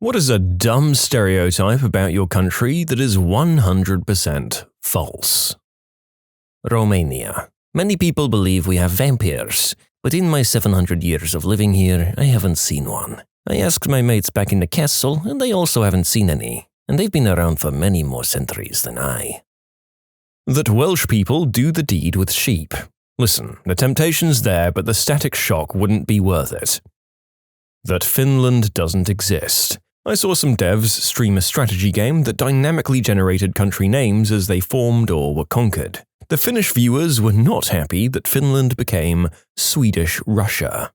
What is a dumb stereotype about your country that is 100% false? Romania. Many people believe we have vampires, but in my 700 years of living here, I haven't seen one. I asked my mates back in the castle, and they also haven't seen any, and they've been around for many more centuries than I. That Welsh people do the deed with sheep. Listen, the temptation's there, but the static shock wouldn't be worth it. That Finland doesn't exist. I saw some devs stream a strategy game that dynamically generated country names as they formed or were conquered. The Finnish viewers were not happy that Finland became Swedish Russia.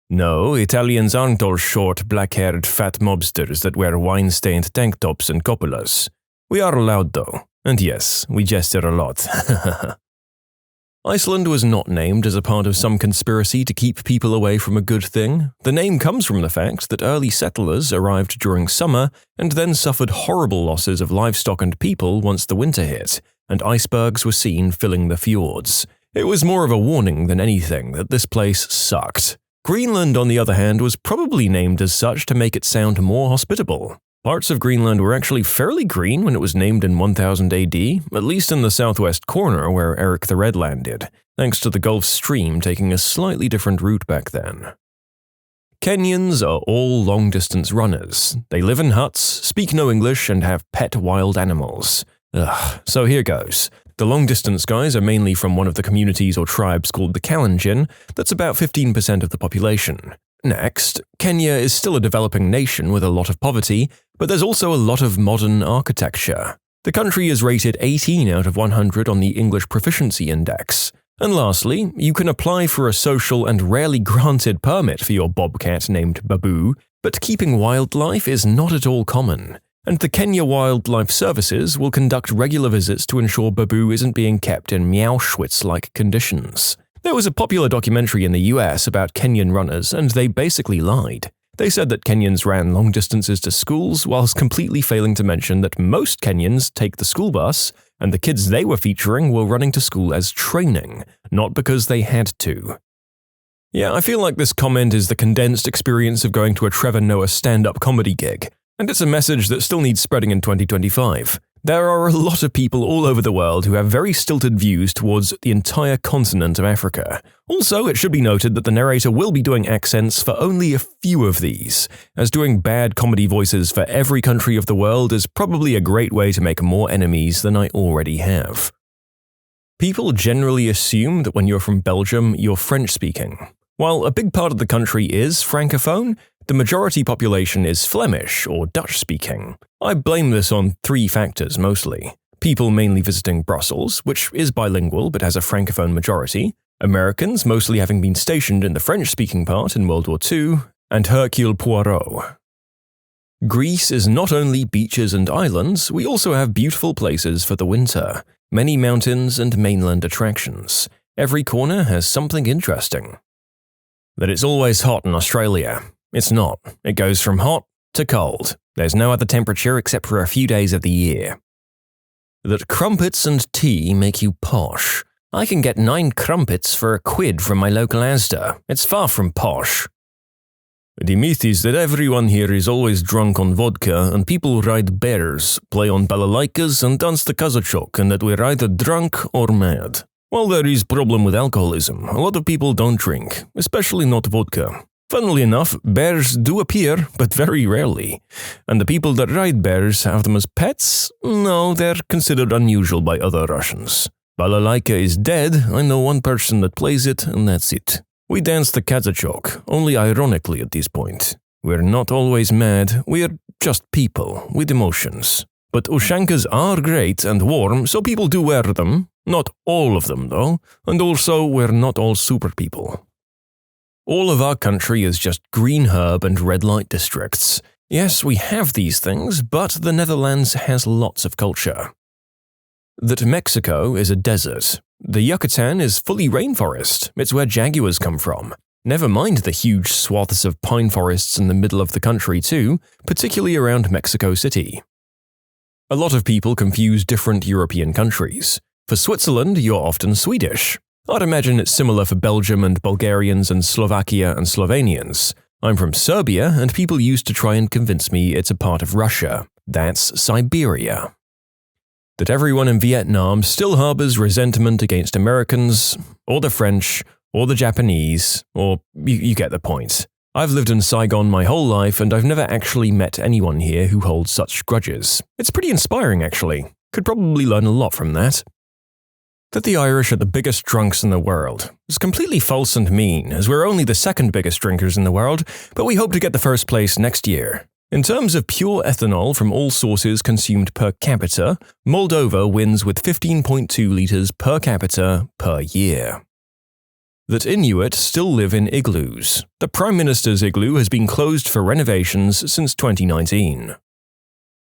No, Italians aren't all short, black-haired fat mobsters that wear wine-stained tank tops and cupolas. We are loud though, and yes, we gesture a lot. Iceland was not named as a part of some conspiracy to keep people away from a good thing. The name comes from the fact that early settlers arrived during summer and then suffered horrible losses of livestock and people once the winter hit, and icebergs were seen filling the fjords. It was more of a warning than anything that this place sucked. Greenland, on the other hand, was probably named as such to make it sound more hospitable. Parts of Greenland were actually fairly green when it was named in 1000 AD, at least in the southwest corner where Eric the Red landed, thanks to the Gulf Stream taking a slightly different route back then. Kenyans are all long-distance runners. They live in huts, speak no English, and have pet wild animals. Ugh, so here goes. The long-distance guys are mainly from one of the communities or tribes called the Kalenjin, that's about 15% of the population. Next, Kenya is still a developing nation with a lot of poverty, but there's also a lot of modern architecture. The country is rated 18 out of 100 on the English Proficiency Index. And lastly, you can apply for a social and rarely granted permit for your bobcat named Babu, but keeping wildlife is not at all common. And the Kenya Wildlife Services will conduct regular visits to ensure Babu isn't being kept in Meowschwitz-like conditions. There was a popular documentary in the US about Kenyan runners, and they basically lied. They said that Kenyans ran long distances to schools, whilst completely failing to mention that most Kenyans take the school bus, and the kids they were featuring were running to school as training, not because they had to. Yeah, I feel like this comment is the condensed experience of going to a Trevor Noah stand-up comedy gig, and it's a message that still needs spreading in 2025. There are a lot of people all over the world who have very stilted views towards the entire continent of Africa. Also, it should be noted that the narrator will be doing accents for only a few of these, as doing bad comedy voices for every country of the world is probably a great way to make more enemies than I already have. People generally assume that when you're from Belgium, you're French-speaking. While a big part of the country is Francophone, the majority population is Flemish or Dutch-speaking. I blame this on three factors mostly. People mainly visiting Brussels, which is bilingual but has a Francophone majority, Americans mostly having been stationed in the French-speaking part in World War II, and Hercule Poirot. Greece is not only beaches and islands, we also have beautiful places for the winter, many mountains and mainland attractions. Every corner has something interesting. That it's always hot in Australia. It's not. It goes from hot to cold. There's no other temperature except for a few days of the year. That crumpets and tea make you posh. I can get 9 crumpets for £1 from my local Asda. It's far from posh. The myth is that everyone here is always drunk on vodka and people ride bears, play on balalaikas and dance the kazachok, and that we're either drunk or mad. While there is problem with alcoholism, a lot of people don't drink, especially not vodka. Funnily enough, bears do appear, but very rarely. And the people that ride bears have them as pets? No, they're considered unusual by other Russians. Balalaika is dead, I know one person that plays it, and that's it. We dance the kazachok, only ironically at this point. We're not always mad, we're just people, with emotions. But ushankas are great and warm, so people do wear them. Not all of them, though, and also we're not all super people. All of our country is just green herb and red light districts. Yes, we have these things, but the Netherlands has lots of culture. That Mexico is a desert. The Yucatan is fully rainforest. It's where jaguars come from. Never mind the huge swaths of pine forests in the middle of the country too, particularly around Mexico City. A lot of people confuse different European countries. For Switzerland, you're often Swedish. I'd imagine it's similar for Belgium and Bulgarians and Slovakia and Slovenians. I'm from Serbia, and people used to try and convince me it's a part of Russia. That's Siberia. That everyone in Vietnam still harbors resentment against Americans, or the French, or the Japanese, or you get the point. I've lived in Saigon my whole life, and I've never actually met anyone here who holds such grudges. It's pretty inspiring, actually. Could probably learn a lot from that. That the Irish are the biggest drunks in the world is completely false and mean, as we're only the second biggest drinkers in the world, but we hope to get the first place next year. In terms of pure ethanol from all sources consumed per capita, Moldova wins with 15.2 litres per capita per year. That Inuit still live in igloos. The Prime Minister's igloo has been closed for renovations since 2019.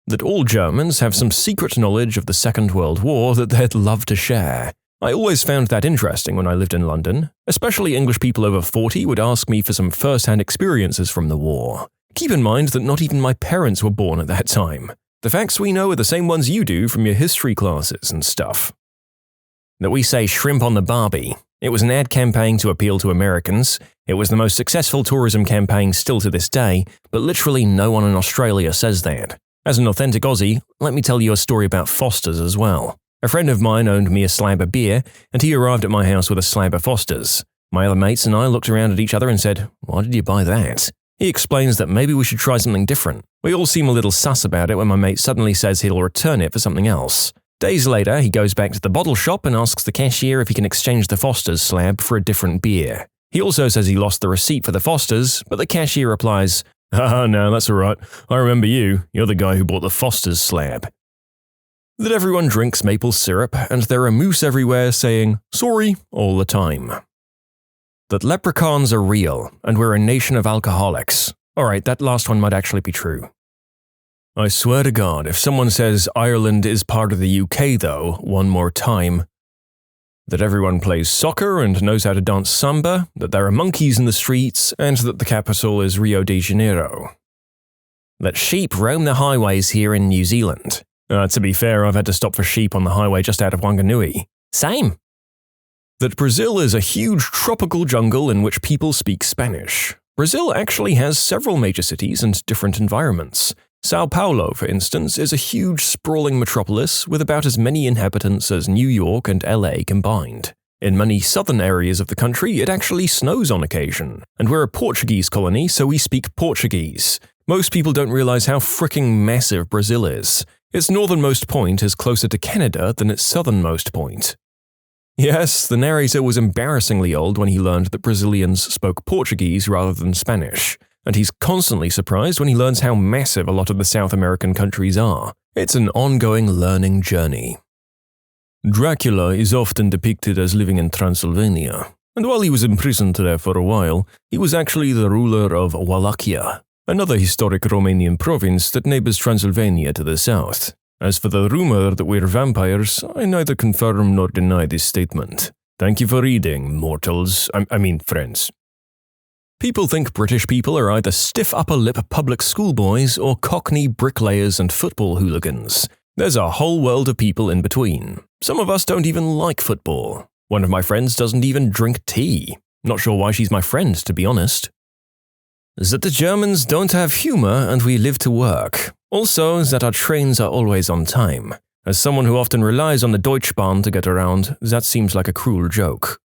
That all Germans have some secret knowledge of the Second World War that they'd love to share. I always found that interesting when I lived in London. Especially English people over 40 would ask me for some first-hand experiences from the war. Keep in mind that not even my parents were born at that time. The facts we know are the same ones you do from your history classes and stuff. That we say shrimp on the Barbie. It was an ad campaign to appeal to Americans. It was the most successful tourism campaign still to this day, but literally no one in Australia says that. As an authentic Aussie, let me tell you a story about Foster's as well. A friend of mine owned me a slab of beer, and he arrived at my house with a slab of Foster's. My other mates and I looked around at each other and said, "Why did you buy that?" He explains that maybe we should try something different. We all seem a little sus about it when my mate suddenly says he'll return it for something else. Days later, he goes back to the bottle shop and asks the cashier if he can exchange the Foster's slab for a different beer. He also says he lost the receipt for the Foster's, but the cashier replies, no, that's alright. I remember you. You're the guy who bought the Foster's slab." That everyone drinks maple syrup, and there are moose everywhere saying, "Sorry," all the time. That leprechauns are real, and we're a nation of alcoholics. Alright, that last one might actually be true. I swear to God, if someone says Ireland is part of the UK though, one more time. That everyone plays soccer and knows how to dance samba, that there are monkeys in the streets, and that the capital is Rio de Janeiro. That sheep roam the highways here in New Zealand. To be fair, I've had to stop for sheep on the highway just out of Wanganui. Same. That Brazil is a huge tropical jungle in which people speak Spanish. Brazil actually has several major cities and different environments. Sao Paulo, for instance, is a huge sprawling metropolis with about as many inhabitants as New York and LA combined. In many southern areas of the country, it actually snows on occasion, and we're a Portuguese colony, so we speak Portuguese. Most people don't realize how fricking massive Brazil is. Its northernmost point is closer to Canada than its southernmost point. Yes, the narrator was embarrassingly old when he learned that Brazilians spoke Portuguese rather than Spanish. And he's constantly surprised when he learns how massive a lot of the South American countries are. It's an ongoing learning journey. Dracula is often depicted as living in Transylvania, and while he was imprisoned there for a while, he was actually the ruler of Wallachia, another historic Romanian province that neighbors Transylvania to the south. As for the rumor that we're vampires, I neither confirm nor deny this statement. Thank you for reading, mortals. I mean, friends. People think British people are either stiff upper lip public schoolboys or cockney bricklayers and football hooligans. There's a whole world of people in between. Some of us don't even like football. One of my friends doesn't even drink tea. Not sure why she's my friend, to be honest. That the Germans don't have humor and we live to work. Also, that our trains are always on time. As someone who often relies on the Deutschbahn to get around, that seems like a cruel joke.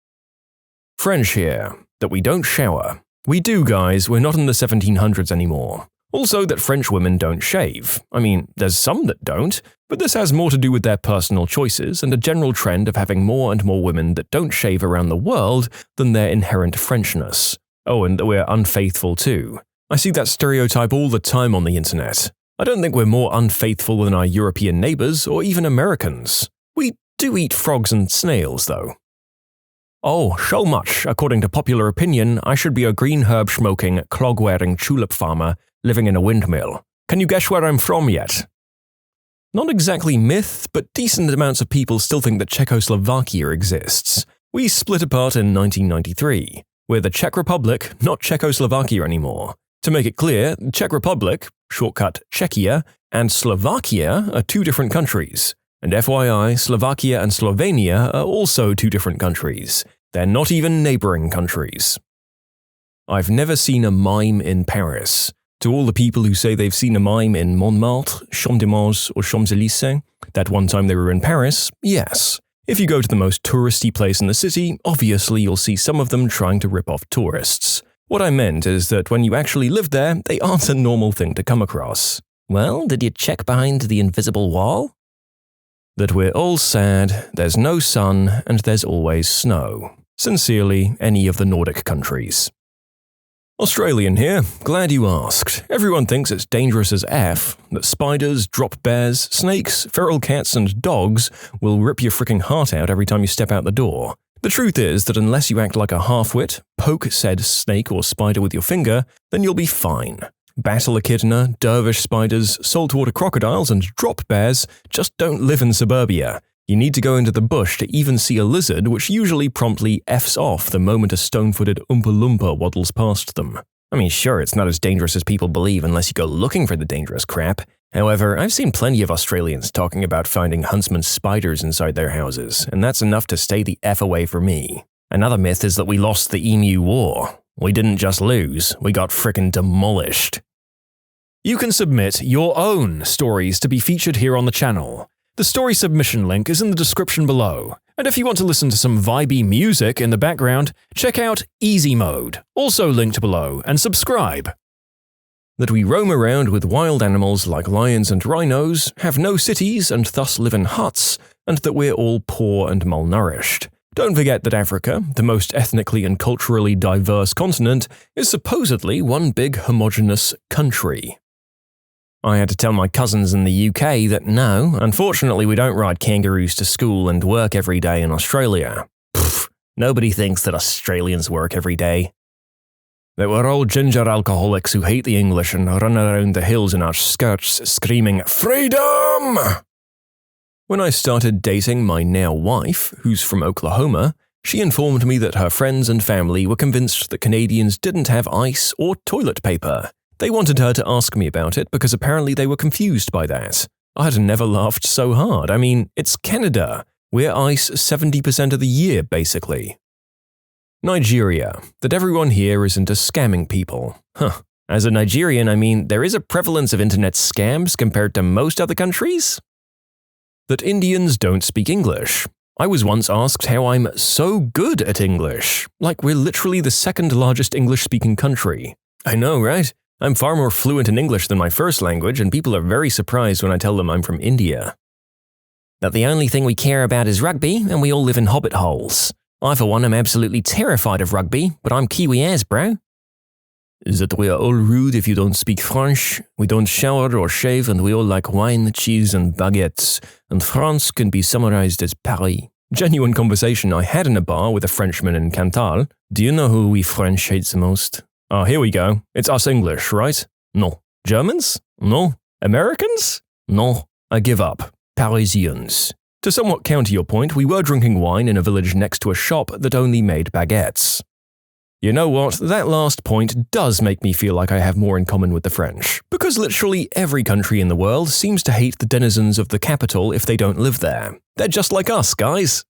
French here. That we don't shower. We do, guys, we're not in the 1700s anymore. Also that French women don't shave. I mean, there's some that don't, but this has more to do with their personal choices and a general trend of having more and more women that don't shave around the world than their inherent Frenchness. Oh, and that we're unfaithful too. I see that stereotype all the time on the internet. I don't think we're more unfaithful than our European neighbors or even Americans. We do eat frogs and snails, though. Oh, so much, according to popular opinion, I should be a green herb-smoking, clog-wearing tulip farmer living in a windmill. Can you guess where I'm from yet? Not exactly myth, but decent amounts of people still think that Czechoslovakia exists. We split apart in 1993. We're the Czech Republic, not Czechoslovakia anymore. To make it clear, the Czech Republic, shortcut Czechia, and Slovakia are two different countries. And FYI, Slovakia and Slovenia are also two different countries. They're not even neighboring countries. I've never seen a mime in Paris. To all the people who say they've seen a mime in Montmartre, Champs-de-Mars, or Champs-Élysées, that one time they were in Paris, yes. If you go to the most touristy place in the city, obviously you'll see some of them trying to rip off tourists. What I meant is that when you actually live there, they aren't a normal thing to come across. Well, did you check behind the invisible wall? That we're all sad, there's no sun, and there's always snow. Sincerely, any of the Nordic countries. Australian here, glad you asked. Everyone thinks it's dangerous as F, that spiders, drop bears, snakes, feral cats, and dogs will rip your freaking heart out every time you step out the door. The truth is that unless you act like a half-wit, poke said snake or spider with your finger, then you'll be fine. Battle echidna, dervish spiders, saltwater crocodiles, and drop bears just don't live in suburbia. You need to go into the bush to even see a lizard, which usually promptly F's off the moment a stone-footed Oompa Loompa waddles past them. I mean, sure, it's not as dangerous as people believe unless you go looking for the dangerous crap. However, I've seen plenty of Australians talking about finding huntsman spiders inside their houses, and that's enough to stay the F away for me. Another myth is that we lost the Emu War. We didn't just lose, we got frickin' demolished. You can submit your own stories to be featured here on the channel. The story submission link is in the description below, and if you want to listen to some vibey music in the background, check out easymode, also linked below, and subscribe. That we roam around with wild animals like lions and rhinos, have no cities and thus live in huts, and that we're all poor and malnourished. Don't forget that Africa, the most ethnically and culturally diverse continent, is supposedly one big homogeneous country. I had to tell my cousins in the UK that no, unfortunately we don't ride kangaroos to school and work every day in Australia. Pfft, nobody thinks that Australians work every day. That we're all ginger alcoholics who hate the English and run around the hills in our skirts screaming, "Freedom!" When I started dating my now wife, who's from Oklahoma, she informed me that her friends and family were convinced that Canadians didn't have ice or toilet paper. They wanted her to ask me about it because apparently they were confused by that. I'd never laughed so hard. I mean, it's Canada. We're ice 70% of the year, basically. Nigeria. That everyone here is into scamming people. Huh. As a Nigerian, I mean, there is a prevalence of internet scams compared to most other countries. That Indians don't speak English. I was once asked how I'm so good at English. Like we're literally the second largest English-speaking country. I know, right? I'm far more fluent in English than my first language, and people are very surprised when I tell them I'm from India. That the only thing we care about is rugby, and we all live in hobbit holes. I, for one, am absolutely terrified of rugby, but I'm Kiwi as, bro. That we are all rude if you don't speak French, we don't shower or shave, and we all like wine, cheese, and baguettes, and France can be summarized as Paris. Genuine conversation I had in a bar with a Frenchman in Cantal. Do you know who we French hate the most? Oh, here we go. It's us English, right? No. Germans? No. Americans? No. I give up. Parisians. To somewhat counter your point, we were drinking wine in a village next to a shop that only made baguettes. You know what? That last point does make me feel like I have more in common with the French, because literally every country in the world seems to hate the denizens of the capital if they don't live there. They're just like us, guys.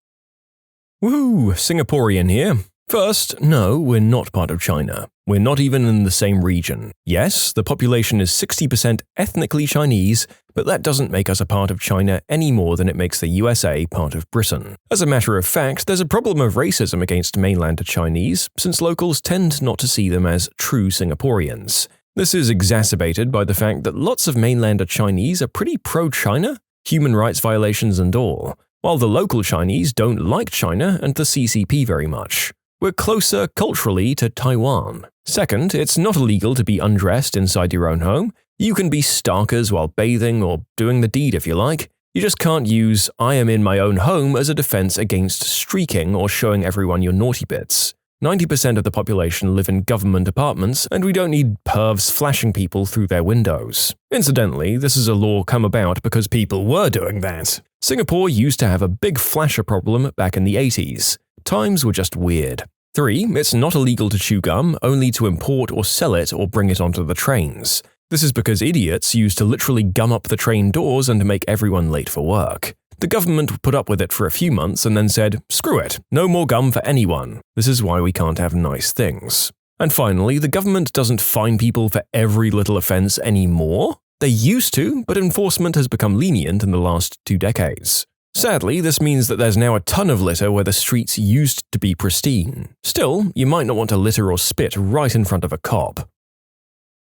Woo, Singaporean here. First, no, we're not part of China. We're not even in the same region. Yes, the population is 60% ethnically Chinese, but that doesn't make us a part of China any more than it makes the USA part of Britain. As a matter of fact, there's a problem of racism against mainland Chinese, since locals tend not to see them as true Singaporeans. This is exacerbated by the fact that lots of mainlander Chinese are pretty pro-China, human rights violations and all, while the local Chinese don't like China and the CCP very much. We're closer culturally to Taiwan. Second, it's not illegal to be undressed inside your own home. You can be starkers while bathing or doing the deed if you like. You just can't use "I am in my own home" as a defense against streaking or showing everyone your naughty bits. 90% of the population live in government apartments, and we don't need pervs flashing people through their windows. Incidentally, this is a law come about because people were doing that. Singapore used to have a big flasher problem back in the 80s. Times were just weird. 3. It's not illegal to chew gum, only to import or sell it or bring it onto the trains. This is because idiots used to literally gum up the train doors and make everyone late for work. The government put up with it for a few months and then said, screw it, no more gum for anyone. This is why we can't have nice things. And finally, the government doesn't fine people for every little offense anymore. They used to, but enforcement has become lenient in the last 2 decades. Sadly, this means that there's now a ton of litter where the streets used to be pristine. Still, you might not want to litter or spit right in front of a cop.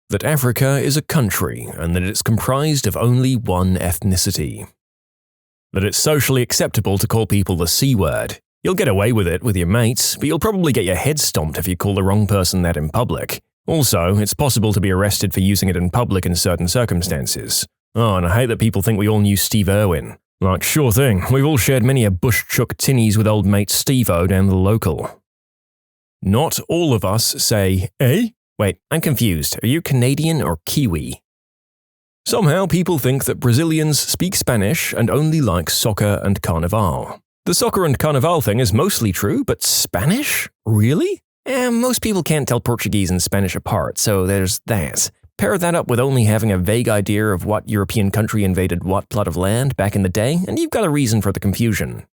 That Africa is a country, and that it's comprised of only one ethnicity. That it's socially acceptable to call people the C word. You'll get away with it with your mates, but you'll probably get your head stomped if you call the wrong person that in public. Also, it's possible to be arrested for using it in public in certain circumstances. Oh, and I hate that people think we all knew Steve Irwin. Like, sure thing, we've all shared many a bush-chuck tinnies with old mate Steve-O down the local. Not all of us say, eh? Wait, I'm confused. Are you Canadian or Kiwi? Somehow people think that Brazilians speak Spanish and only like soccer and carnaval. The soccer and carnaval thing is mostly true, but Spanish? Really? Most people can't tell Portuguese and Spanish apart, so there's that. Pair that up with only having a vague idea of what European country invaded what plot of land back in the day, and you've got a reason for the confusion.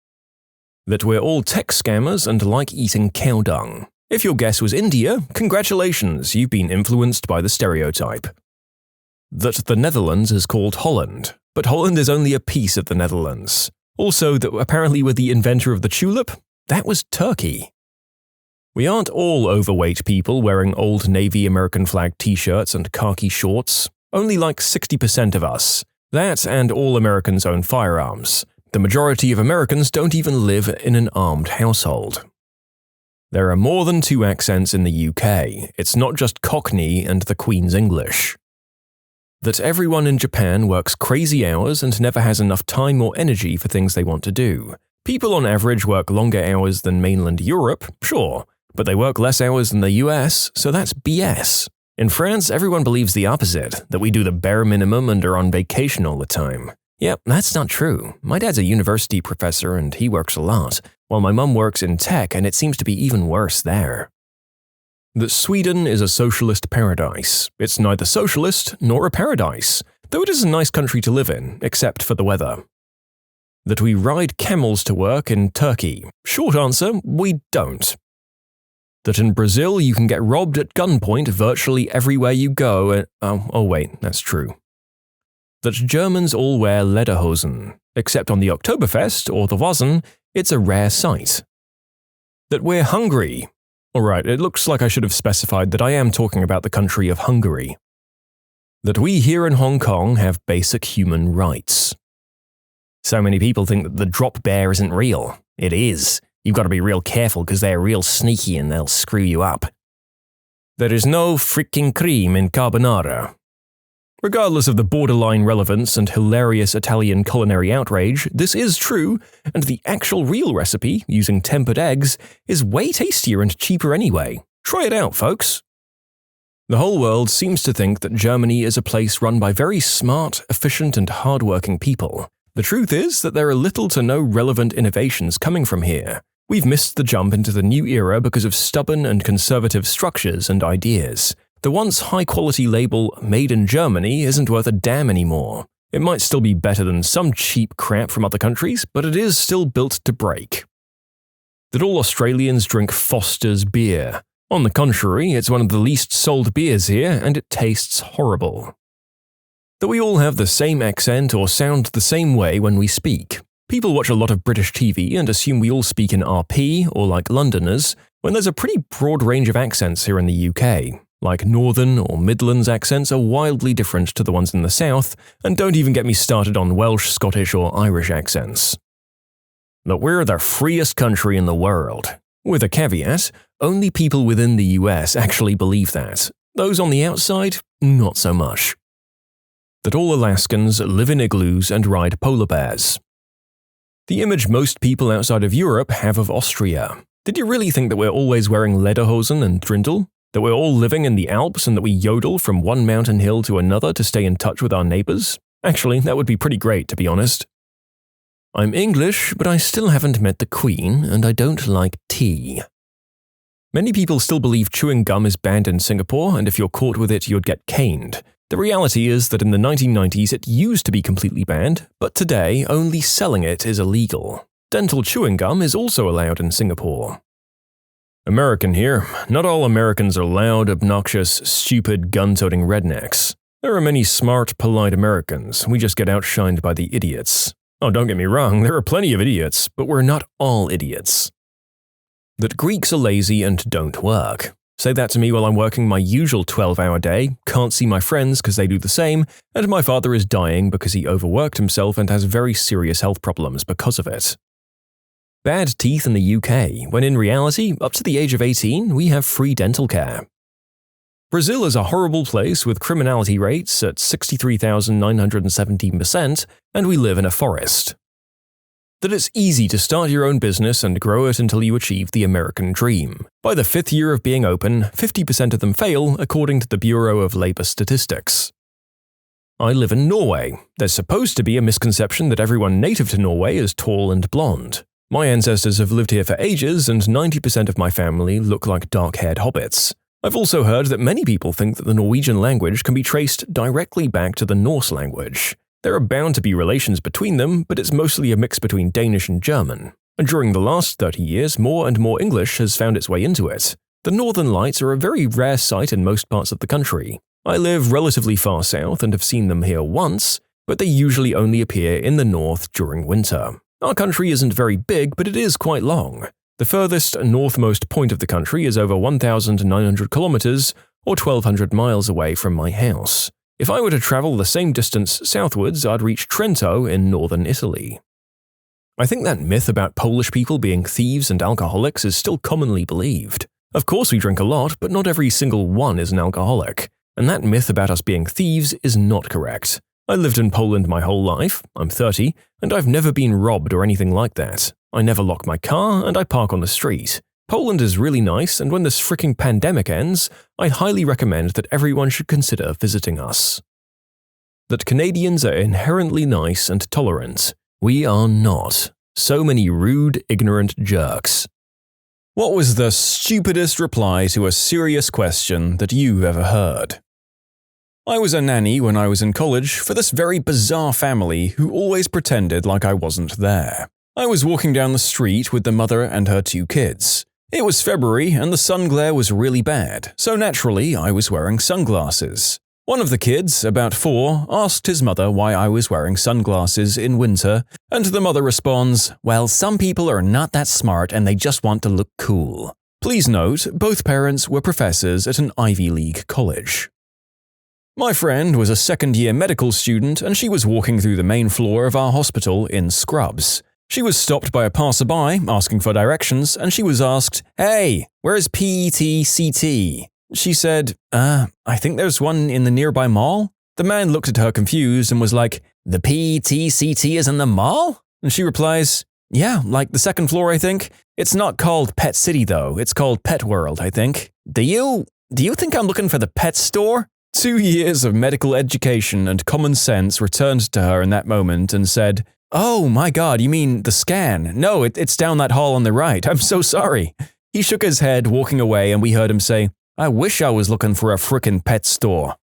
That we're all tech scammers and like eating cow dung. If your guess was India, congratulations, you've been influenced by the stereotype. That the Netherlands is called Holland, but Holland is only a piece of the Netherlands. Also, that apparently we're the inventor of the tulip, that was Turkey. We aren't all overweight people wearing old Navy American flag t-shirts and khaki shorts. Only like 60% of us. That and all Americans own firearms. The majority of Americans don't even live in an armed household. There are more than 2 accents in the UK. It's not just Cockney and the Queen's English. That everyone in Japan works crazy hours and never has enough time or energy for things they want to do. People on average work longer hours than mainland Europe, sure, but they work less hours than the US, so that's BS. In France, everyone believes the opposite, that we do the bare minimum and are on vacation all the time. Yep, that's not true. My dad's a university professor and he works a lot, while my mum works in tech and it seems to be even worse there. That Sweden is a socialist paradise. It's neither socialist nor a paradise, though it is a nice country to live in, except for the weather. That we ride camels to work in Turkey. Short answer, we don't. That in Brazil you can get robbed at gunpoint virtually everywhere you go and… oh wait, that's true. That Germans all wear lederhosen. Except on the Oktoberfest or the Wazen, it's a rare sight. That we're hungry. Alright, it looks like I should have specified that I am talking about the country of Hungary. That we here in Hong Kong have basic human rights. So many people think that the drop bear isn't real. It is. You've got to be real careful because they're real sneaky and they'll screw you up. There is no freaking cream in carbonara. Regardless of the borderline relevance and hilarious Italian culinary outrage, this is true, and the actual real recipe, using tempered eggs, is way tastier and cheaper anyway. Try it out, folks. The whole world seems to think that Germany is a place run by very smart, efficient, and hardworking people. The truth is that there are little to no relevant innovations coming from here. We've missed the jump into the new era because of stubborn and conservative structures and ideas. The once high-quality label Made in Germany isn't worth a damn anymore. It might still be better than some cheap crap from other countries, but it is still built to break. That all Australians drink Foster's beer. On the contrary, it's one of the least sold beers here, and it tastes horrible. That we all have the same accent or sound the same way when we speak. People watch a lot of British TV and assume we all speak in RP or like Londoners, when there's a pretty broad range of accents here in the UK. Like Northern or Midlands accents are wildly different to the ones in the South, and don't even get me started on Welsh, Scottish or Irish accents. That we're the freest country in the world. With a caveat, only people within the US actually believe that. Those on the outside, not so much. That all Alaskans live in igloos and ride polar bears. The image most people outside of Europe have of Austria. Did you really think that we're always wearing lederhosen and trindle? That we're all living in the Alps and that we yodel from one mountain hill to another to stay in touch with our neighbors? Actually, that would be pretty great, to be honest. I'm English, but I still haven't met the Queen, and I don't like tea. Many people still believe chewing gum is banned in Singapore, and if you're caught with it, you'd get caned. The reality is that in the 1990s it used to be completely banned, but today only selling it is illegal. Dental chewing gum is also allowed in Singapore. American here. Not all Americans are loud, obnoxious, stupid, gun-toting rednecks. There are many smart, polite Americans. We just get outshined by the idiots. Oh, don't get me wrong, there are plenty of idiots, but we're not all idiots. That Greeks are lazy and don't work. Say that to me while I'm working my usual 12-hour day, can't see my friends because they do the same, and my father is dying because he overworked himself and has very serious health problems because of it. Bad teeth in the UK, when in reality, up to the age of 18, we have free dental care. Brazil is a horrible place with criminality rates at 63,917%, and we live in a forest. That it's easy to start your own business and grow it until you achieve the American dream. By the 5th year of being open, 50% of them fail, according to the Bureau of Labor Statistics. I live in Norway. There's supposed to be a misconception that everyone native to Norway is tall and blonde. My ancestors have lived here for ages, and 90% of my family look like dark-haired hobbits. I've also heard that many people think that the Norwegian language can be traced directly back to the Norse language. There are bound to be relations between them, but it's mostly a mix between Danish and German. And during the last 30 years, more and more English has found its way into it. The Northern Lights are a very rare sight in most parts of the country. I live relatively far south and have seen them here once, but they usually only appear in the north during winter. Our country isn't very big, but it is quite long. The furthest northmost point of the country is over 1,900 kilometers, or 1,200 miles away from my house. If I were to travel the same distance southwards, I'd reach Trento in northern Italy. I think that myth about Polish people being thieves and alcoholics is still commonly believed. Of course we drink a lot, but not every single one is an alcoholic. And that myth about us being thieves is not correct. I lived in Poland my whole life, I'm 30, and I've never been robbed or anything like that. I never lock my car, and I park on the street. Poland is really nice, and when this freaking pandemic ends, I highly recommend that everyone should consider visiting us. That Canadians are inherently nice and tolerant. We are not. So many rude, ignorant jerks. What was the stupidest reply to a serious question that you've ever heard? I was a nanny when I was in college for this very bizarre family who always pretended like I wasn't there. I was walking down the street with the mother and her 2 kids. It was February and the sun glare was really bad, so naturally I was wearing sunglasses. One of the kids, about 4, asked his mother why I was wearing sunglasses in winter, and the mother responds, "Well, some people are not that smart and they just want to look cool." Please note, both parents were professors at an Ivy League college. My friend was a second-year medical student and she was walking through the main floor of our hospital in scrubs. She was stopped by a passerby asking for directions and she was asked, "Hey, where's PET-CT?" She said, I think there's one in the nearby mall." The man looked at her confused and was like, "The PET-CT is in the mall?" And she replies, "Yeah, like the second floor, I think. It's not called Pet City though, it's called Pet World, I think. Do you think I'm looking for the pet store?" 2 years of medical education and common sense returned to her in that moment and said, "Oh my god, you mean the scan? No, it's down that hall on the right. I'm so sorry." He shook his head, walking away, and we heard him say, "I wish I was looking for a frickin' pet store."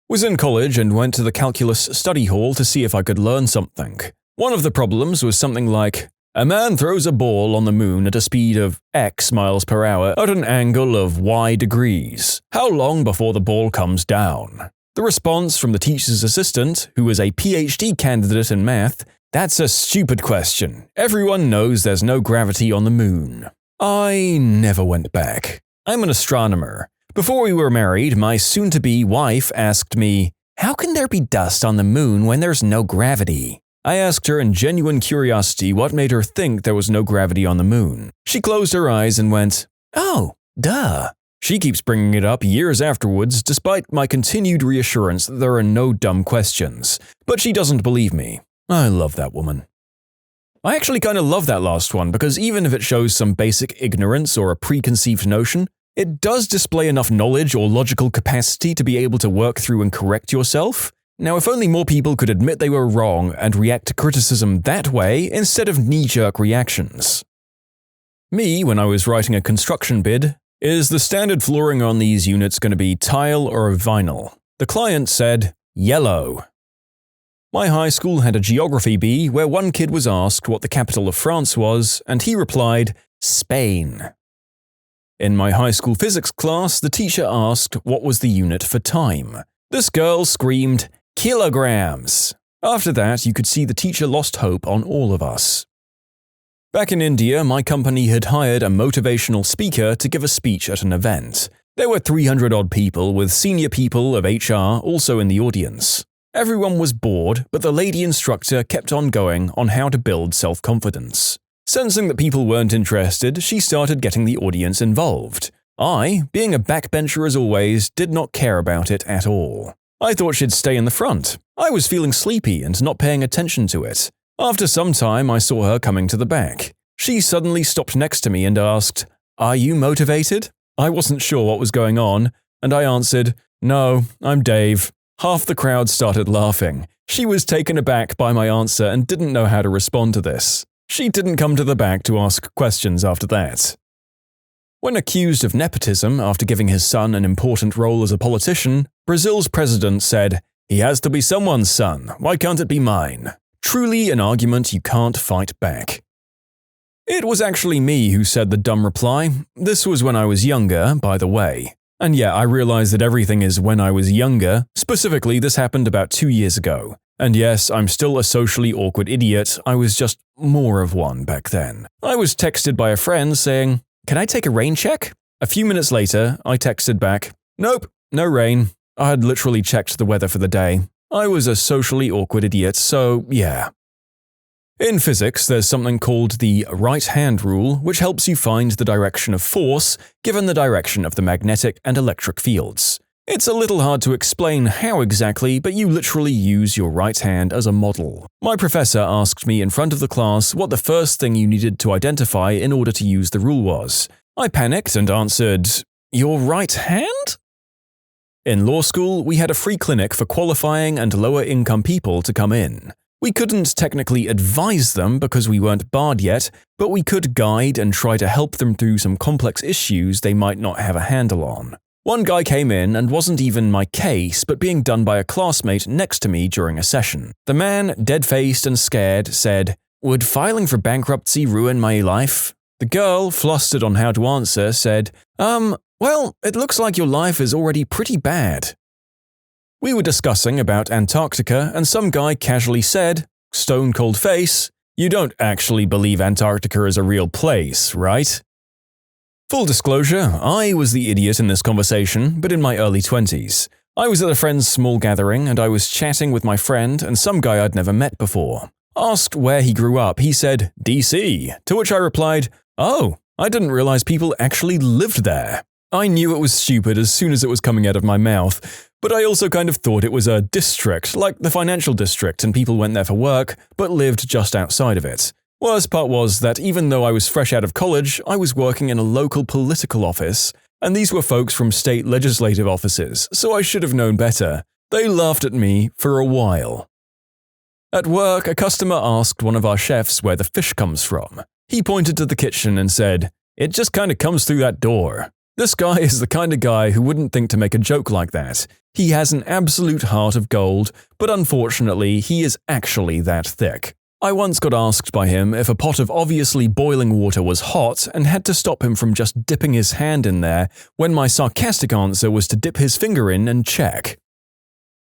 Was in college and went to the calculus study hall to see if I could learn something. One of the problems was something like, a man throws a ball on the moon at a speed of X miles per hour at an angle of Y degrees. How long before the ball comes down? The response from the teacher's assistant, who was a PhD candidate in math, "That's a stupid question. Everyone knows there's no gravity on the moon." I never went back. I'm an astronomer. Before we were married, my soon-to-be wife asked me, "How can there be dust on the moon when there's no gravity?" I asked her in genuine curiosity what made her think there was no gravity on the moon. She closed her eyes and went, "Oh, duh." She keeps bringing it up years afterwards despite my continued reassurance that there are no dumb questions. But she doesn't believe me. I love that woman. I actually kind of love that last one because even if it shows some basic ignorance or a preconceived notion, it does display enough knowledge or logical capacity to be able to work through and correct yourself. Now, if only more people could admit they were wrong and react to criticism that way instead of knee-jerk reactions. Me, when I was writing a construction bid, "Is the standard flooring on these units going to be tile or vinyl?" The client said, "Yellow." My high school had a geography bee where one kid was asked what the capital of France was, and he replied, "Spain." In my high school physics class, the teacher asked what was the unit for time. This girl screamed, "Kilograms!" After that, you could see the teacher lost hope on all of us. Back in India, my company had hired a motivational speaker to give a speech at an event. There were 300-odd people, with senior people of HR also in the audience. Everyone was bored, but the lady instructor kept on going on how to build self-confidence. Sensing that people weren't interested, she started getting the audience involved. I, being a backbencher as always, did not care about it at all. I thought she'd stay in the front. I was feeling sleepy and not paying attention to it. After some time, I saw her coming to the back. She suddenly stopped next to me and asked, "Are you motivated?" I wasn't sure what was going on, and I answered, "No, I'm Dave." Half the crowd started laughing. She was taken aback by my answer and didn't know how to respond to this. She didn't come to the back to ask questions after that. When accused of nepotism after giving his son an important role as a politician, Brazil's president said, "He has to be someone's son, why can't it be mine?" Truly an argument you can't fight back. It was actually me who said the dumb reply. This was when I was younger, by the way. And yeah, I realize that everything is when I was younger. Specifically, this happened about 2 years ago. And yes, I'm still a socially awkward idiot, I was just more of one back then. I was texted by a friend saying, "Can I take a rain check?" A few minutes later, I texted back, "Nope, no rain." I had literally checked the weather for the day. I was a socially awkward idiot, so yeah. In physics, there's something called the right-hand rule, which helps you find the direction of force given the direction of the magnetic and electric fields. It's a little hard to explain how exactly, but you literally use your right hand as a model. My professor asked me in front of the class what the first thing you needed to identify in order to use the rule was. I panicked and answered, "Your right hand?" In law school, we had a free clinic for qualifying and lower-income people to come in. We couldn't technically advise them because we weren't barred yet, but we could guide and try to help them through some complex issues they might not have a handle on. One guy came in and wasn't even my case, but being done by a classmate next to me during a session. The man, dead-faced and scared, said, "Would filing for bankruptcy ruin my life?" The girl, flustered on how to answer, said, Well, it looks like your life is already pretty bad." We were discussing about Antarctica and some guy casually said, stone cold face, "You don't actually believe Antarctica is a real place, right?" Full disclosure, I was the idiot in this conversation, but in my early 20s. I was at a friend's small gathering and I was chatting with my friend and some guy I'd never met before. Asked where he grew up, he said, "DC," to which I replied, "Oh, I didn't realize people actually lived there." I knew it was stupid as soon as it was coming out of my mouth, but I also kind of thought it was a district, like the financial district, and people went there for work, but lived just outside of it. Worst part was that even though I was fresh out of college, I was working in a local political office, and these were folks from state legislative offices, so I should have known better. They laughed at me for a while. At work, a customer asked one of our chefs where the fish comes from. He pointed to the kitchen and said, "It just kinda comes through that door." This guy is the kind of guy who wouldn't think to make a joke like that. He has an absolute heart of gold, but unfortunately, he is actually that thick. I once got asked by him if a pot of obviously boiling water was hot and had to stop him from just dipping his hand in there when my sarcastic answer was to dip his finger in and check.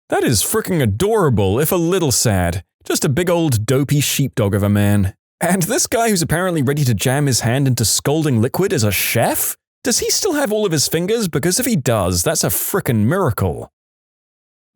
That is fricking adorable, if a little sad. Just a big old dopey sheepdog of a man. And this guy who's apparently ready to jam his hand into scalding liquid is a chef? Does he still have all of his fingers? Because if he does, that's a frickin' miracle.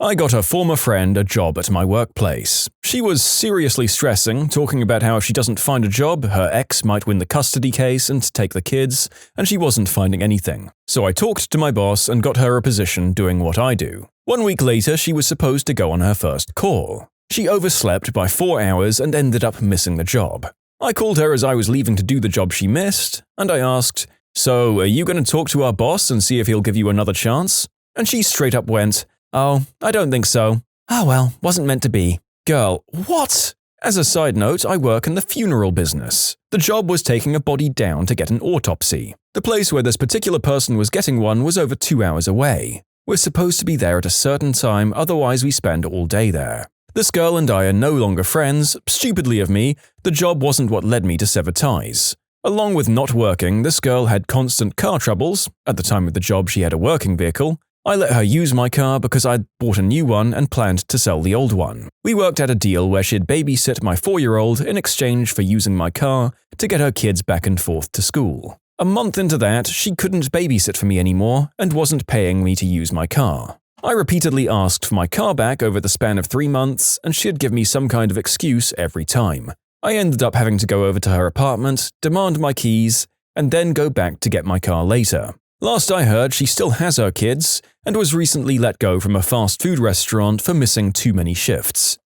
I got a former friend a job at my workplace. She was seriously stressing, talking about how if she doesn't find a job, her ex might win the custody case and take the kids, and she wasn't finding anything. So I talked to my boss and got her a position doing what I do. 1 week later, she was supposed to go on her first call. She overslept by 4 hours and ended up missing the job. I called her as I was leaving to do the job she missed, and I asked, "So, are you going to talk to our boss and see if he'll give you another chance?" And she straight up went, "Oh, I don't think so." "Oh well, wasn't meant to be." Girl, what? As a side note, I work in the funeral business. The job was taking a body down to get an autopsy. The place where this particular person was getting one was over 2 hours away. We're supposed to be there at a certain time, otherwise we spend all day there. This girl and I are no longer friends. Stupidly of me, the job wasn't what led me to sever ties. Along with not working, this girl had constant car troubles. At the time of the job, she had a working vehicle. I let her use my car because I'd bought a new one and planned to sell the old one. We worked out a deal where she'd babysit my 4-year-old in exchange for using my car to get her kids back and forth to school. A month into that, she couldn't babysit for me anymore and wasn't paying me to use my car. I repeatedly asked for my car back over the span of 3 months, and she'd give me some kind of excuse every time. I ended up having to go over to her apartment, demand my keys, and then go back to get my car later. Last I heard, she still has her kids and was recently let go from a fast food restaurant for missing too many shifts.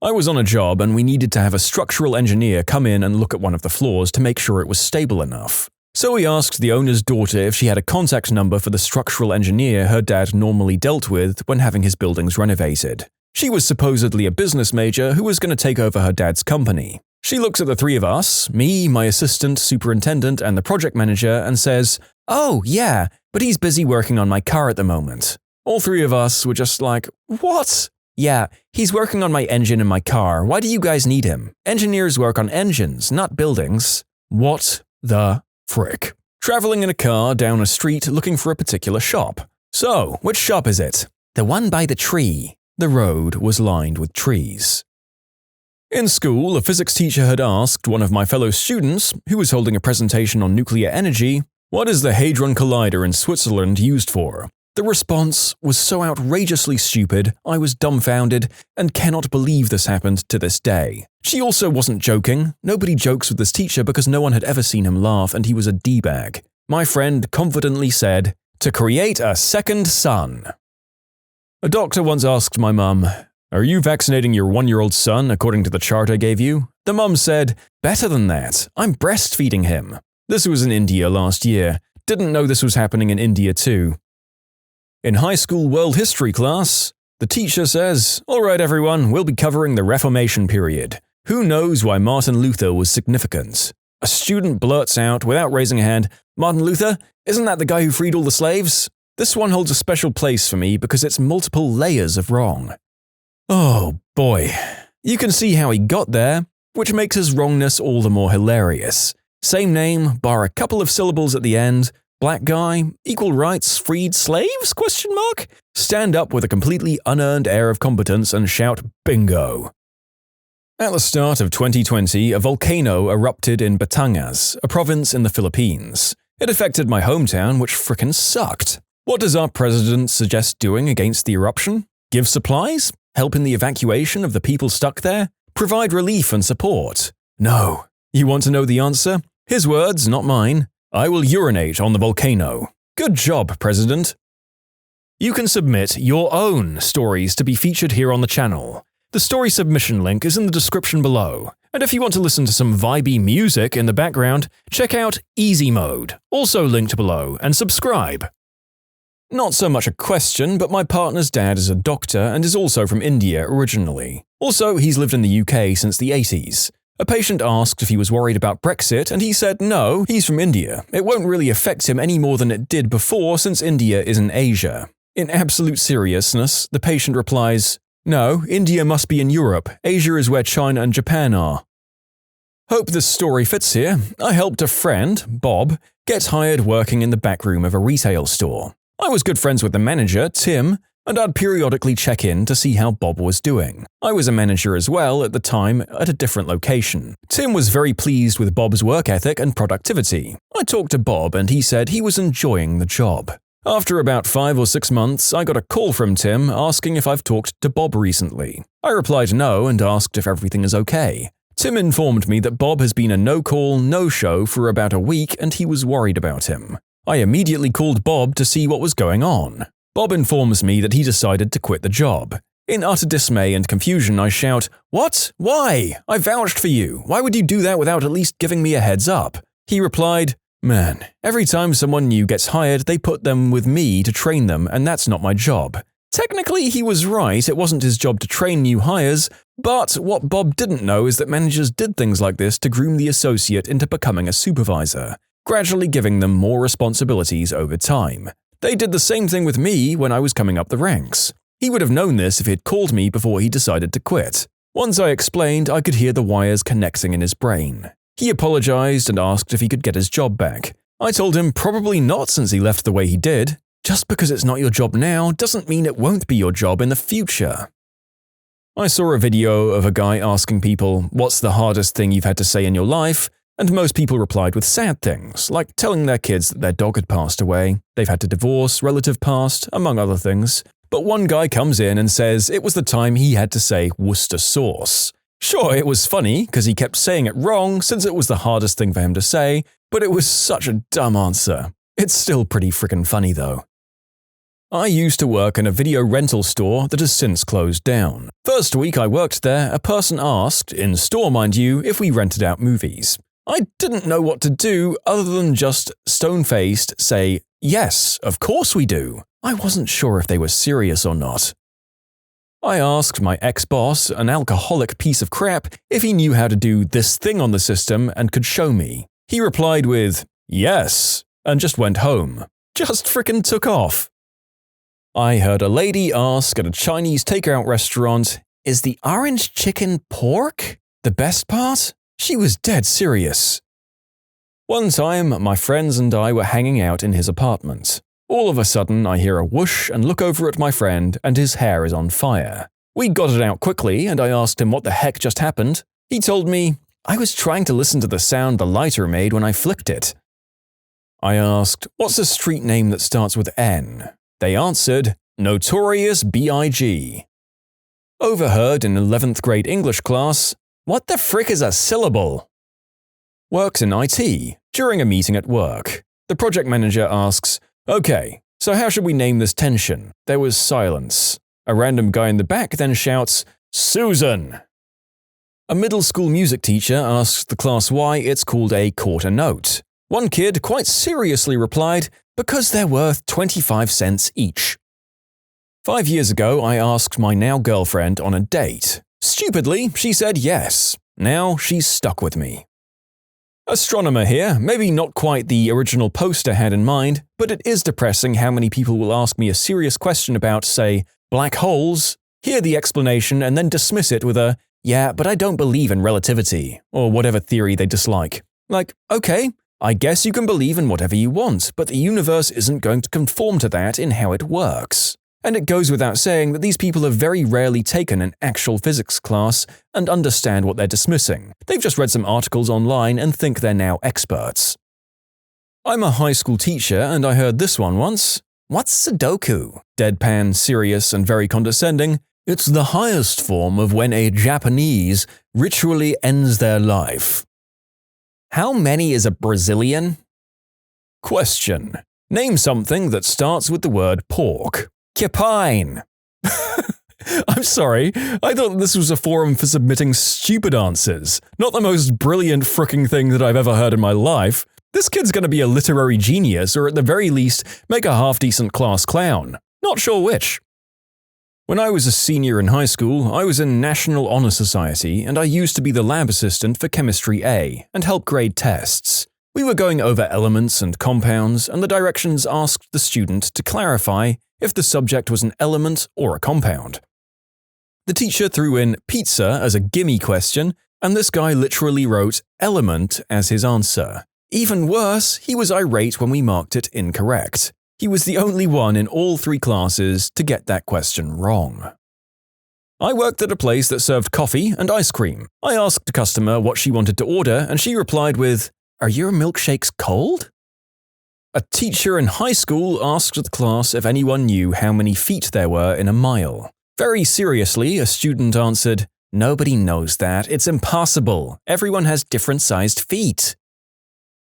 I was on a job and we needed to have a structural engineer come in and look at one of the floors to make sure it was stable enough. So we asked the owner's daughter if she had a contact number for the structural engineer her dad normally dealt with when having his buildings renovated. She was supposedly a business major who was going to take over her dad's company. She looks at the 3 of us, me, my assistant, superintendent, and the project manager, and says, "Oh, yeah, but he's busy working on my car at the moment." All 3 of us were just like, "What?" "Yeah, he's working on my engine in my car. Why do you guys need him? Engineers work on engines, not buildings." What the frick? Traveling in a car down a street looking for a particular shop. "So, which shop is it?" "The one by the tree." The road was lined with trees. In school, a physics teacher had asked one of my fellow students, who was holding a presentation on nuclear energy, "What is the Hadron Collider in Switzerland used for?" The response was so outrageously stupid, I was dumbfounded and cannot believe this happened to this day. She also wasn't joking. Nobody jokes with this teacher because no one had ever seen him laugh and he was a D-bag. My friend confidently said, "To create a second sun." A doctor once asked my mum, "Are you vaccinating your 1-year-old son according to the chart I gave you?" The mum said, "Better than that, I'm breastfeeding him." This was in India last year. Didn't know this was happening in India too. In high school world history class, the teacher says, "All right everyone, we'll be covering the Reformation period. Who knows why Martin Luther was significant?" A student blurts out, without raising a hand, "Martin Luther? Isn't that the guy who freed all the slaves?" This one holds a special place for me because it's multiple layers of wrong. Oh boy. You can see how he got there, which makes his wrongness all the more hilarious. Same name, bar a couple of syllables at the end, black guy, equal rights, freed slaves? ? Stand up with a completely unearned air of competence and shout bingo. At the start of 2020, a volcano erupted in Batangas, a province in the Philippines. It affected my hometown, which frickin' sucked. What does our president suggest doing against the eruption? Give supplies? Help in the evacuation of the people stuck there? Provide relief and support? No. You want to know the answer? His words, not mine. "I will urinate on the volcano." Good job, President. You can submit your own stories to be featured here on the channel. The story submission link is in the description below. And if you want to listen to some vibey music in the background, check out easymode, also linked below, and subscribe. Not so much a question, but my partner's dad is a doctor and is also from India originally. Also, he's lived in the UK since the 80s. A patient asked if he was worried about Brexit, and he said no, he's from India. It won't really affect him any more than it did before since India is in Asia. In absolute seriousness, the patient replies, "No, India must be in Europe. Asia is where China and Japan are." Hope this story fits here. I helped a friend, Bob, get hired working in the back room of a retail store. I was good friends with the manager, Tim, and I'd periodically check in to see how Bob was doing. I was a manager as well at the time at a different location. Tim was very pleased with Bob's work ethic and productivity. I talked to Bob and he said he was enjoying the job. After about 5 or 6 months, I got a call from Tim asking if I've talked to Bob recently. I replied no and asked if everything is okay. Tim informed me that Bob has been a no-call, no-show for about a week and he was worried about him. I immediately called Bob to see what was going on. Bob informs me that he decided to quit the job. In utter dismay and confusion, I shout, "What? Why? I vouched for you. Why would you do that without at least giving me a heads up?" He replied, "Man, every time someone new gets hired, they put them with me to train them, and that's not my job." Technically, he was right, it wasn't his job to train new hires, but what Bob didn't know is that managers did things like this to groom the associate into becoming a supervisor, gradually giving them more responsibilities over time. They did the same thing with me when I was coming up the ranks. He would have known this if he'd called me before he decided to quit. Once I explained, I could hear the wires connecting in his brain. He apologized and asked if he could get his job back. I told him probably not since he left the way he did. Just because it's not your job now doesn't mean it won't be your job in the future. I saw a video of a guy asking people, "What's the hardest thing you've had to say in your life?" And most people replied with sad things, like telling their kids that their dog had passed away, they've had to divorce, relative passed, among other things. But one guy comes in and says it was the time he had to say Worcester sauce. Sure, it was funny because he kept saying it wrong since it was the hardest thing for him to say, but it was such a dumb answer. It's still pretty freaking funny though. I used to work in a video rental store that has since closed down. First week I worked there, a person asked, in store mind you, if we rented out movies. I didn't know what to do other than just stone-faced say, "Yes, of course we do." I wasn't sure if they were serious or not. I asked my ex-boss, an alcoholic piece of crap, if he knew how to do this thing on the system and could show me. He replied with, "Yes," and just went home. Just frickin' took off. I heard a lady ask at a Chinese takeout restaurant, "Is the orange chicken pork? The best part?" She was dead serious. One time, my friends and I were hanging out in his apartment. All of a sudden, I hear a whoosh and look over at my friend, and his hair is on fire. We got it out quickly, and I asked him what the heck just happened. He told me, "I was trying to listen to the sound the lighter made when I flicked it." I asked, "What's a street name that starts with N?" They answered, "Notorious B.I.G." Overheard in 11th grade English class, "What the frick is a syllable?" Works in IT, during a meeting at work. The project manager asks, "Okay, so how should we name this tension?" There was silence. A random guy in the back then shouts, "Susan!" A middle school music teacher asks the class why it's called a quarter note. One kid quite seriously replied, "Because they're worth 25 cents each." 5 years ago, I asked my now girlfriend on a date. Stupidly, she said yes. Now she's stuck with me. Astronomer here, maybe not quite the original post I had in mind, but it is depressing how many people will ask me a serious question about, say, black holes, hear the explanation and then dismiss it with a, "Yeah, but I don't believe in relativity," or whatever theory they dislike. Like, okay, I guess you can believe in whatever you want, but the universe isn't going to conform to that in how it works. And it goes without saying that these people have very rarely taken an actual physics class and understand what they're dismissing. They've just read some articles online and think they're now experts. I'm a high school teacher and I heard this one once. "What's Sudoku?" Deadpan, serious, and very condescending. "It's the highest form of when a Japanese ritually ends their life." How many is a Brazilian? Question. Name something that starts with the word pork. Kipine. I'm sorry, I thought this was a forum for submitting stupid answers, not the most brilliant fricking thing that I've ever heard in my life. This kid's gonna be a literary genius or at the very least make a half-decent class clown. Not sure which. When I was a senior in high school, I was in National Honor Society and I used to be the lab assistant for Chemistry A and help grade tests. We were going over elements and compounds and the directions asked the student to clarify if the subject was an element or a compound. The teacher threw in pizza as a gimme question, and this guy literally wrote element as his answer. Even worse, he was irate when we marked it incorrect. He was the only one in all 3 classes to get that question wrong. I worked at a place that served coffee and ice cream. I asked a customer what she wanted to order, and she replied with, "Are your milkshakes cold?" A teacher in high school asked the class if anyone knew how many feet there were in a mile. Very seriously, a student answered, "Nobody knows that. It's impossible. Everyone has different-sized feet."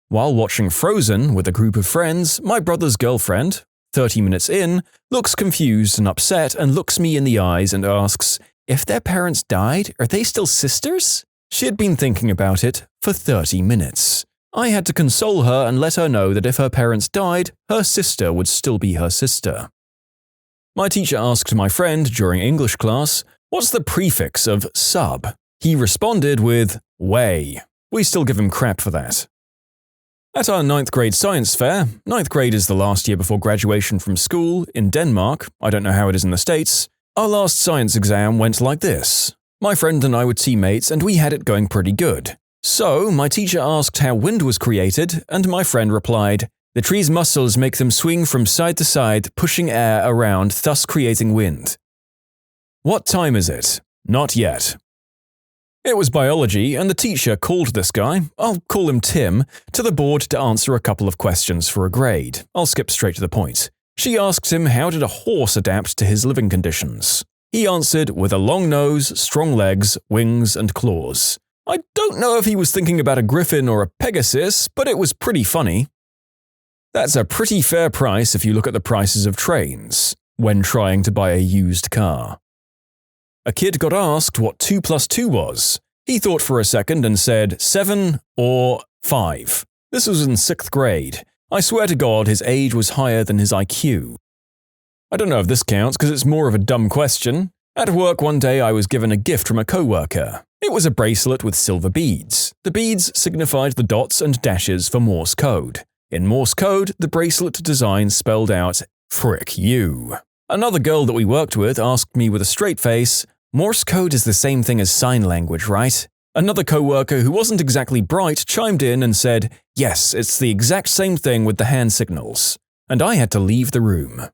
While watching Frozen with a group of friends, my brother's girlfriend, 30 minutes in, looks confused and upset and looks me in the eyes and asks, "If their parents died, are they still sisters?" She had been thinking about it for 30 minutes. I had to console her and let her know that if her parents died, her sister would still be her sister. My teacher asked my friend during English class, "What's the prefix of sub?" He responded with, "way." We still give him crap for that. At our 9th grade science fair, 9th grade is the last year before graduation from school, in Denmark, I don't know how it is in the States, our last science exam went like this. My friend and I were teammates and we had it going pretty good. So, my teacher asked how wind was created, and my friend replied, "The tree's muscles make them swing from side to side, pushing air around, thus creating wind." What time is it? Not yet. It was biology, and the teacher called this guy, I'll call him Tim, to the board to answer a couple of questions for a grade. I'll skip straight to the point. She asked him how did a horse adapt to his living conditions. He answered with a long nose, strong legs, wings, and claws. I don't know if he was thinking about a griffin or a pegasus, but it was pretty funny. That's a pretty fair price if you look at the prices of trains when trying to buy a used car. A kid got asked what 2 plus 2 was. He thought for a second and said 7 or 5. This was in 6th grade. I swear to God his age was higher than his IQ. I don't know if this counts because it's more of a dumb question. At work one day I was given a gift from a coworker. It was a bracelet with silver beads. The beads signified the dots and dashes for Morse code. In Morse code, the bracelet design spelled out, "Frick you." Another girl that we worked with asked me with a straight face, "Morse code is the same thing as sign language, right?" Another coworker who wasn't exactly bright chimed in and said, "Yes, it's the exact same thing with the hand signals." And I had to leave the room.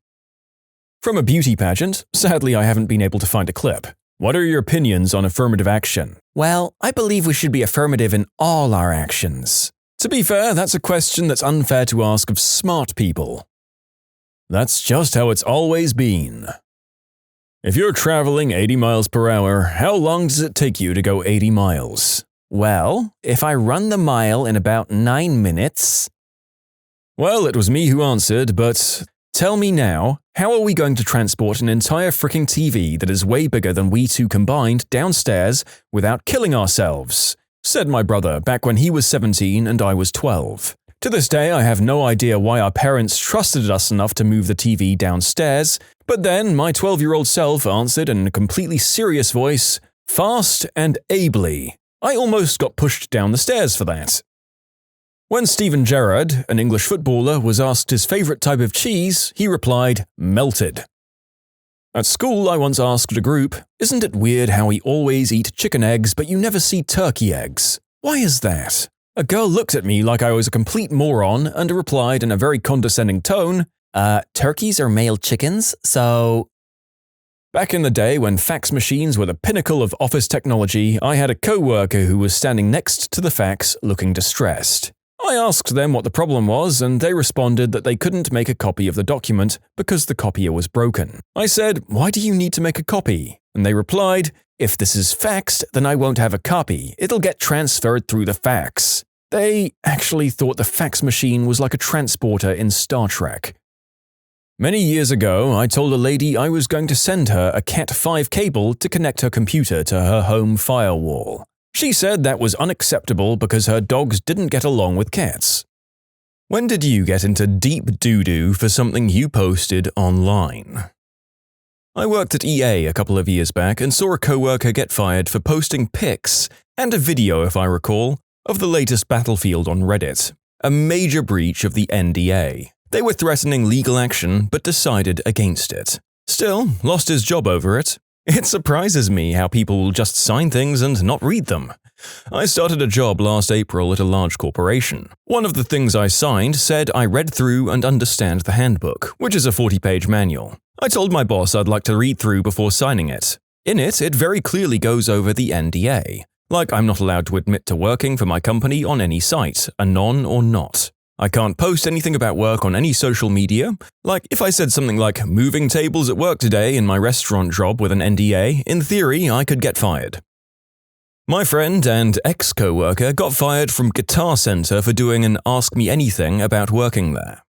From a beauty pageant, sadly I haven't been able to find a clip. What are your opinions on affirmative action? Well, I believe we should be affirmative in all our actions. To be fair, that's a question that's unfair to ask of smart people. That's just how it's always been. If you're traveling 80 miles per hour, how long does it take you to go 80 miles? Well, if I run the mile in about 9 minutes… Well, it was me who answered, but tell me now, how are we going to transport an entire fricking TV that is way bigger than we two combined downstairs without killing ourselves? Said my brother back when he was 17 and I was 12. To this day, I have no idea why our parents trusted us enough to move the TV downstairs, but then my 12-year-old self answered in a completely serious voice, "Fast and ably." I almost got pushed down the stairs for that. When Steven Gerrard, an English footballer, was asked his favorite type of cheese, he replied, "Melted." At school, I once asked a group, "Isn't it weird how we always eat chicken eggs but you never see turkey eggs? Why is that?" A girl looked at me like I was a complete moron and replied in a very condescending tone, turkeys are male chickens, so… Back in the day when fax machines were the pinnacle of office technology, I had a co-worker who was standing next to the fax looking distressed. I asked them what the problem was, and they responded that they couldn't make a copy of the document because the copier was broken. I said, "Why do you need to make a copy?" And they replied, "If this is faxed, then I won't have a copy. It'll get transferred through the fax." They actually thought the fax machine was like a transporter in Star Trek. Many years ago, I told a lady I was going to send her a Cat5 cable to connect her computer to her home firewall. She said that was unacceptable because her dogs didn't get along with cats. When did you get into deep doo-doo for something you posted online? I worked at EA a couple of years back and saw a coworker get fired for posting pics, and a video if I recall, of the latest Battlefield on Reddit. A major breach of the NDA. They were threatening legal action but decided against it. Still, lost his job over it. It surprises me how people will just sign things and not read them. I started a job last April at a large corporation. One of the things I signed said I read through and understand the handbook, which is a 40-page manual. I told my boss I'd like to read through before signing it. In it, it very clearly goes over the NDA. Like I'm not allowed to admit to working for my company on any site, anon or not. I can't post anything about work on any social media. Like, if I said something like, "moving tables at work today" in my restaurant job with an NDA, in theory, I could get fired. My friend and ex-coworker got fired from Guitar Center for doing an Ask Me Anything about working there.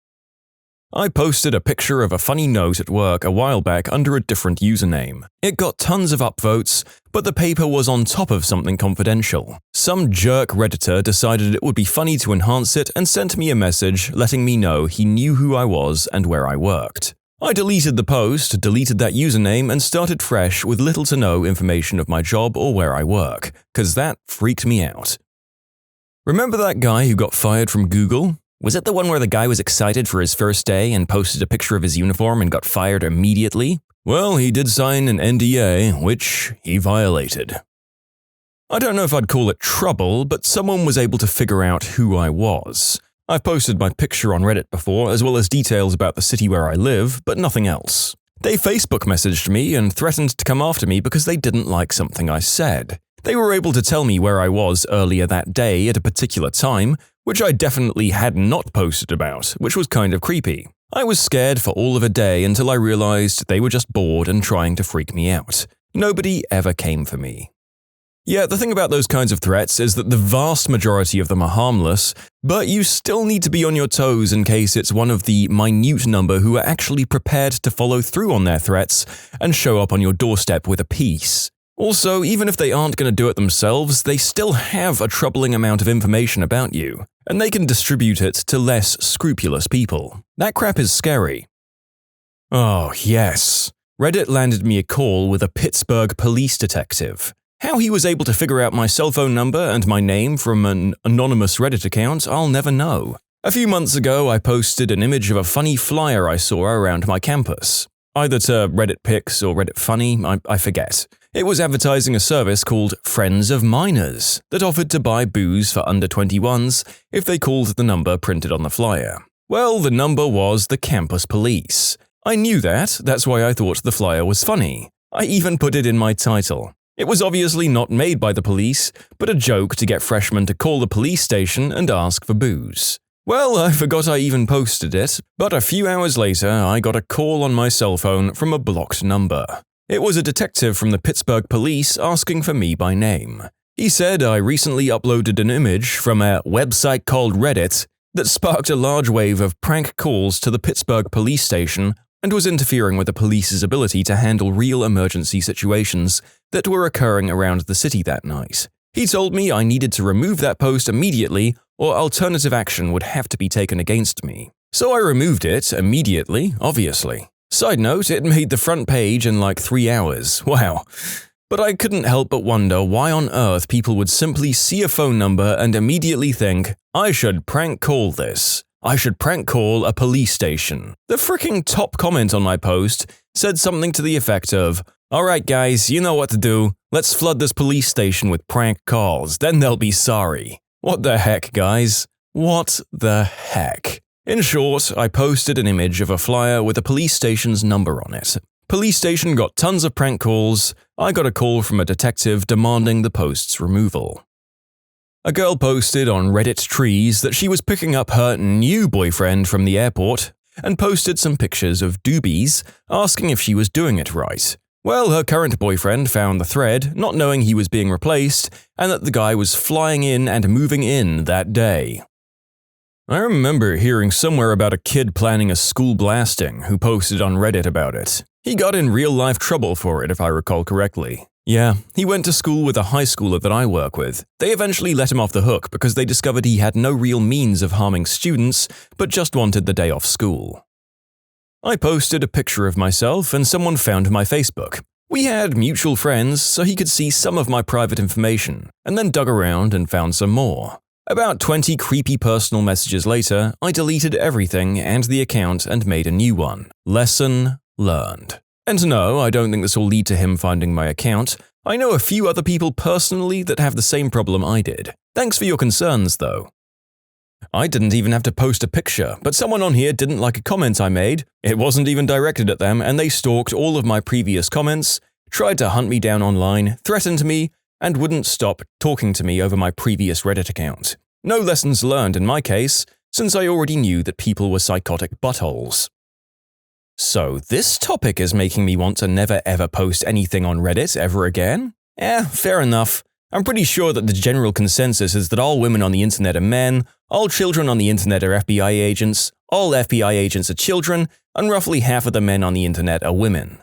I posted a picture of a funny note at work a while back under a different username. It got tons of upvotes, but the paper was on top of something confidential. Some jerk Redditor decided it would be funny to enhance it and sent me a message letting me know he knew who I was and where I worked. I deleted the post, deleted that username, and started fresh with little to no information of my job or where I work, cause that freaked me out. Remember that guy who got fired from Google? Was it the one where the guy was excited for his first day and posted a picture of his uniform and got fired immediately? Well, he did sign an NDA, which he violated. I don't know if I'd call it trouble, but someone was able to figure out who I was. I've posted my picture on Reddit before, as well as details about the city where I live, but nothing else. They Facebook messaged me and threatened to come after me because they didn't like something I said. They were able to tell me where I was earlier that day at a particular time, which I definitely had not posted about, which was kind of creepy. I was scared for all of a day until I realized they were just bored and trying to freak me out. Nobody ever came for me. Yeah, the thing about those kinds of threats is that the vast majority of them are harmless, but you still need to be on your toes in case it's one of the minute number who are actually prepared to follow through on their threats and show up on your doorstep with a piece. Also, even if they aren't going to do it themselves, they still have a troubling amount of information about you, and they can distribute it to less scrupulous people. That crap is scary. Oh, yes. Reddit landed me a call with a Pittsburgh police detective. How he was able to figure out my cell phone number and my name from an anonymous Reddit account, I'll never know. A few months ago, I posted an image of a funny flyer I saw around my campus. Either to Reddit Pics or Reddit Funny, I forget. It was advertising a service called Friends of Minors that offered to buy booze for under 21s if they called the number printed on the flyer. Well, the number was the campus police. I knew that's why I thought the flyer was funny. I even put it in my title. It was obviously not made by the police, but a joke to get freshmen to call the police station and ask for booze. Well, I forgot I even posted it, but a few hours later I got a call on my cell phone from a blocked number. It was a detective from the Pittsburgh police asking for me by name. He said I recently uploaded an image from a website called Reddit that sparked a large wave of prank calls to the Pittsburgh police station and was interfering with the police's ability to handle real emergency situations that were occurring around the city that night. He told me I needed to remove that post immediately or alternative action would have to be taken against me. So I removed it immediately, obviously. Side note, it made the front page in like 3 hours. Wow. But I couldn't help but wonder why on earth people would simply see a phone number and immediately think, I should prank call this. I should prank call a police station. The freaking top comment on my post said something to the effect of, alright guys, you know what to do. Let's flood this police station with prank calls, then they'll be sorry. What the heck, guys? What the heck? In short, I posted an image of a flyer with a police station's number on it. Police station got tons of prank calls. I got a call from a detective demanding the post's removal. A girl posted on Reddit Trees that she was picking up her new boyfriend from the airport and posted some pictures of doobies, asking if she was doing it right. Well, her current boyfriend found the thread, not knowing he was being replaced, and that the guy was flying in and moving in that day. I remember hearing somewhere about a kid planning a school blasting who posted on Reddit about it. He got in real-life trouble for it, if I recall correctly. Yeah, he went to school with a high schooler that I work with. They eventually let him off the hook because they discovered he had no real means of harming students, but just wanted the day off school. I posted a picture of myself and someone found my Facebook. We had mutual friends, so he could see some of my private information, and then dug around and found some more. About 20 creepy personal messages later, I deleted everything and the account and made a new one. Lesson learned. And no, I don't think this will lead to him finding my account. I know a few other people personally that have the same problem I did. Thanks for your concerns, though. I didn't even have to post a picture, but someone on here didn't like a comment I made. It wasn't even directed at them, and they stalked all of my previous comments, tried to hunt me down online, threatened me, and wouldn't stop talking to me over my previous Reddit account. No lessons learned in my case, since I already knew that people were psychotic buttholes. So this topic is making me want to never ever post anything on Reddit ever again? Fair enough. I'm pretty sure that the general consensus is that all women on the internet are men, all children on the internet are FBI agents, all FBI agents are children, and roughly half of the men on the internet are women.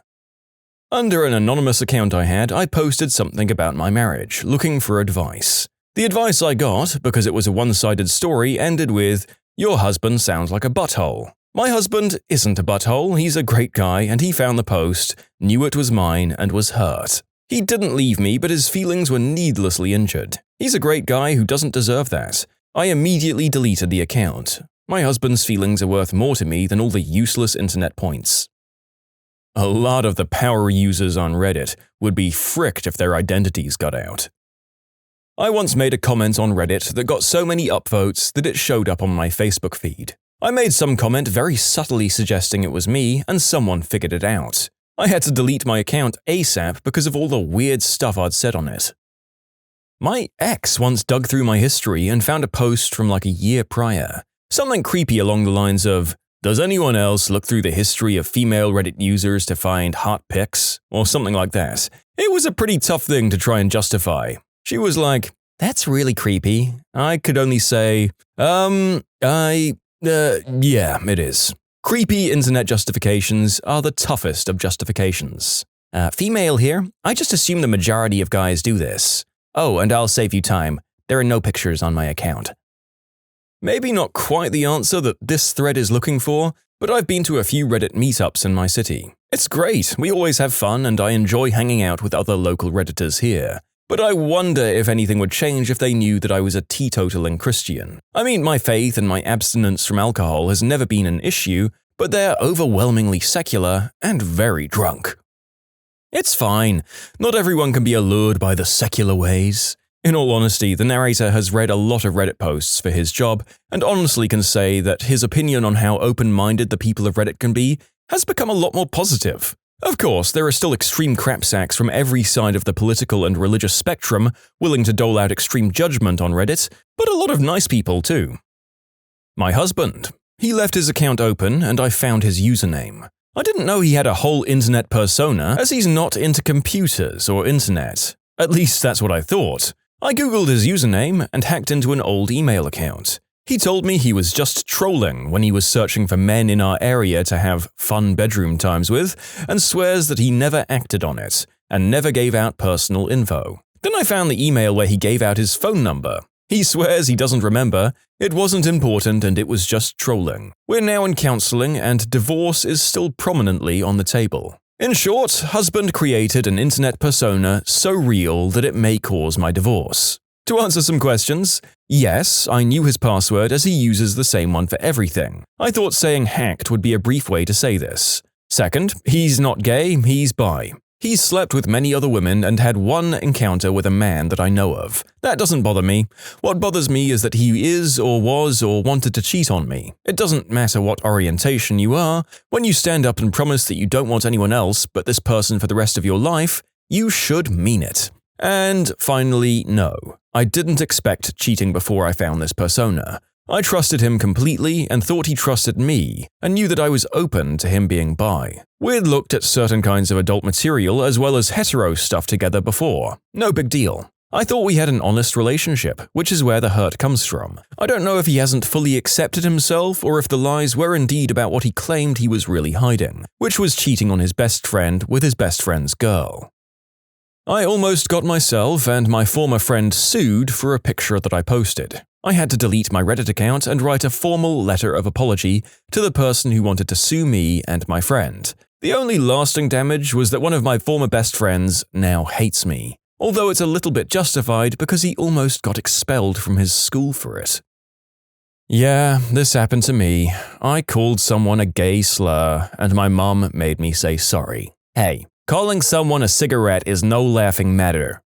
Under an anonymous account I had, I posted something about my marriage, looking for advice. The advice I got, because it was a one-sided story, ended with, "Your husband sounds like a butthole." My husband isn't a butthole, he's a great guy, and he found the post, knew it was mine, and was hurt. He didn't leave me, but his feelings were needlessly injured. He's a great guy who doesn't deserve that. I immediately deleted the account. My husband's feelings are worth more to me than all the useless internet points. A lot of the power users on Reddit would be fricked if their identities got out. I once made a comment on Reddit that got so many upvotes that it showed up on my Facebook feed. I made some comment very subtly suggesting it was me, and someone figured it out. I had to delete my account ASAP because of all the weird stuff I'd said on it. My ex once dug through my history and found a post from like a year prior. Something creepy along the lines of, "Does anyone else look through the history of female Reddit users to find hot pics?" or something like that. It was a pretty tough thing to try and justify. She was like, "That's really creepy." I could only say, yeah, it is. Creepy internet justifications are the toughest of justifications. Female here, I just assume the majority of guys do this. Oh, and I'll save you time. There are no pictures on my account. Maybe not quite the answer that this thread is looking for, but I've been to a few Reddit meetups in my city. It's great, we always have fun and I enjoy hanging out with other local Redditors here. But I wonder if anything would change if they knew that I was a teetotaling Christian. I mean, my faith and my abstinence from alcohol has never been an issue, but they're overwhelmingly secular and very drunk. It's fine. Not everyone can be allured by the secular ways. In all honesty, the narrator has read a lot of Reddit posts for his job, and honestly can say that his opinion on how open-minded the people of Reddit can be has become a lot more positive. Of course, there are still extreme crapsacks from every side of the political and religious spectrum willing to dole out extreme judgment on Reddit, but a lot of nice people too. My husband. He left his account open and I found his username. I didn't know he had a whole internet persona, as he's not into computers or internet. At least that's what I thought. I googled his username and hacked into an old email account. He told me he was just trolling when he was searching for men in our area to have fun bedroom times with, and swears that he never acted on it, and never gave out personal info. Then I found the email where he gave out his phone number. He swears he doesn't remember, it wasn't important and it was just trolling. We're now in counseling and divorce is still prominently on the table. In short, husband created an internet persona so real that it may cause my divorce. To answer some questions, yes, I knew his password as he uses the same one for everything. I thought saying hacked would be a brief way to say this. Second, he's not gay, he's bi. He's slept with many other women and had one encounter with a man that I know of. That doesn't bother me. What bothers me is that he is or was or wanted to cheat on me. It doesn't matter what orientation you are. When you stand up and promise that you don't want anyone else but this person for the rest of your life, you should mean it. And finally, no. I didn't expect cheating before I found this persona. I trusted him completely and thought he trusted me, and knew that I was open to him being bi. We'd looked at certain kinds of adult material as well as hetero stuff together before. No big deal. I thought we had an honest relationship, which is where the hurt comes from. I don't know if he hasn't fully accepted himself or if the lies were indeed about what he claimed he was really hiding, which was cheating on his best friend with his best friend's girl. I almost got myself and my former friend sued for a picture that I posted. I had to delete my Reddit account and write a formal letter of apology to the person who wanted to sue me and my friend. The only lasting damage was that one of my former best friends now hates me, although it's a little bit justified because he almost got expelled from his school for it. Yeah, this happened to me. I called someone a gay slur, and my mum made me say sorry. Hey, calling someone a cigarette is no laughing matter.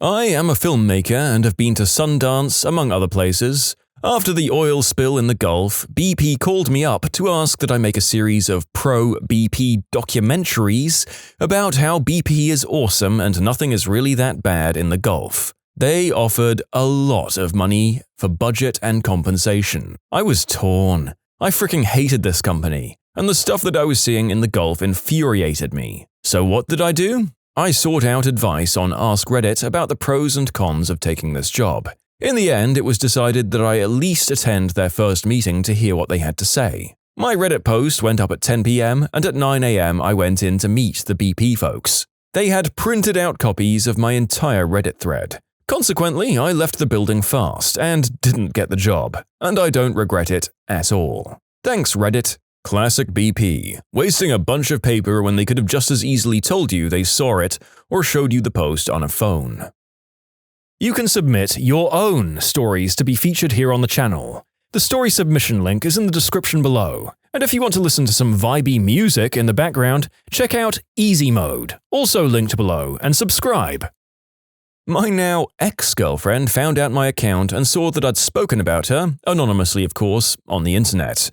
I am a filmmaker and have been to Sundance, among other places. After the oil spill in the Gulf, BP called me up to ask that I make a series of pro-BP documentaries about how BP is awesome and nothing is really that bad in the Gulf. They offered a lot of money for budget and compensation. I was torn. I freaking hated this company, and the stuff that I was seeing in the Gulf infuriated me. So what did I do? I sought out advice on Ask Reddit about the pros and cons of taking this job. In the end, it was decided that I at least attend their first meeting to hear what they had to say. My Reddit post went up at 10 p.m. and at 9 a.m. I went in to meet the BP folks. They had printed out copies of my entire Reddit thread. Consequently, I left the building fast and didn't get the job, and I don't regret it at all. Thanks, Reddit. Classic BP, wasting a bunch of paper when they could have just as easily told you they saw it or showed you the post on a phone. You can submit your own stories to be featured here on the channel. The story submission link is in the description below, and if you want to listen to some vibey music in the background, check out easymode, also linked below, and subscribe. My now ex-girlfriend found out my account and saw that I'd spoken about her, anonymously of course, on the internet.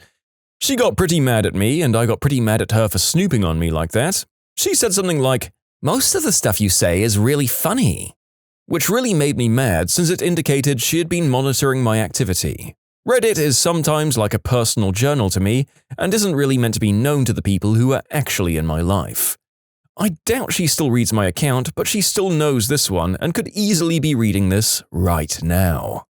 She got pretty mad at me and I got pretty mad at her for snooping on me like that. She said something like, "Most of the stuff you say is really funny," which really made me mad since it indicated she had been monitoring my activity. Reddit is sometimes like a personal journal to me and isn't really meant to be known to the people who are actually in my life. I doubt she still reads my account, but she still knows this one and could easily be reading this right now.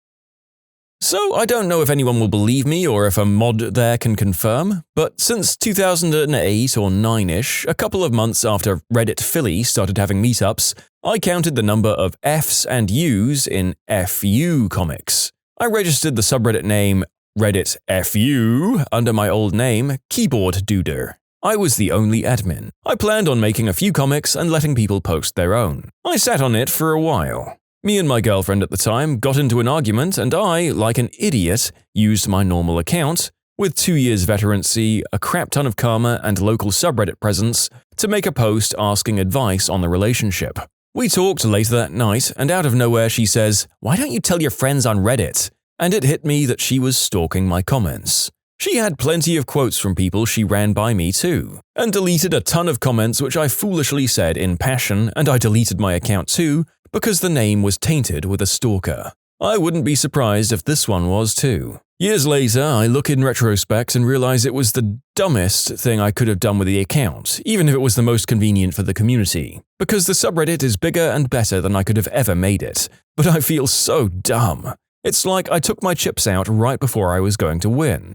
So I don't know if anyone will believe me or if a mod there can confirm, but since 2008 or 9-ish, a couple of months after Reddit Philly started having meetups, I counted the number of Fs and Us in FU comics. I registered the subreddit name Reddit FU under my old name, Keyboard Duder. I was the only admin. I planned on making a few comics and letting people post their own. I sat on it for a while. Me and my girlfriend at the time got into an argument and I, like an idiot, used my normal account, with 2 years veterancy, a crap ton of karma and local subreddit presence, to make a post asking advice on the relationship. We talked later that night and out of nowhere she says, "Why don't you tell your friends on Reddit?" And it hit me that she was stalking my comments. She had plenty of quotes from people she ran by me too, and deleted a ton of comments which I foolishly said in passion, and I deleted my account too because the name was tainted with a stalker. I wouldn't be surprised if this one was too. Years later, I look in retrospect and realize it was the dumbest thing I could have done with the account, even if it was the most convenient for the community, because the subreddit is bigger and better than I could have ever made it. But I feel so dumb. It's like I took my chips out right before I was going to win.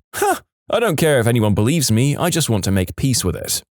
I don't care if anyone believes me, I just want to make peace with it.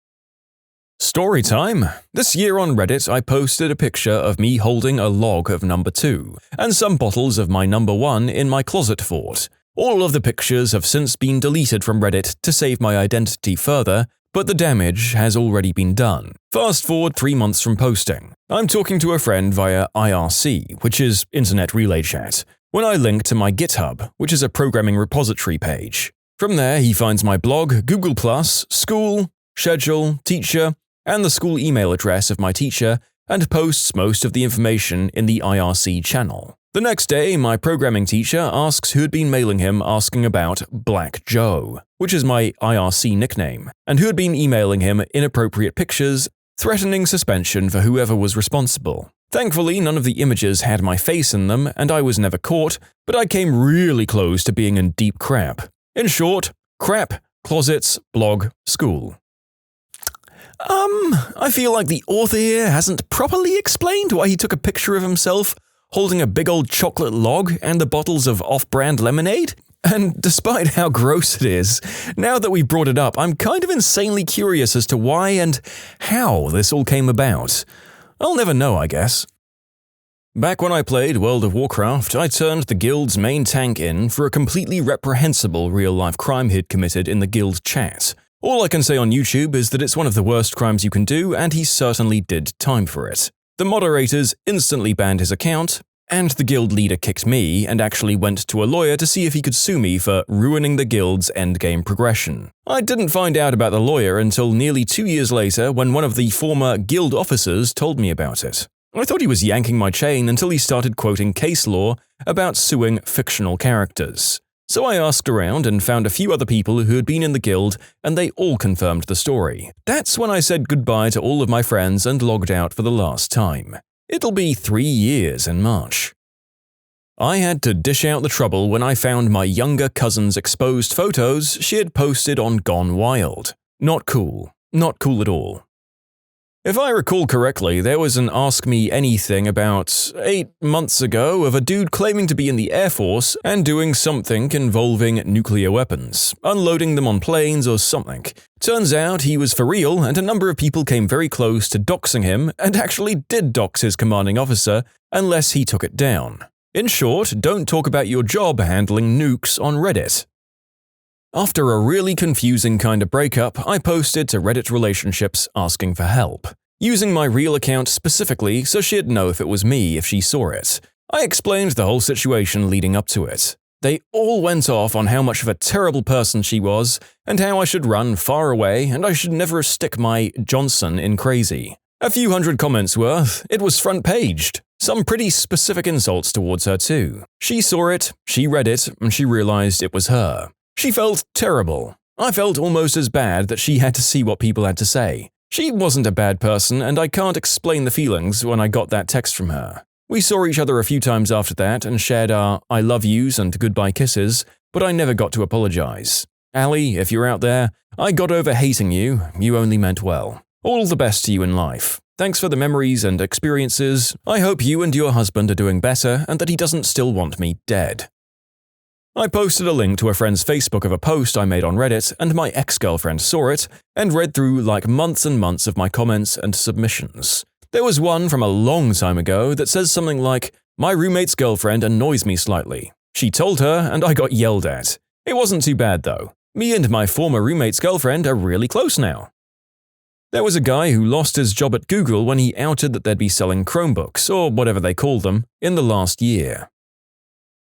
Storytime. This year on Reddit, I posted a picture of me holding a log of number 2 and some bottles of my number 1 in my closet fort. All of the pictures have since been deleted from Reddit to save my identity further, but the damage has already been done. Fast forward 3 months from posting. I'm talking to a friend via IRC, which is Internet Relay Chat, when I link to my GitHub, which is a programming repository page. From there, he finds my blog, Google+, school, schedule, teacher, and the school email address of my teacher, and posts most of the information in the IRC channel. The next day, my programming teacher asks who had been mailing him asking about Black Joe, which is my IRC nickname, and who had been emailing him inappropriate pictures, threatening suspension for whoever was responsible. Thankfully, none of the images had my face in them, and I was never caught, but I came really close to being in deep crap. In short, crap, closets, blog, school. I feel like the author here hasn't properly explained why he took a picture of himself holding a big old chocolate log and the bottles of off-brand lemonade. And despite how gross it is, now that we've brought it up, I'm kind of insanely curious as to why and how this all came about. I'll never know, I guess. Back when I played World of Warcraft, I turned the guild's main tank in for a completely reprehensible real-life crime he'd committed in the guild chat. All I can say on YouTube is that it's one of the worst crimes you can do, and he certainly did time for it. The moderators instantly banned his account, and the guild leader kicked me and actually went to a lawyer to see if he could sue me for ruining the guild's endgame progression. I didn't find out about the lawyer until nearly 2 years later when one of the former guild officers told me about it. I thought he was yanking my chain until he started quoting case law about suing fictional characters. So I asked around and found a few other people who had been in the guild, and they all confirmed the story. That's when I said goodbye to all of my friends and logged out for the last time. It'll be 3 years in March. I had to dish out the trouble when I found my younger cousin's exposed photos she had posted on Gone Wild. Not cool. Not cool at all. If I recall correctly, there was an Ask Me Anything about 8 months ago of a dude claiming to be in the Air Force and doing something involving nuclear weapons, unloading them on planes or something. Turns out he was for real, and a number of people came very close to doxing him and actually did dox his commanding officer unless he took it down. In short, don't talk about your job handling nukes on Reddit. After a really confusing kind of breakup, I posted to Reddit Relationships asking for help, using my real account specifically so she'd know if it was me if she saw it. I explained the whole situation leading up to it. They all went off on how much of a terrible person she was, and how I should run far away and I should never stick my Johnson in crazy. A few hundred comments worth, it was front-paged. Some pretty specific insults towards her too. She saw it, she read it, and she realized it was her. She felt terrible. I felt almost as bad that she had to see what people had to say. She wasn't a bad person, and I can't explain the feelings when I got that text from her. We saw each other a few times after that and shared our I love yous and goodbye kisses, but I never got to apologize. Allie, if you're out there, I got over hating you. You only meant well. All the best to you in life. Thanks for the memories and experiences. I hope you and your husband are doing better and that he doesn't still want me dead. I posted a link to a friend's Facebook of a post I made on Reddit, and my ex-girlfriend saw it and read through like months and months of my comments and submissions. There was one from a long time ago that says something like, "My roommate's girlfriend annoys me slightly. She told her and I got yelled at. It wasn't too bad though. Me and my former roommate's girlfriend are really close now." There was a guy who lost his job at Google when he outed that they'd be selling Chromebooks, or whatever they call them, in the last year.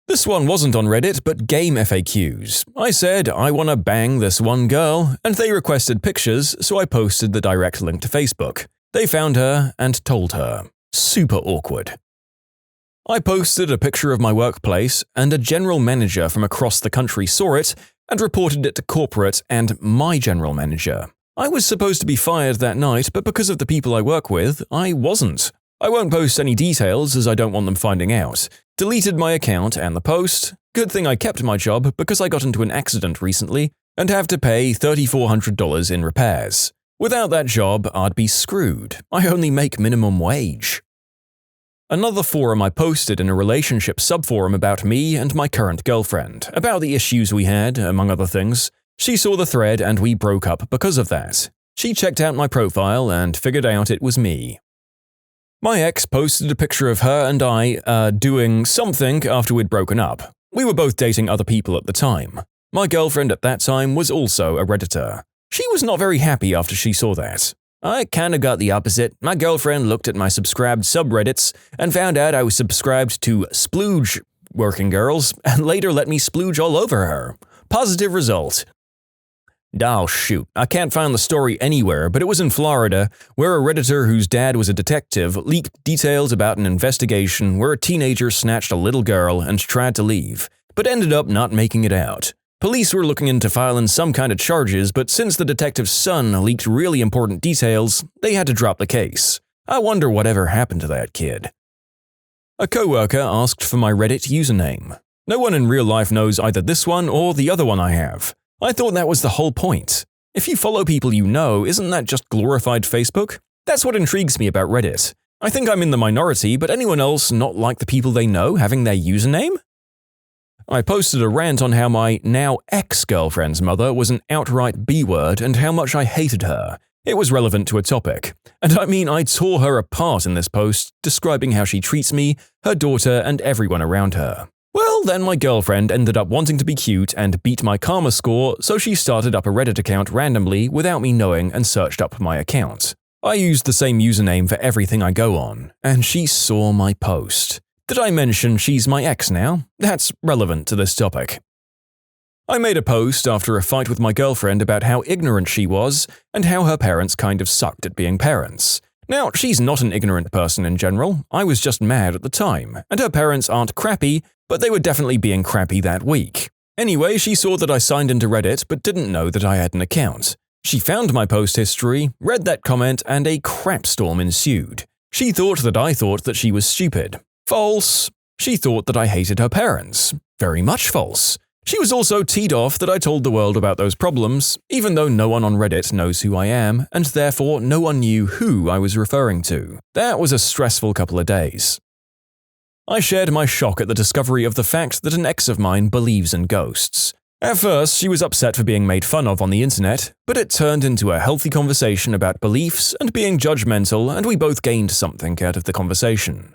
This one wasn't on Reddit, but game FAQs. I said, I wanna bang this one girl, and they requested pictures, so I posted the direct link to Facebook. They found her and told her. Super awkward. I posted a picture of my workplace, and a general manager from across the country saw it and reported it to corporate and my general manager. I was supposed to be fired that night, but because of the people I work with, I wasn't. I won't post any details as I don't want them finding out. Deleted my account and the post. Good thing I kept my job because I got into an accident recently and have to pay $3,400 in repairs. Without that job, I'd be screwed. I only make minimum wage. Another forum I posted in a relationship subforum about me and my current girlfriend, about the issues we had, among other things. She saw the thread and we broke up because of that. She checked out my profile and figured out it was me. My ex posted a picture of her and I, doing something after we'd broken up. We were both dating other people at the time. My girlfriend at that time was also a Redditor. She was not very happy after she saw that. I kinda got the opposite. My girlfriend looked at my subscribed subreddits and found out I was subscribed to splooge working girls and later let me splooge all over her. Positive result. Oh shoot, I can't find the story anywhere, but it was in Florida, where a Redditor whose dad was a detective leaked details about an investigation where a teenager snatched a little girl and tried to leave, but ended up not making it out. Police were looking into filing some kind of charges, but since the detective's son leaked really important details, they had to drop the case. I wonder whatever happened to that kid. A coworker asked for my Reddit username. No one in real life knows either this one or the other one I have. I thought that was the whole point. If you follow people you know, isn't that just glorified Facebook? That's what intrigues me about Reddit. I think I'm in the minority, but anyone else not like the people they know having their username? I posted a rant on how my now ex-girlfriend's mother was an outright B-word and how much I hated her. It was relevant to a topic. And I mean, I tore her apart in this post, describing how she treats me, her daughter, and everyone around her. Well, then my girlfriend ended up wanting to be cute and beat my karma score, so she started up a Reddit account randomly without me knowing and searched up my account. I used the same username for everything I go on, and she saw my post. Did I mention she's my ex now? That's relevant to this topic. I made a post after a fight with my girlfriend about how ignorant she was and how her parents kind of sucked at being parents. Now, she's not an ignorant person in general, I was just mad at the time, and her parents aren't crappy, but they were definitely being crappy that week. Anyway, she saw that I signed into Reddit but didn't know that I had an account. She found my post history, read that comment, and a crapstorm ensued. She thought that she was stupid. False. She thought that I hated her parents. Very much false. She was also teed off that I told the world about those problems, even though no one on Reddit knows who I am, and therefore no one knew who I was referring to. That was a stressful couple of days. I shared my shock at the discovery of the fact that an ex of mine believes in ghosts. At first, she was upset for being made fun of on the internet, but it turned into a healthy conversation about beliefs and being judgmental, and we both gained something out of the conversation.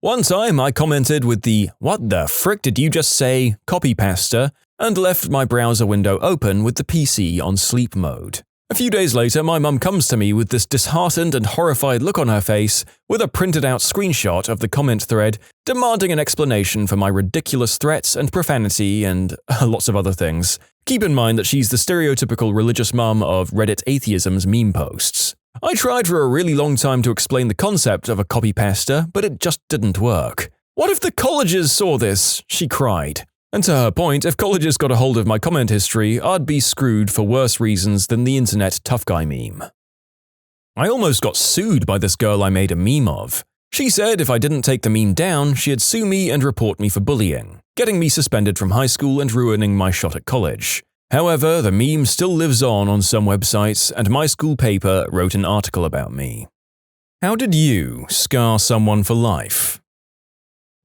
One time, I commented with the "What the frick did you just say?" copy pasta and left my browser window open with the PC on sleep mode. A few days later, my mum comes to me with this disheartened and horrified look on her face with a printed out screenshot of the comment thread demanding an explanation for my ridiculous threats and profanity and lots of other things. Keep in mind that she's the stereotypical religious mum of Reddit atheism's meme posts. I tried for a really long time to explain the concept of a copy-paster, but it just didn't work. "What if the colleges saw this?" she cried. And to her point, if colleges got a hold of my comment history, I'd be screwed for worse reasons than the internet tough guy meme. I almost got sued by this girl I made a meme of. She said if I didn't take the meme down, she'd sue me and report me for bullying, getting me suspended from high school and ruining my shot at college. However, the meme still lives on some websites, and my school paper wrote an article about me. How did you scar someone for life?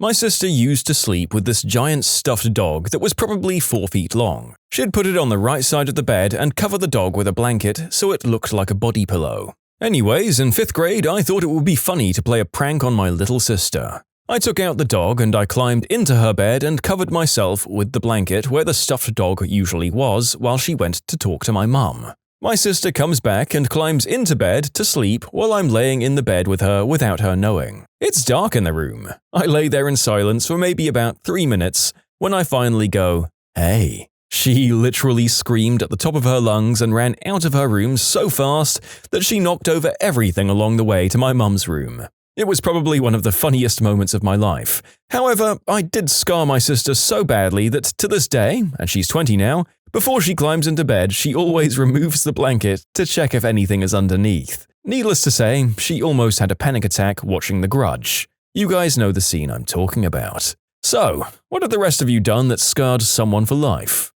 My sister used to sleep with this giant stuffed dog that was probably 4 feet long. She'd put it on the right side of the bed and cover the dog with a blanket so it looked like a body pillow. Anyways, in 5th grade, I thought it would be funny to play a prank on my little sister. I took out the dog and I climbed into her bed and covered myself with the blanket where the stuffed dog usually was while she went to talk to my mum. My sister comes back and climbs into bed to sleep while I'm laying in the bed with her without her knowing. It's dark in the room. I lay there in silence for maybe about 3 minutes when I finally go, "Hey." She literally screamed at the top of her lungs and ran out of her room so fast that she knocked over everything along the way to my mum's room. It was probably one of the funniest moments of my life. However, I did scar my sister so badly that to this day, and she's 20 now, before she climbs into bed, she always removes the blanket to check if anything is underneath. Needless to say, she almost had a panic attack watching The Grudge. You guys know the scene I'm talking about. So, what have the rest of you done that scarred someone for life?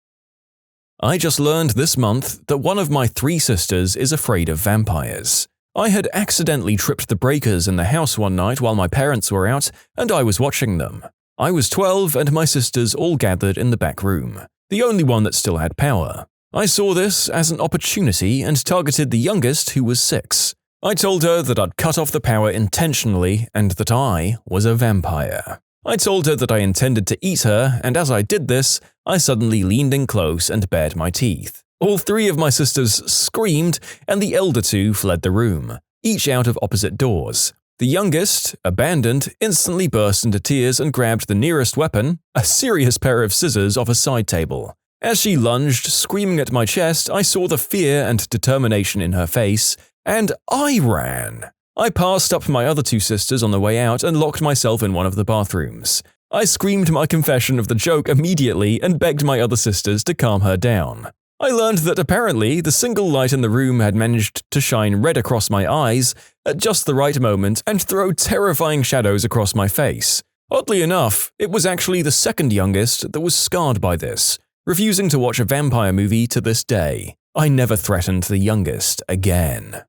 I just learned this month that one of my 3 sisters is afraid of vampires. I had accidentally tripped the breakers in the house one night while my parents were out, and I was watching them. I was 12 and my sisters all gathered in the back room, the only one that still had power. I saw this as an opportunity and targeted the youngest, who was 6. I told her that I'd cut off the power intentionally and that I was a vampire. I told her that I intended to eat her, and as I did this, I suddenly leaned in close and bared my teeth. All 3 of my sisters screamed, and the elder 2 fled the room, each out of opposite doors. The youngest, abandoned, instantly burst into tears and grabbed the nearest weapon, a serious pair of scissors off a side table. As she lunged, screaming at my chest, I saw the fear and determination in her face, and I ran. I passed up my other 2 sisters on the way out and locked myself in one of the bathrooms. I screamed my confession of the joke immediately and begged my other sisters to calm her down. I learned that apparently the single light in the room had managed to shine red across my eyes at just the right moment and throw terrifying shadows across my face. Oddly enough, it was actually the second youngest that was scarred by this, refusing to watch a vampire movie to this day. I never threatened the youngest again.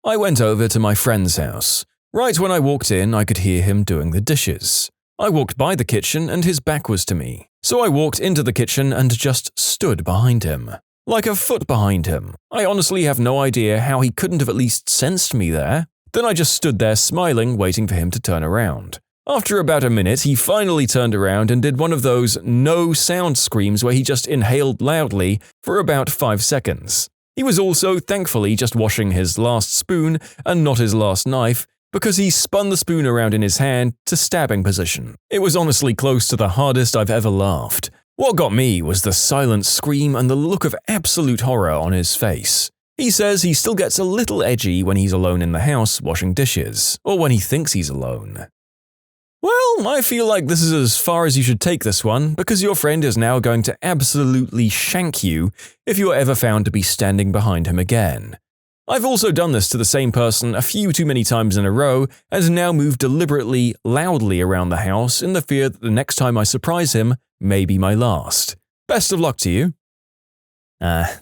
I went over to my friend's house. Right when I walked in, I could hear him doing the dishes. I walked by the kitchen and his back was to me. So I walked into the kitchen and just stood behind him. Like a foot behind him. I honestly have no idea how he couldn't have at least sensed me there. Then I just stood there smiling, waiting for him to turn around. After about a minute, he finally turned around and did one of those no-sound screams where he just inhaled loudly for about 5 seconds. He was also, thankfully, just washing his last spoon and not his last knife, because he spun the spoon around in his hand to stabbing position. It was honestly close to the hardest I've ever laughed. What got me was the silent scream and the look of absolute horror on his face. He says he still gets a little edgy when he's alone in the house washing dishes, or when he thinks he's alone. Well, I feel like this is as far as you should take this one, because your friend is now going to absolutely shank you if you are ever found to be standing behind him again. I've also done this to the same person a few too many times in a row and now move deliberately, loudly around the house in the fear that the next time I surprise him may be my last. Best of luck to you.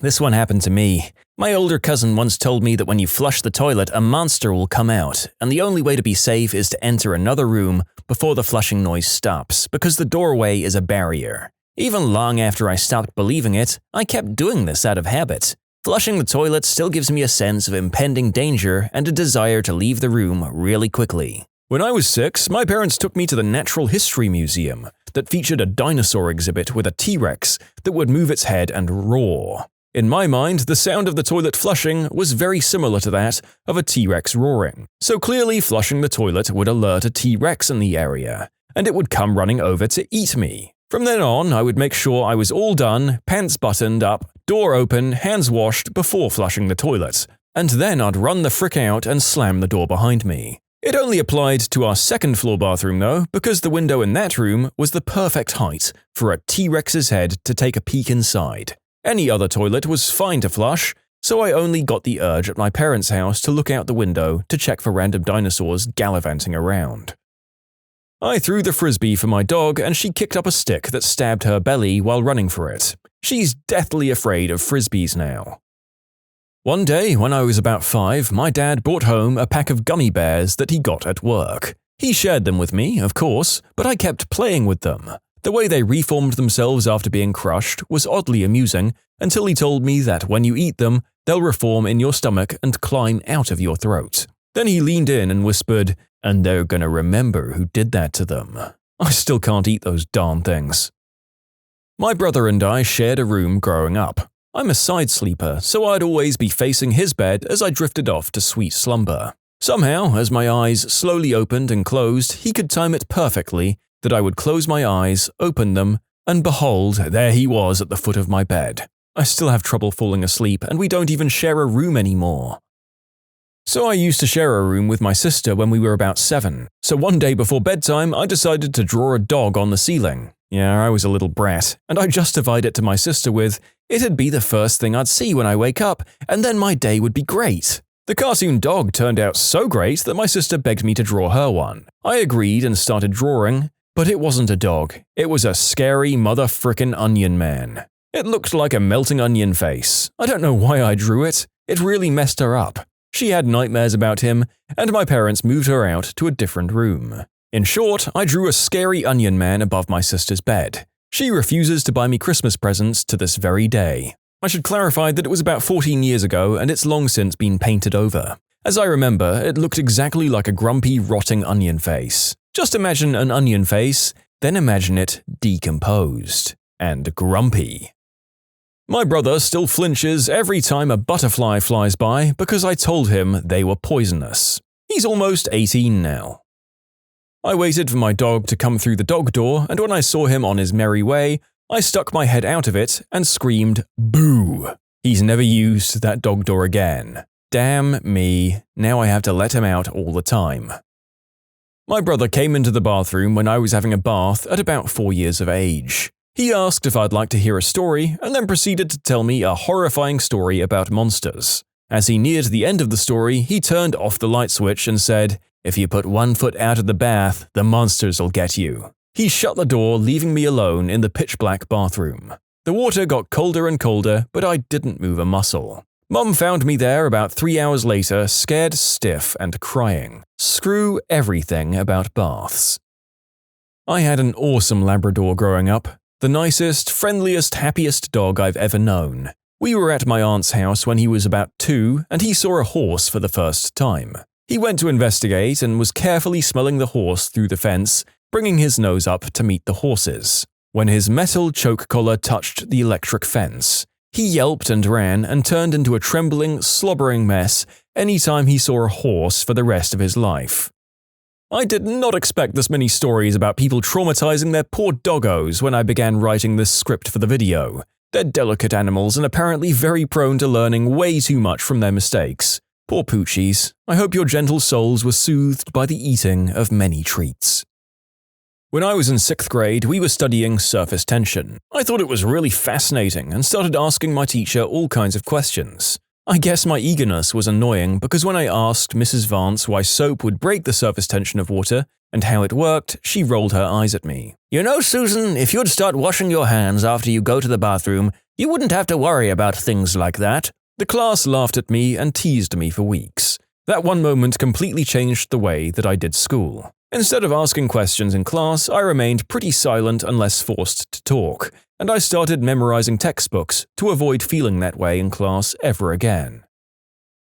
This one happened to me. My older cousin once told me that when you flush the toilet, a monster will come out, and the only way to be safe is to enter another room before the flushing noise stops, because the doorway is a barrier. Even long after I stopped believing it, I kept doing this out of habit. Flushing the toilet still gives me a sense of impending danger and a desire to leave the room really quickly. When I was 6, my parents took me to the Natural History Museum that featured a dinosaur exhibit with a T-Rex that would move its head and roar. In my mind, the sound of the toilet flushing was very similar to that of a T-Rex roaring. So clearly flushing the toilet would alert a T-Rex in the area, and it would come running over to eat me. From then on, I would make sure I was all done, pants buttoned up, door open, hands washed before flushing the toilet. and then I'd run the frick out and slam the door behind me. It only applied to our second-floor bathroom though, because the window in that room was the perfect height for a T-Rex's head to take a peek inside. Any other toilet was fine to flush, so I only got the urge at my parents' house to look out the window to check for random dinosaurs gallivanting around. I threw the frisbee for my dog and she kicked up a stick that stabbed her belly while running for it. She's deathly afraid of frisbees now. One day, when I was about 5, my dad brought home a pack of gummy bears that he got at work. He shared them with me, of course, but I kept playing with them. The way they reformed themselves after being crushed was oddly amusing until he told me that when you eat them, they'll reform in your stomach and climb out of your throat. Then he leaned in and whispered, "And they're gonna remember who did that to them." I still can't eat those darn things. My brother and I shared a room growing up. I'm a side sleeper, so I'd always be facing his bed as I drifted off to sweet slumber. Somehow, as my eyes slowly opened and closed, he could time it perfectly that I would close my eyes, open them, and behold, there he was at the foot of my bed. I still have trouble falling asleep, and we don't even share a room anymore. So I used to share a room with my sister when we were about 7. So one day before bedtime, I decided to draw a dog on the ceiling. Yeah, I was a little brat, and I justified it to my sister with, it'd be the first thing I'd see when I wake up, and then my day would be great. The cartoon dog turned out so great that my sister begged me to draw her one. I agreed and started drawing, but it wasn't a dog. It was a scary mother-frickin' onion man. It looked like a melting onion face. I don't know why I drew it. It really messed her up. She had nightmares about him, and my parents moved her out to a different room. In short, I drew a scary onion man above my sister's bed. She refuses to buy me Christmas presents to this very day. I should clarify that it was about 14 years ago and it's long since been painted over. As I remember, it looked exactly like a grumpy, rotting onion face. Just imagine an onion face, then imagine it decomposed and grumpy. My brother still flinches every time a butterfly flies by because I told him they were poisonous. He's almost 18 now. I waited for my dog to come through the dog door, and when I saw him on his merry way, I stuck my head out of it and screamed, "Boo!" He's never used that dog door again. Damn me, now I have to let him out all the time. My brother came into the bathroom when I was having a bath at about 4 years of age. He asked if I'd like to hear a story and then proceeded to tell me a horrifying story about monsters. As he neared the end of the story, he turned off the light switch and said, "If you put 1 foot out of the bath, the monsters'll get you." He shut the door, leaving me alone in the pitch-black bathroom. The water got colder and colder, but I didn't move a muscle. Mom found me there about 3 hours later, scared stiff and crying. Screw everything about baths. I had an awesome Labrador growing up. The nicest, friendliest, happiest dog I've ever known. We were at my aunt's house when he was about 2, and he saw a horse for the first time. He went to investigate and was carefully smelling the horse through the fence, bringing his nose up to meet the horses. When his metal choke collar touched the electric fence, he yelped and ran and turned into a trembling, slobbering mess anytime he saw a horse for the rest of his life. I did not expect this many stories about people traumatizing their poor doggos when I began writing this script for the video. They're delicate animals and apparently very prone to learning way too much from their mistakes. Poor poochies. I hope your gentle souls were soothed by the eating of many treats. When I was in 6th grade, we were studying surface tension. I thought it was really fascinating and started asking my teacher all kinds of questions. I guess my eagerness was annoying because when I asked Mrs. Vance why soap would break the surface tension of water and how it worked, she rolled her eyes at me. "You know, Susan, if you'd start washing your hands after you go to the bathroom, you wouldn't have to worry about things like that." The class laughed at me and teased me for weeks. That one moment completely changed the way that I did school. Instead of asking questions in class, I remained pretty silent unless forced to talk, and I started memorizing textbooks to avoid feeling that way in class ever again.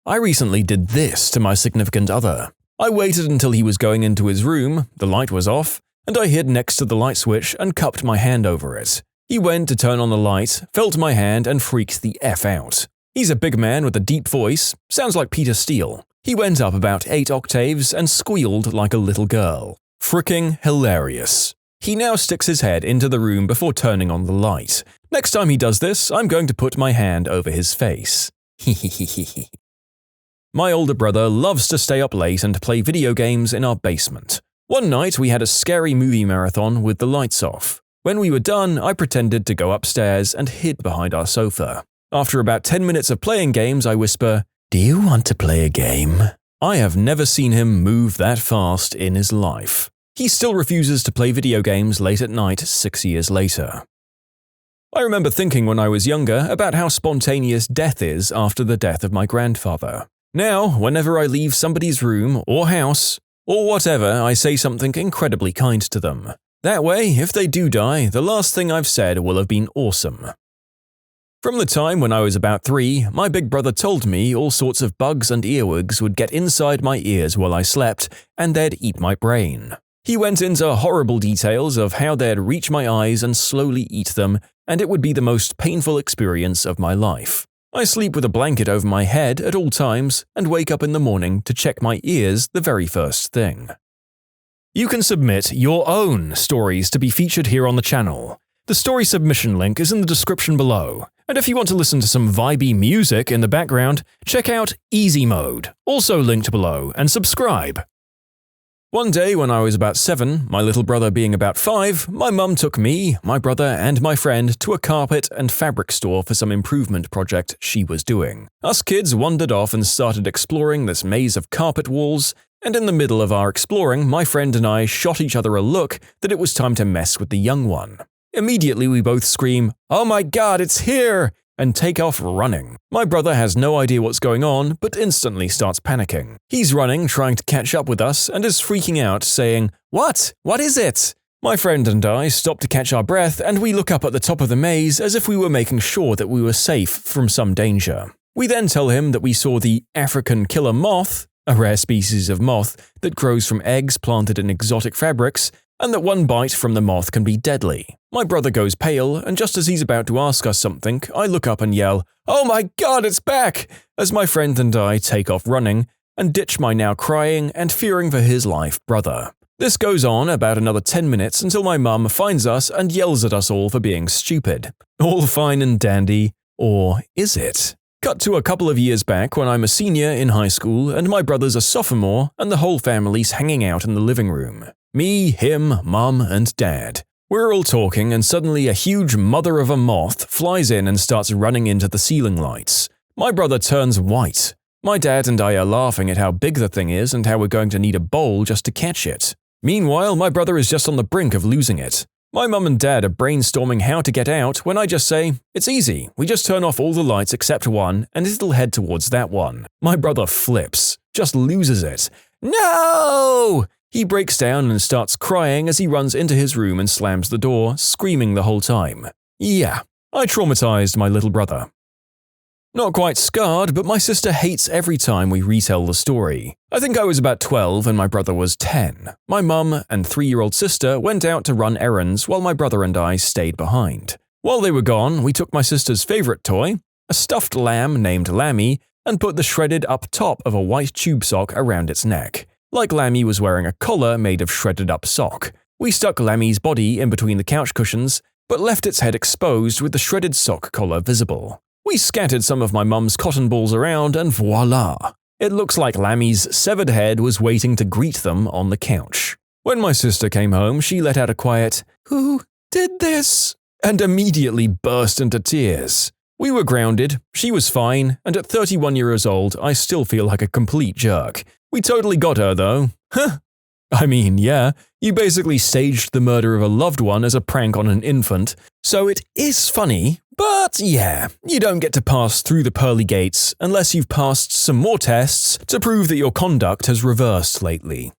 I recently did this to my significant other. I waited until he was going into his room, the light was off, and I hid next to the light switch and cupped my hand over it. He went to turn on the light, felt my hand, and freaked the F out. He's a big man with a deep voice, sounds like Peter Steele. He went up about 8 octaves and squealed like a little girl. Fricking hilarious. He now sticks his head into the room before turning on the light. Next time he does this, I'm going to put my hand over his face. Hehehehe. My older brother loves to stay up late and play video games in our basement. One night we had a scary movie marathon with the lights off. When we were done, I pretended to go upstairs and hid behind our sofa. After about 10 minutes of playing games, I whisper, "Do you want to play a game?" I have never seen him move that fast in his life. He still refuses to play video games late at night 6 years later. I remember thinking when I was younger about how spontaneous death is after the death of my grandfather. Now, whenever I leave somebody's room or house or whatever, I say something incredibly kind to them. That way, if they do die, the last thing I've said will have been awesome. From the time when I was about 3, my big brother told me all sorts of bugs and earwigs would get inside my ears while I slept, and they'd eat my brain. He went into horrible details of how they'd reach my eyes and slowly eat them, and it would be the most painful experience of my life. I sleep with a blanket over my head at all times and wake up in the morning to check my ears the very first thing. You can submit your own stories to be featured here on the channel. The story submission link is in the description below. And if you want to listen to some vibey music in the background, check out easymode, also linked below, and subscribe. One day when I was about 7, my little brother being about 5, my mum took me, my brother, and my friend to a carpet and fabric store for some improvement project she was doing. Us kids wandered off and started exploring this maze of carpet walls, and in the middle of our exploring, my friend and I shot each other a look that it was time to mess with the young one. Immediately we both scream, "Oh my god, it's here!" and take off running. My brother has no idea what's going on, but instantly starts panicking. He's running, trying to catch up with us, and is freaking out, saying, "What? What is it?" My friend and I stop to catch our breath, and we look up at the top of the maze as if we were making sure that we were safe from some danger. We then tell him that we saw the African killer moth, a rare species of moth that grows from eggs planted in exotic fabrics, and that one bite from the moth can be deadly. My brother goes pale, and just as he's about to ask us something, I look up and yell, "Oh my god, it's back!" as my friend and I take off running and ditch my now crying and fearing for his life brother. This goes on about another 10 minutes until my mum finds us and yells at us all for being stupid. All fine and dandy, or is it? Cut to a couple of years back when I'm a senior in high school and my brother's a sophomore and the whole family's hanging out in the living room. Me, him, mum, and dad. We're all talking and suddenly a huge mother of a moth flies in and starts running into the ceiling lights. My brother turns white. My dad and I are laughing at how big the thing is and how we're going to need a bowl just to catch it. Meanwhile, my brother is just on the brink of losing it. My mum and dad are brainstorming how to get out when I just say, "It's easy, we just turn off all the lights except one and it'll head towards that one." My brother flips, just loses it. "No!" He breaks down and starts crying as he runs into his room and slams the door, screaming the whole time. Yeah, I traumatized my little brother. Not quite scarred, but my sister hates every time we retell the story. I think I was about 12 and my brother was 10. My mum and 3-year-old sister went out to run errands while my brother and I stayed behind. While they were gone, we took my sister's favorite toy, a stuffed lamb named Lammy, and put the shredded up top of a white tube sock around its neck. Like Lammy was wearing a collar made of shredded up sock. We stuck Lammy's body in between the couch cushions, but left its head exposed with the shredded sock collar visible. We scattered some of my mum's cotton balls around and voila! It looks like Lammy's severed head was waiting to greet them on the couch. When my sister came home, she let out a quiet, "Who did this?" and immediately burst into tears. We were grounded, she was fine, and at 31 years old, I still feel like a complete jerk. We totally got her though. Huh. I mean, yeah, you basically staged the murder of a loved one as a prank on an infant, so it is funny, but yeah, you don't get to pass through the pearly gates unless you've passed some more tests to prove that your conduct has reversed lately.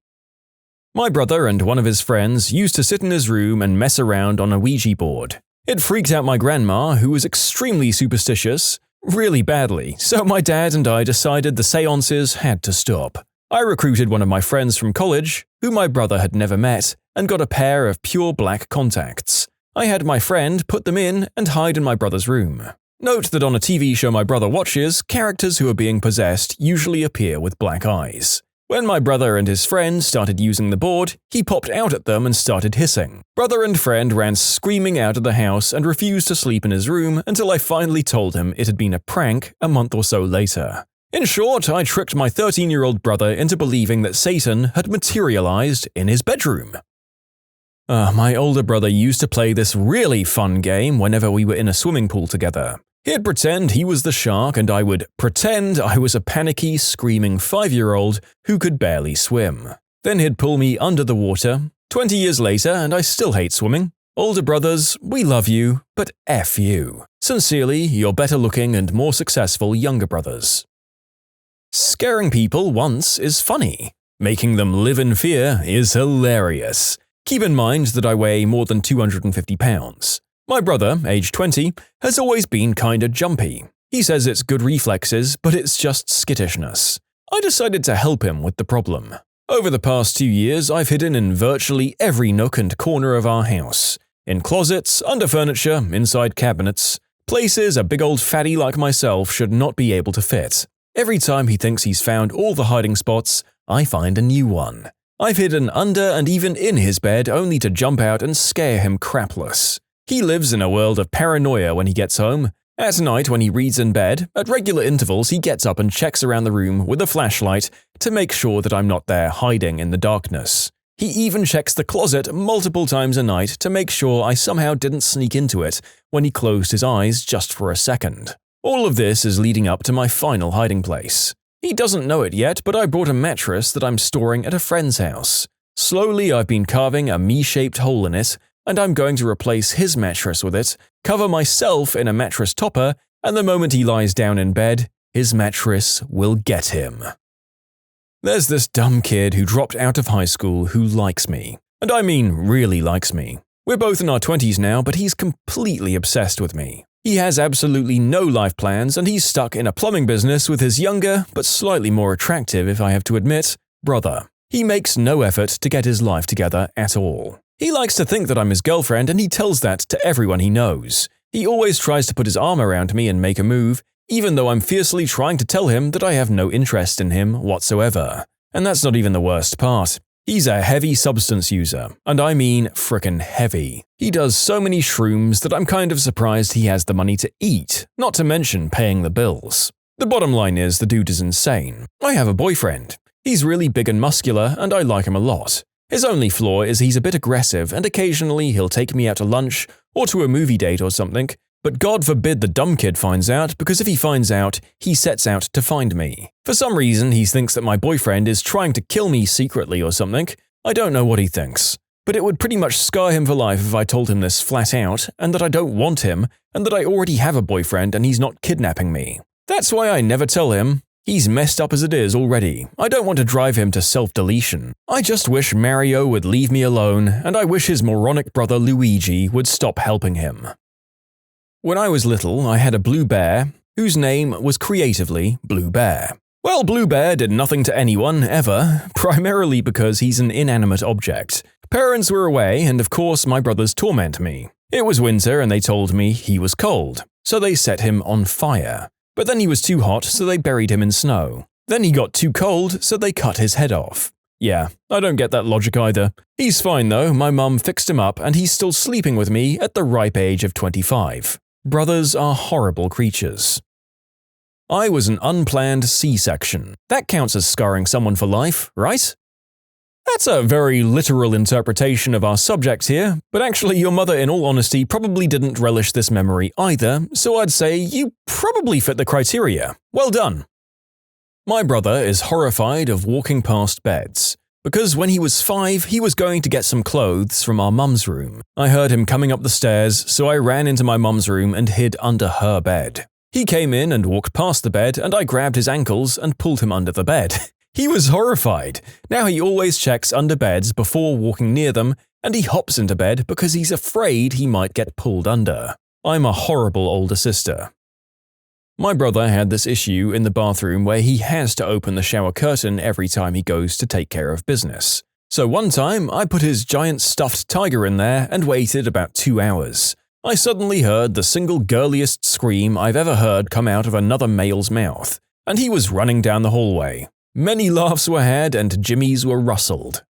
My brother and one of his friends used to sit in his room and mess around on a Ouija board. It freaked out my grandma, who was extremely superstitious, really badly, so my dad and I decided the seances had to stop. I recruited one of my friends from college, who my brother had never met, and got a pair of pure black contacts. I had my friend put them in and hide in my brother's room. Note that on a TV show my brother watches, characters who are being possessed usually appear with black eyes. When my brother and his friend started using the board, he popped out at them and started hissing. Brother and friend ran screaming out of the house and refused to sleep in his room until I finally told him it had been a prank a month or so later. In short, I tricked my 13-year-old brother into believing that Satan had materialized in his bedroom. My older brother used to play this really fun game whenever we were in a swimming pool together. He'd pretend he was the shark and I would pretend I was a panicky, screaming 5-year-old who could barely swim. Then he'd pull me under the water. 20 years later, and I still hate swimming. Older brothers, we love you, but F you. Sincerely, your better-looking and more successful younger brothers. Scaring people once is funny. Making them live in fear is hilarious. Keep in mind that I weigh more than 250 pounds. My brother, age 20, has always been kinda jumpy. He says it's good reflexes, but it's just skittishness. I decided to help him with the problem. Over the past 2 years, I've hidden in virtually every nook and corner of our house. In closets, under furniture, inside cabinets. Places a big old fatty like myself should not be able to fit. Every time he thinks he's found all the hiding spots, I find a new one. I've hidden under and even in his bed only to jump out and scare him crapless. He lives in a world of paranoia when he gets home. At night when he reads in bed, at regular intervals he gets up and checks around the room with a flashlight to make sure that I'm not there hiding in the darkness. He even checks the closet multiple times a night to make sure I somehow didn't sneak into it when he closed his eyes just for a second. All of this is leading up to my final hiding place. He doesn't know it yet, but I brought a mattress that I'm storing at a friend's house. Slowly I've been carving a me-shaped hole in it, and I'm going to replace his mattress with it, cover myself in a mattress topper, and the moment he lies down in bed, his mattress will get him. There's this dumb kid who dropped out of high school who likes me. And I mean really likes me. We're both in our 20s now, but he's completely obsessed with me. He has absolutely no life plans and he's stuck in a plumbing business with his younger, but slightly more attractive if I have to admit, brother. He makes no effort to get his life together at all. He likes to think that I'm his girlfriend and he tells that to everyone he knows. He always tries to put his arm around me and make a move, even though I'm fiercely trying to tell him that I have no interest in him whatsoever. And that's not even the worst part. He's a heavy substance user, and I mean frickin' heavy. He does so many shrooms that I'm kind of surprised he has the money to eat, not to mention paying the bills. The bottom line is the dude is insane. I have a boyfriend. He's really big and muscular, and I like him a lot. His only flaw is he's a bit aggressive, and occasionally he'll take me out to lunch or to a movie date or something, but God forbid the dumb kid finds out, because if he finds out, he sets out to find me. For some reason, he thinks that my boyfriend is trying to kill me secretly or something. I don't know what he thinks. But it would pretty much scar him for life if I told him this flat out, and that I don't want him, and that I already have a boyfriend and he's not kidnapping me. That's why I never tell him. He's messed up as it is already. I don't want to drive him to self-deletion. I just wish Mario would leave me alone, and I wish his moronic brother Luigi would stop helping him. When I was little, I had a blue bear, whose name was creatively Blue Bear. Well, Blue Bear did nothing to anyone, ever, primarily because he's an inanimate object. Parents were away, and of course my brothers torment me. It was winter and they told me he was cold, so they set him on fire. But then he was too hot, so they buried him in snow. Then he got too cold, so they cut his head off. Yeah, I don't get that logic either. He's fine though, my mum fixed him up and he's still sleeping with me at the ripe age of 25. Brothers are horrible creatures. I was an unplanned C-section. That counts as scarring someone for life, right? That's a very literal interpretation of our subject here, but actually your mother in all honesty probably didn't relish this memory either, so I'd say you probably fit the criteria. Well done. My brother is horrified of walking past beds, because when he was 5, he was going to get some clothes from our mum's room. I heard him coming up the stairs, so I ran into my mum's room and hid under her bed. He came in and walked past the bed, and I grabbed his ankles and pulled him under the bed. He was horrified. Now he always checks under beds before walking near them, and he hops into bed because he's afraid he might get pulled under. I'm a horrible older sister. My brother had this issue in the bathroom where he has to open the shower curtain every time he goes to take care of business. So one time, I put his giant stuffed tiger in there and waited about 2 hours. I suddenly heard the single girliest scream I've ever heard come out of another male's mouth, and he was running down the hallway. Many laughs were had and jimmies were rustled.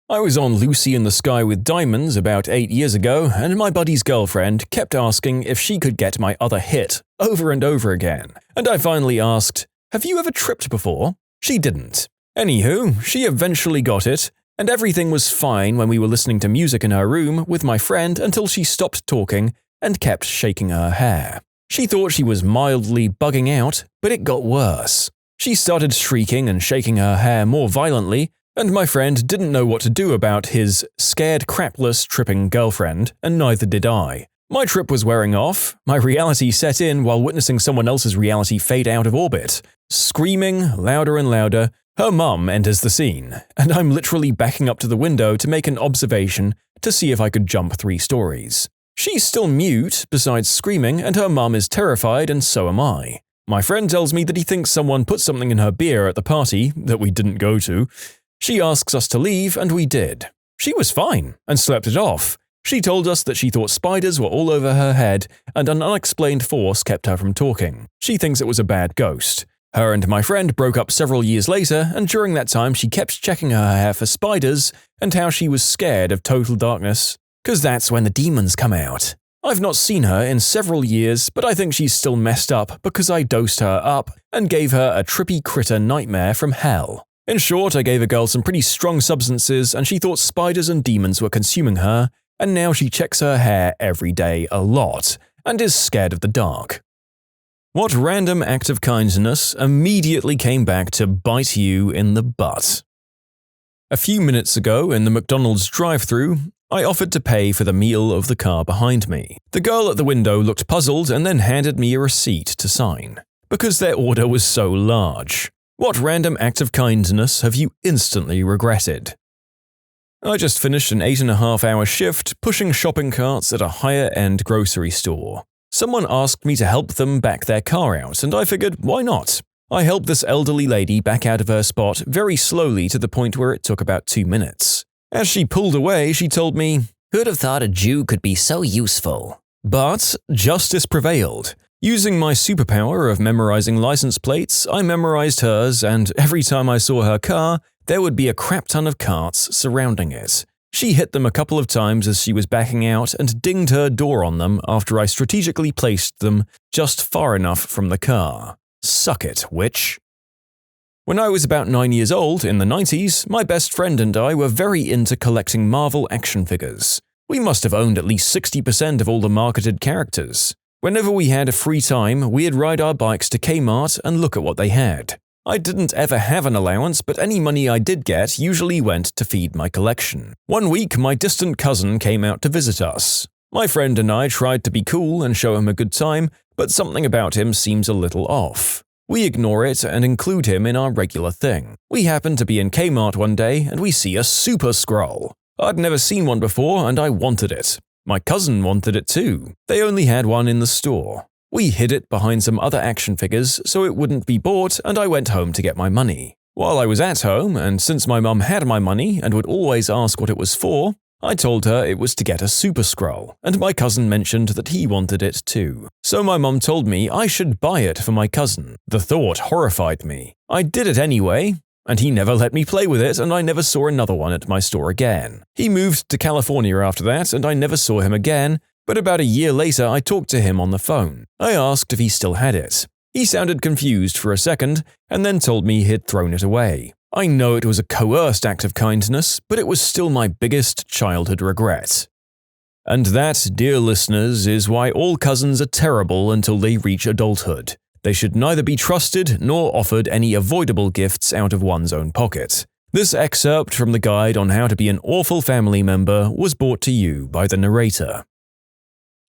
I was on Lucy in the Sky with Diamonds about 8 years ago, and my buddy's girlfriend kept asking if she could get my other hit over and over again, and I finally asked, have you ever tripped before? She didn't. Anywho, she eventually got it, and everything was fine when we were listening to music in her room with my friend until she stopped talking and kept shaking her hair. She thought she was mildly bugging out, but it got worse. She started shrieking and shaking her hair more violently, and my friend didn't know what to do about his scared crapless tripping girlfriend, and neither did I. My trip was wearing off, my reality set in while witnessing someone else's reality fade out of orbit. Screaming, louder and louder, her mum enters the scene, and I'm literally backing up to the window to make an observation to see if I could jump 3 stories. She's still mute, besides screaming, and her mum is terrified, and so am I. My friend tells me that he thinks someone put something in her beer at the party that we didn't go to. She asks us to leave, and we did. She was fine, and slept it off. She told us that she thought spiders were all over her head, and an unexplained force kept her from talking. She thinks it was a bad ghost. Her and my friend broke up several years later, and during that time she kept checking her hair for spiders, and how she was scared of total darkness, 'cause that's when the demons come out. I've not seen her in several years, but I think she's still messed up because I dosed her up and gave her a trippy critter nightmare from hell. In short, I gave a girl some pretty strong substances and she thought spiders and demons were consuming her, and now she checks her hair every day a lot and is scared of the dark. What random act of kindness immediately came back to bite you in the butt? A few minutes ago in the McDonald's drive-thru, I offered to pay for the meal of the car behind me. The girl at the window looked puzzled and then handed me a receipt to sign, because their order was so large. What random act of kindness have you instantly regretted? I just finished an 8.5-hour shift pushing shopping carts at a higher-end grocery store. Someone asked me to help them back their car out, and I figured, why not? I helped this elderly lady back out of her spot very slowly to the point where it took about 2 minutes. As she pulled away, she told me, "Who'd have thought a Jew could be so useful?" But justice prevailed. Using my superpower of memorizing license plates, I memorized hers, and every time I saw her car, there would be a crap ton of carts surrounding it. She hit them a couple of times as she was backing out and dinged her door on them after I strategically placed them just far enough from the car. Suck it, witch. When I was about 9 years old, in the 90s, my best friend and I were very into collecting Marvel action figures. We must have owned at least 60% of all the marketed characters. Whenever we had free time, we'd ride our bikes to Kmart and look at what they had. I didn't ever have an allowance, but any money I did get usually went to feed my collection. One week, my distant cousin came out to visit us. My friend and I tried to be cool and show him a good time, but something about him seems a little off. We ignore it and include him in our regular thing. We happen to be in Kmart one day and we see a Super Skrull. I'd never seen one before and I wanted it. My cousin wanted it too. They only had one in the store. We hid it behind some other action figures so it wouldn't be bought, and I went home to get my money. While I was at home, and since my mum had my money and would always ask what it was for, I told her it was to get a Super Skrull, and my cousin mentioned that he wanted it too. So my mum told me I should buy it for my cousin. The thought horrified me. I did it anyway, and he never let me play with it, and I never saw another one at my store again. He moved to California after that, and I never saw him again, but about a year later I talked to him on the phone. I asked if he still had it. He sounded confused for a second, and then told me he'd thrown it away. I know it was a coerced act of kindness, but it was still my biggest childhood regret. And that, dear listeners, is why all cousins are terrible until they reach adulthood. They should neither be trusted nor offered any avoidable gifts out of one's own pocket. This excerpt from the guide on how to be an awful family member was brought to you by the narrator.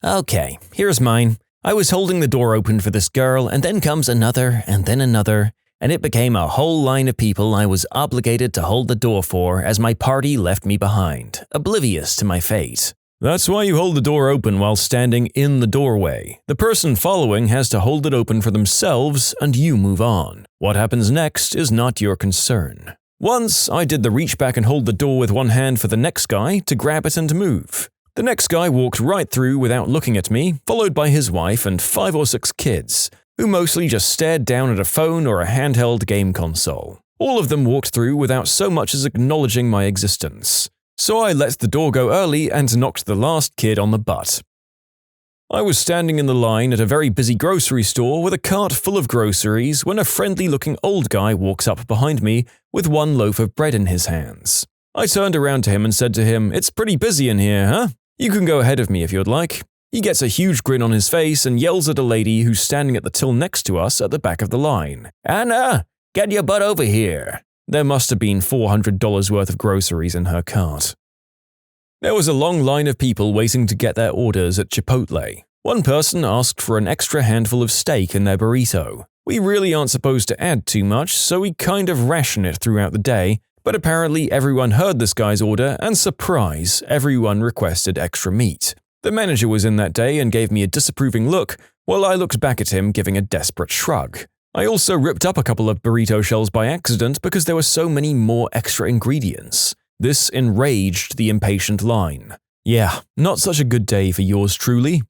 Okay, here's mine. I was holding the door open for this girl, and then comes another, and then another, and it became a whole line of people I was obligated to hold the door for as my party left me behind, oblivious to my fate. That's why you hold the door open while standing in the doorway. The person following has to hold it open for themselves, and you move on. What happens next is not your concern. Once, I did the reach back and hold the door with one hand for the next guy to grab it and move. The next guy walked right through without looking at me, followed by his wife and 5 or 6 kids, who mostly just stared down at a phone or a handheld game console. All of them walked through without so much as acknowledging my existence. So I let the door go early and knocked the last kid on the butt. I was standing in the line at a very busy grocery store with a cart full of groceries when a friendly-looking old guy walks up behind me with one loaf of bread in his hands. I turned around to him and said to him, "It's pretty busy in here, huh? You can go ahead of me if you'd like." He gets a huge grin on his face and yells at a lady who's standing at the till next to us at the back of the line. "Anna, get your butt over here." There must have been $400 worth of groceries in her cart. There was a long line of people waiting to get their orders at Chipotle. One person asked for an extra handful of steak in their burrito. We really aren't supposed to add too much, so we kind of ration it throughout the day, but apparently everyone heard this guy's order and surprise, everyone requested extra meat. The manager was in that day and gave me a disapproving look, while I looked back at him giving a desperate shrug. I also ripped up a couple of burrito shells by accident because there were so many more extra ingredients. This enraged the impatient line. Yeah, not such a good day for yours truly.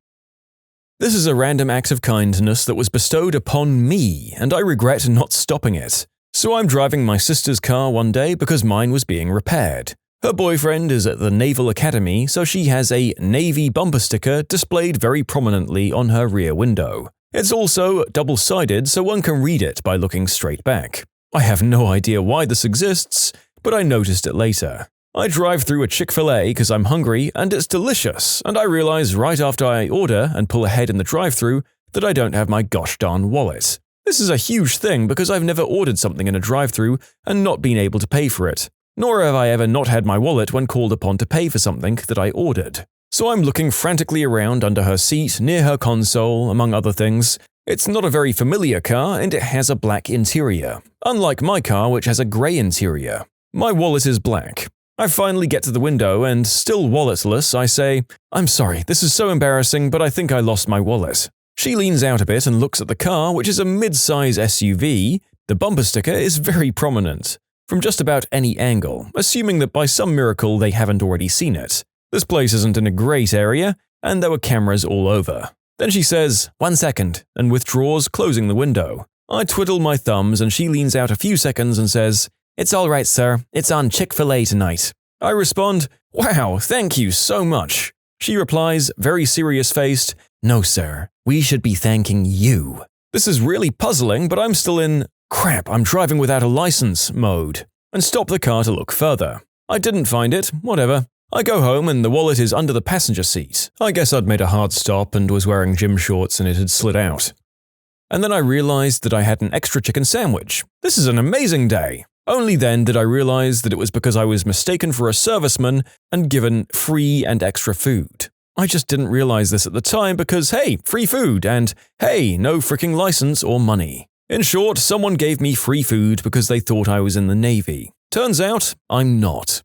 This is a random act of kindness that was bestowed upon me, and I regret not stopping it. So I'm driving my sister's car one day because mine was being repaired. Her boyfriend is at the Naval Academy, so she has a Navy bumper sticker displayed very prominently on her rear window. It's also double-sided, so one can read it by looking straight back. I have no idea why this exists, but I noticed it later. I drive through a Chick-fil-A because I'm hungry and it's delicious, and I realize right after I order and pull ahead in the drive-thru that I don't have my gosh darn wallet. This is a huge thing because I've never ordered something in a drive-thru and not been able to pay for it. Nor have I ever not had my wallet when called upon to pay for something that I ordered. So I'm looking frantically around under her seat, near her console, among other things. It's not a very familiar car and it has a black interior, unlike my car which has a grey interior. My wallet is black. I finally get to the window and, still walletless, I say, "I'm sorry, this is so embarrassing, but I think I lost my wallet." She leans out a bit and looks at the car, which is a mid-size SUV. The bumper sticker is very prominent, from just about any angle, assuming that by some miracle they haven't already seen it. This place isn't in a great area, and there were cameras all over. Then she says, "1 second," and withdraws, closing the window. I twiddle my thumbs and she leans out a few seconds and says, "It's all right, sir. It's on Chick-fil-A tonight." I respond, "Wow, thank you so much." She replies, very serious-faced, "No, sir. We should be thanking you." This is really puzzling, but I'm still in "crap, I'm driving without a license" mode, and stop the car to look further. I didn't find it, whatever. I go home and the wallet is under the passenger seat. I guess I'd made a hard stop and was wearing gym shorts and it had slid out. And then I realized that I had an extra chicken sandwich. This is an amazing day. Only then did I realize that it was because I was mistaken for a serviceman and given free and extra food. I just didn't realize this at the time because, hey, free food, and hey, no freaking license or money. In short, someone gave me free food because they thought I was in the Navy. Turns out, I'm not.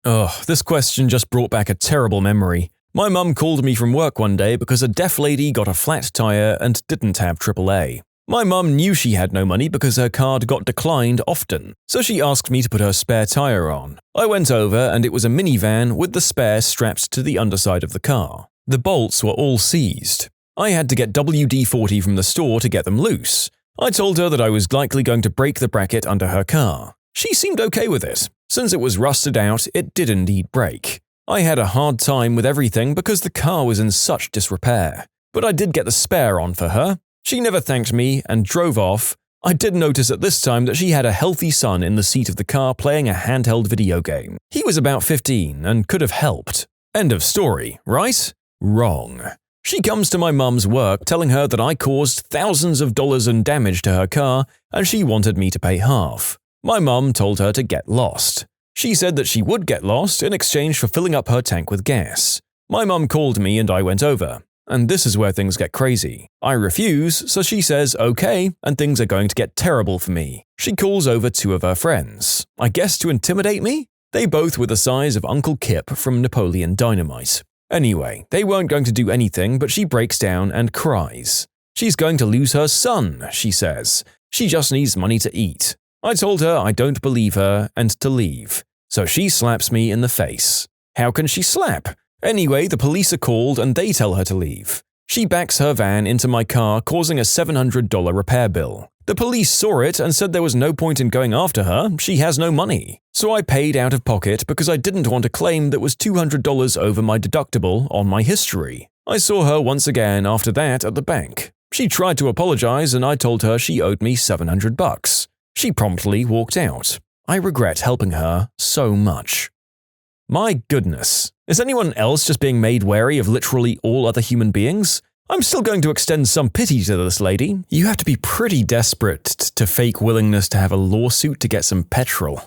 Ugh, this question just brought back a terrible memory. My mum called me from work one day because a deaf lady got a flat tire and didn't have AAA. My mum knew she had no money because her card got declined often, so she asked me to put her spare tire on. I went over and it was a minivan with the spare strapped to the underside of the car. The bolts were all seized. I had to get WD-40 from the store to get them loose. I told her that I was likely going to break the bracket under her car. She seemed okay with it. Since it was rusted out, it did indeed break. I had a hard time with everything because the car was in such disrepair. But I did get the spare on for her. She never thanked me and drove off. I did notice at this time that she had a healthy son in the seat of the car playing a handheld video game. He was about 15 and could have helped. End of story, right? Wrong. She comes to my mum's work telling her that I caused thousands of dollars in damage to her car and she wanted me to pay half. My mum told her to get lost. She said that she would get lost in exchange for filling up her tank with gas. My mum called me and I went over. And this is where things get crazy. I refuse, so she says okay, and things are going to get terrible for me. She calls over 2 of her friends. I guess to intimidate me? They both were the size of Uncle Kip from Napoleon Dynamite. Anyway, they weren't going to do anything, but she breaks down and cries. She's going to lose her son, she says. She just needs money to eat. I told her I don't believe her and to leave. So she slaps me in the face. How can she slap? Anyway, the police are called and they tell her to leave. She backs her van into my car, causing a $700 repair bill. The police saw it and said there was no point in going after her, she has no money. So I paid out of pocket because I didn't want a claim that was $200 over my deductible on my history. I saw her once again after that at the bank. She tried to apologize and I told her she owed me $700. She promptly walked out. I regret helping her so much. My goodness, is anyone else just being made wary of literally all other human beings? I'm still going to extend some pity to this lady. You have to be pretty desperate to fake willingness to have a lawsuit to get some petrol.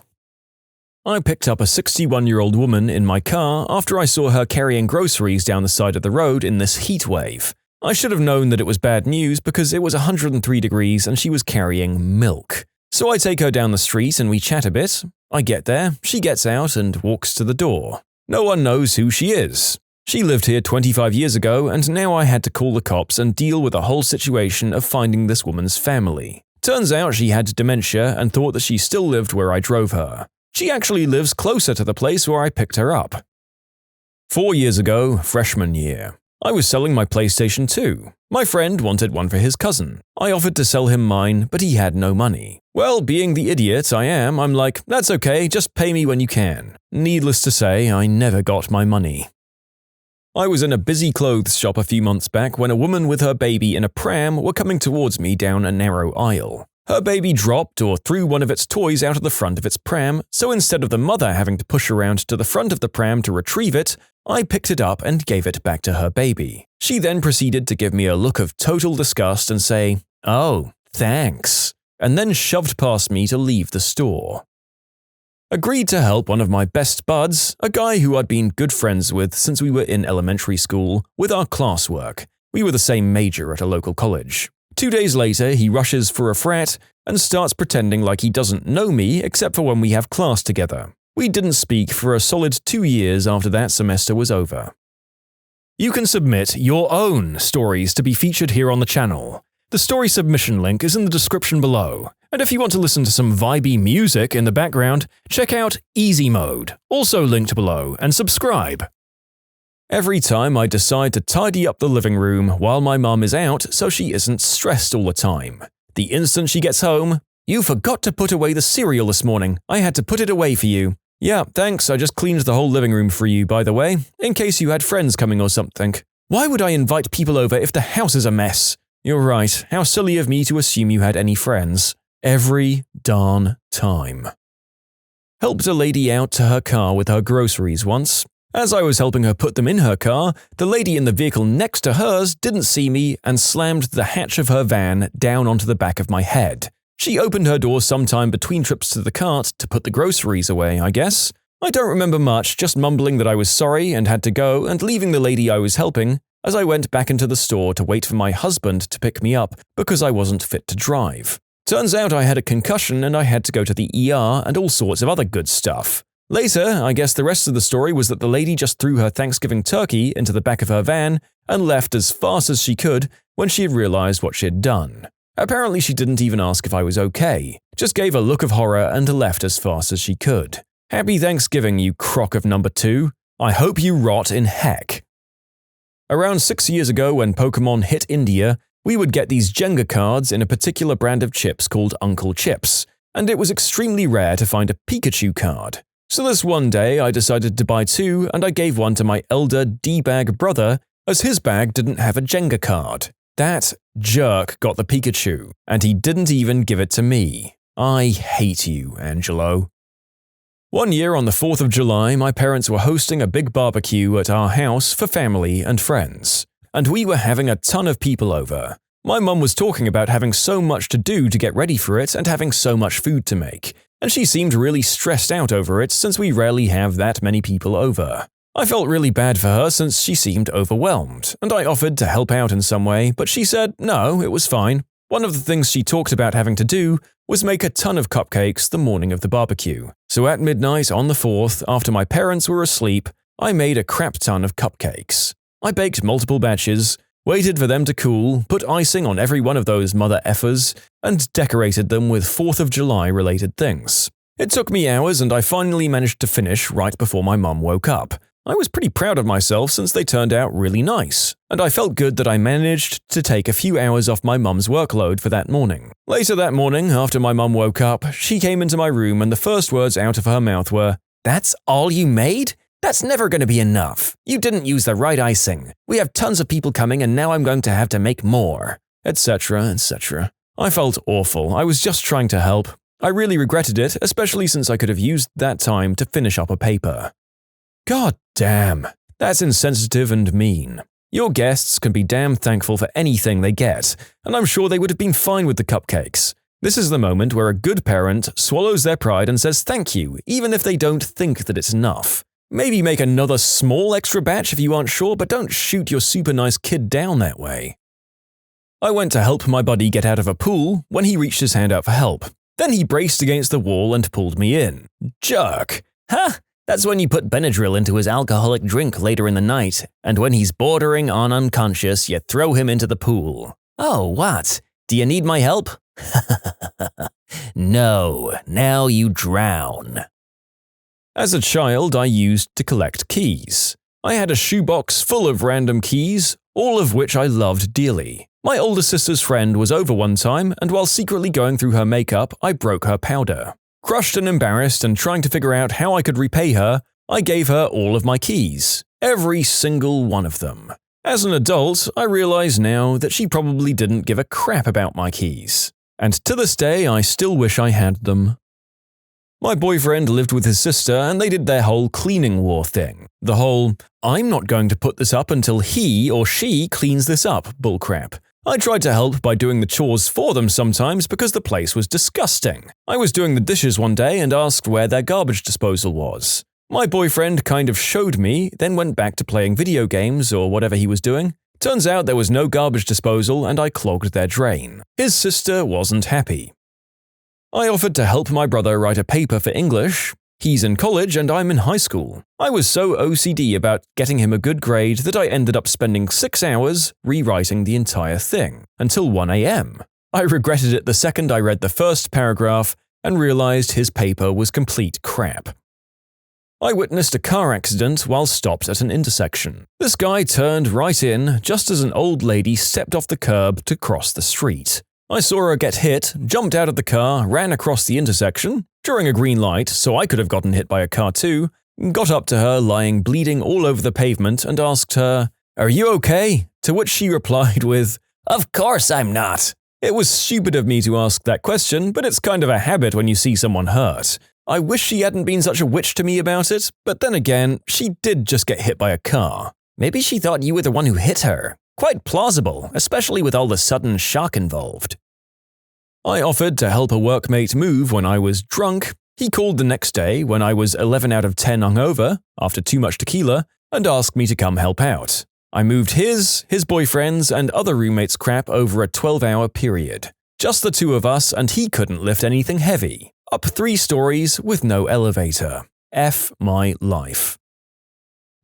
I picked up a 61-year-old woman in my car after I saw her carrying groceries down the side of the road in this heat wave. I should have known that it was bad news because it was 103 degrees and she was carrying milk. So I take her down the street and we chat a bit. I get there, she gets out and walks to the door. No one knows who she is. She lived here 25 years ago and now I had to call the cops and deal with the whole situation of finding this woman's family. Turns out she had dementia and thought that she still lived where I drove her. She actually lives closer to the place where I picked her up. 4 years ago, freshman year, I was selling my PlayStation 2. My friend wanted one for his cousin. I offered to sell him mine, but he had no money. Well, being the idiot I am, I'm like, that's okay, just pay me when you can. Needless to say, I never got my money. I was in a busy clothes shop a few months back when a woman with her baby in a pram were coming towards me down a narrow aisle. Her baby dropped or threw one of its toys out of the front of its pram, so instead of the mother having to push around to the front of the pram to retrieve it, I picked it up and gave it back to her baby. She then proceeded to give me a look of total disgust and say, "Oh, thanks," and then shoved past me to leave the store. Agreed to help one of my best buds, a guy who I'd been good friends with since we were in elementary school, with our classwork. We were the same major at a local college. 2 days later, he rushes for a frat and starts pretending like he doesn't know me except for when we have class together. We didn't speak for a solid 2 years after that semester was over. You can submit your own stories to be featured here on the channel. The story submission link is in the description below. And if you want to listen to some vibey music in the background, check out easymode, also linked below, and subscribe. Every time I decide to tidy up the living room while my mum is out so she isn't stressed all the time. The instant she gets home, "You forgot to put away the cereal this morning. I had to put it away for you." "Yeah, thanks, I just cleaned the whole living room for you, by the way, in case you had friends coming or something." "Why would I invite people over if the house is a mess?" "You're right, how silly of me to assume you had any friends." Every darn time. Helped a lady out to her car with her groceries once. As I was helping her put them in her car, the lady in the vehicle next to hers didn't see me and slammed the hatch of her van down onto the back of my head. She opened her door sometime between trips to the cart to put the groceries away, I guess. I don't remember much, just mumbling that I was sorry and had to go and leaving the lady I was helping as I went back into the store to wait for my husband to pick me up because I wasn't fit to drive. Turns out I had a concussion and I had to go to the ER and all sorts of other good stuff. Later, I guess the rest of the story was that the lady just threw her Thanksgiving turkey into the back of her van and left as fast as she could when she had realized what she had done. Apparently she didn't even ask if I was okay, just gave a look of horror and left as fast as she could. Happy Thanksgiving, you crock of number 2. I hope you rot in heck. Around 6 years ago when Pokemon hit India, we would get these Jenga cards in a particular brand of chips called Uncle Chips, and it was extremely rare to find a Pikachu card. So this one day I decided to buy 2 and I gave one to my elder D-bag brother as his bag didn't have a Jenga card. That jerk got the Pikachu, and he didn't even give it to me. I hate you, Angelo. One year on the 4th of July, my parents were hosting a big barbecue at our house for family and friends. And we were having a ton of people over. My mum was talking about having so much to do to get ready for it and having so much food to make, and she seemed really stressed out over it since we rarely have that many people over. I felt really bad for her since she seemed overwhelmed, and I offered to help out in some way, but she said no, it was fine. One of the things she talked about having to do was make a ton of cupcakes the morning of the barbecue. So at midnight on the 4th, after my parents were asleep, I made a crap ton of cupcakes. I baked multiple batches, waited for them to cool, put icing on every one of those mother effers, and decorated them with 4th of July related things. It took me hours and I finally managed to finish right before my mum woke up. I was pretty proud of myself since they turned out really nice, and I felt good that I managed to take a few hours off my mum's workload for that morning. Later that morning, after my mum woke up, she came into my room and the first words out of her mouth were, "That's all you made? That's never going to be enough. You didn't use the right icing. We have tons of people coming and now I'm going to have to make more. Etc., etc. I felt awful. I was just trying to help. I really regretted it, especially since I could have used that time to finish up a paper. God damn. That's insensitive and mean. Your guests can be damn thankful for anything they get, and I'm sure they would have been fine with the cupcakes. This is the moment where a good parent swallows their pride and says thank you, even if they don't think that it's enough. Maybe make another small extra batch if you aren't sure, but don't shoot your super nice kid down that way. I went to help my buddy get out of a pool when he reached his hand out for help. Then he braced against the wall and pulled me in. Jerk. Huh? That's when you put Benadryl into his alcoholic drink later in the night, and when he's bordering on unconscious, you throw him into the pool. Oh, what? Do you need my help? No, now you drown. As a child, I used to collect keys. I had a shoebox full of random keys, all of which I loved dearly. My older sister's friend was over one time, and while secretly going through her makeup, I broke her powder. Crushed and embarrassed and trying to figure out how I could repay her, I gave her all of my keys. Every single one of them. As an adult, I realize now that she probably didn't give a crap about my keys. And to this day, I still wish I had them. My boyfriend lived with his sister and they did their whole cleaning war thing. The whole, I'm not going to put this up until he or she cleans this up bullcrap. I tried to help by doing the chores for them sometimes because the place was disgusting. I was doing the dishes one day and asked where their garbage disposal was. My boyfriend kind of showed me, then went back to playing video games or whatever he was doing. Turns out there was no garbage disposal and I clogged their drain. His sister wasn't happy. I offered to help my brother write a paper for English. He's in college and I'm in high school. I was so OCD about getting him a good grade that I ended up spending 6 hours rewriting the entire thing, until 1 a.m. I regretted it the second I read the first paragraph and realized his paper was complete crap. I witnessed a car accident while stopped at an intersection. This guy turned right in just as an old lady stepped off the curb to cross the street. I saw her get hit, jumped out of the car, ran across the intersection during a green light, so I could have gotten hit by a car too, got up to her lying bleeding all over the pavement and asked her, "Are you okay?" To which she replied with, "Of course I'm not." It was stupid of me to ask that question, but it's kind of a habit when you see someone hurt. I wish she hadn't been such a witch to me about it, but then again, she did just get hit by a car. Maybe she thought you were the one who hit her. Quite plausible, especially with all the sudden shock involved. I offered to help a workmate move when I was drunk. He called the next day when I was 11 out of 10 hungover, after too much tequila, and asked me to come help out. I moved his boyfriend's, and other roommates' crap over a 12-hour period. Just the two of us, and he couldn't lift anything heavy. Up 3 stories with no elevator. F my life.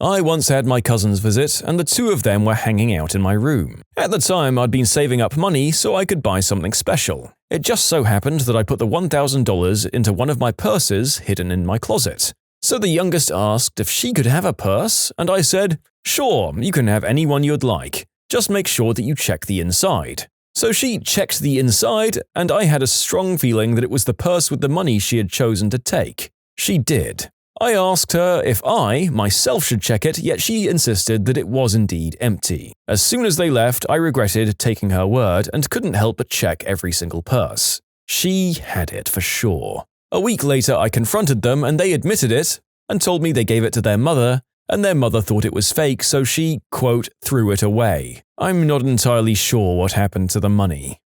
I once had my cousins visit, and the two of them were hanging out in my room. At the time, I'd been saving up money so I could buy something special. It just so happened that I put the $1,000 into one of my purses hidden in my closet. So the youngest asked if she could have a purse, and I said, "Sure, you can have any one you'd like. Just make sure that you check the inside." So she checked the inside, and I had a strong feeling that it was the purse with the money she had chosen to take. She did. I asked her if I, myself, should check it, yet she insisted that it was indeed empty. As soon as they left, I regretted taking her word and couldn't help but check every single purse. She had it for sure. A week later, I confronted them and they admitted it and told me they gave it to their mother, and their mother thought it was fake, so she, quote, threw it away. I'm not entirely sure what happened to the money.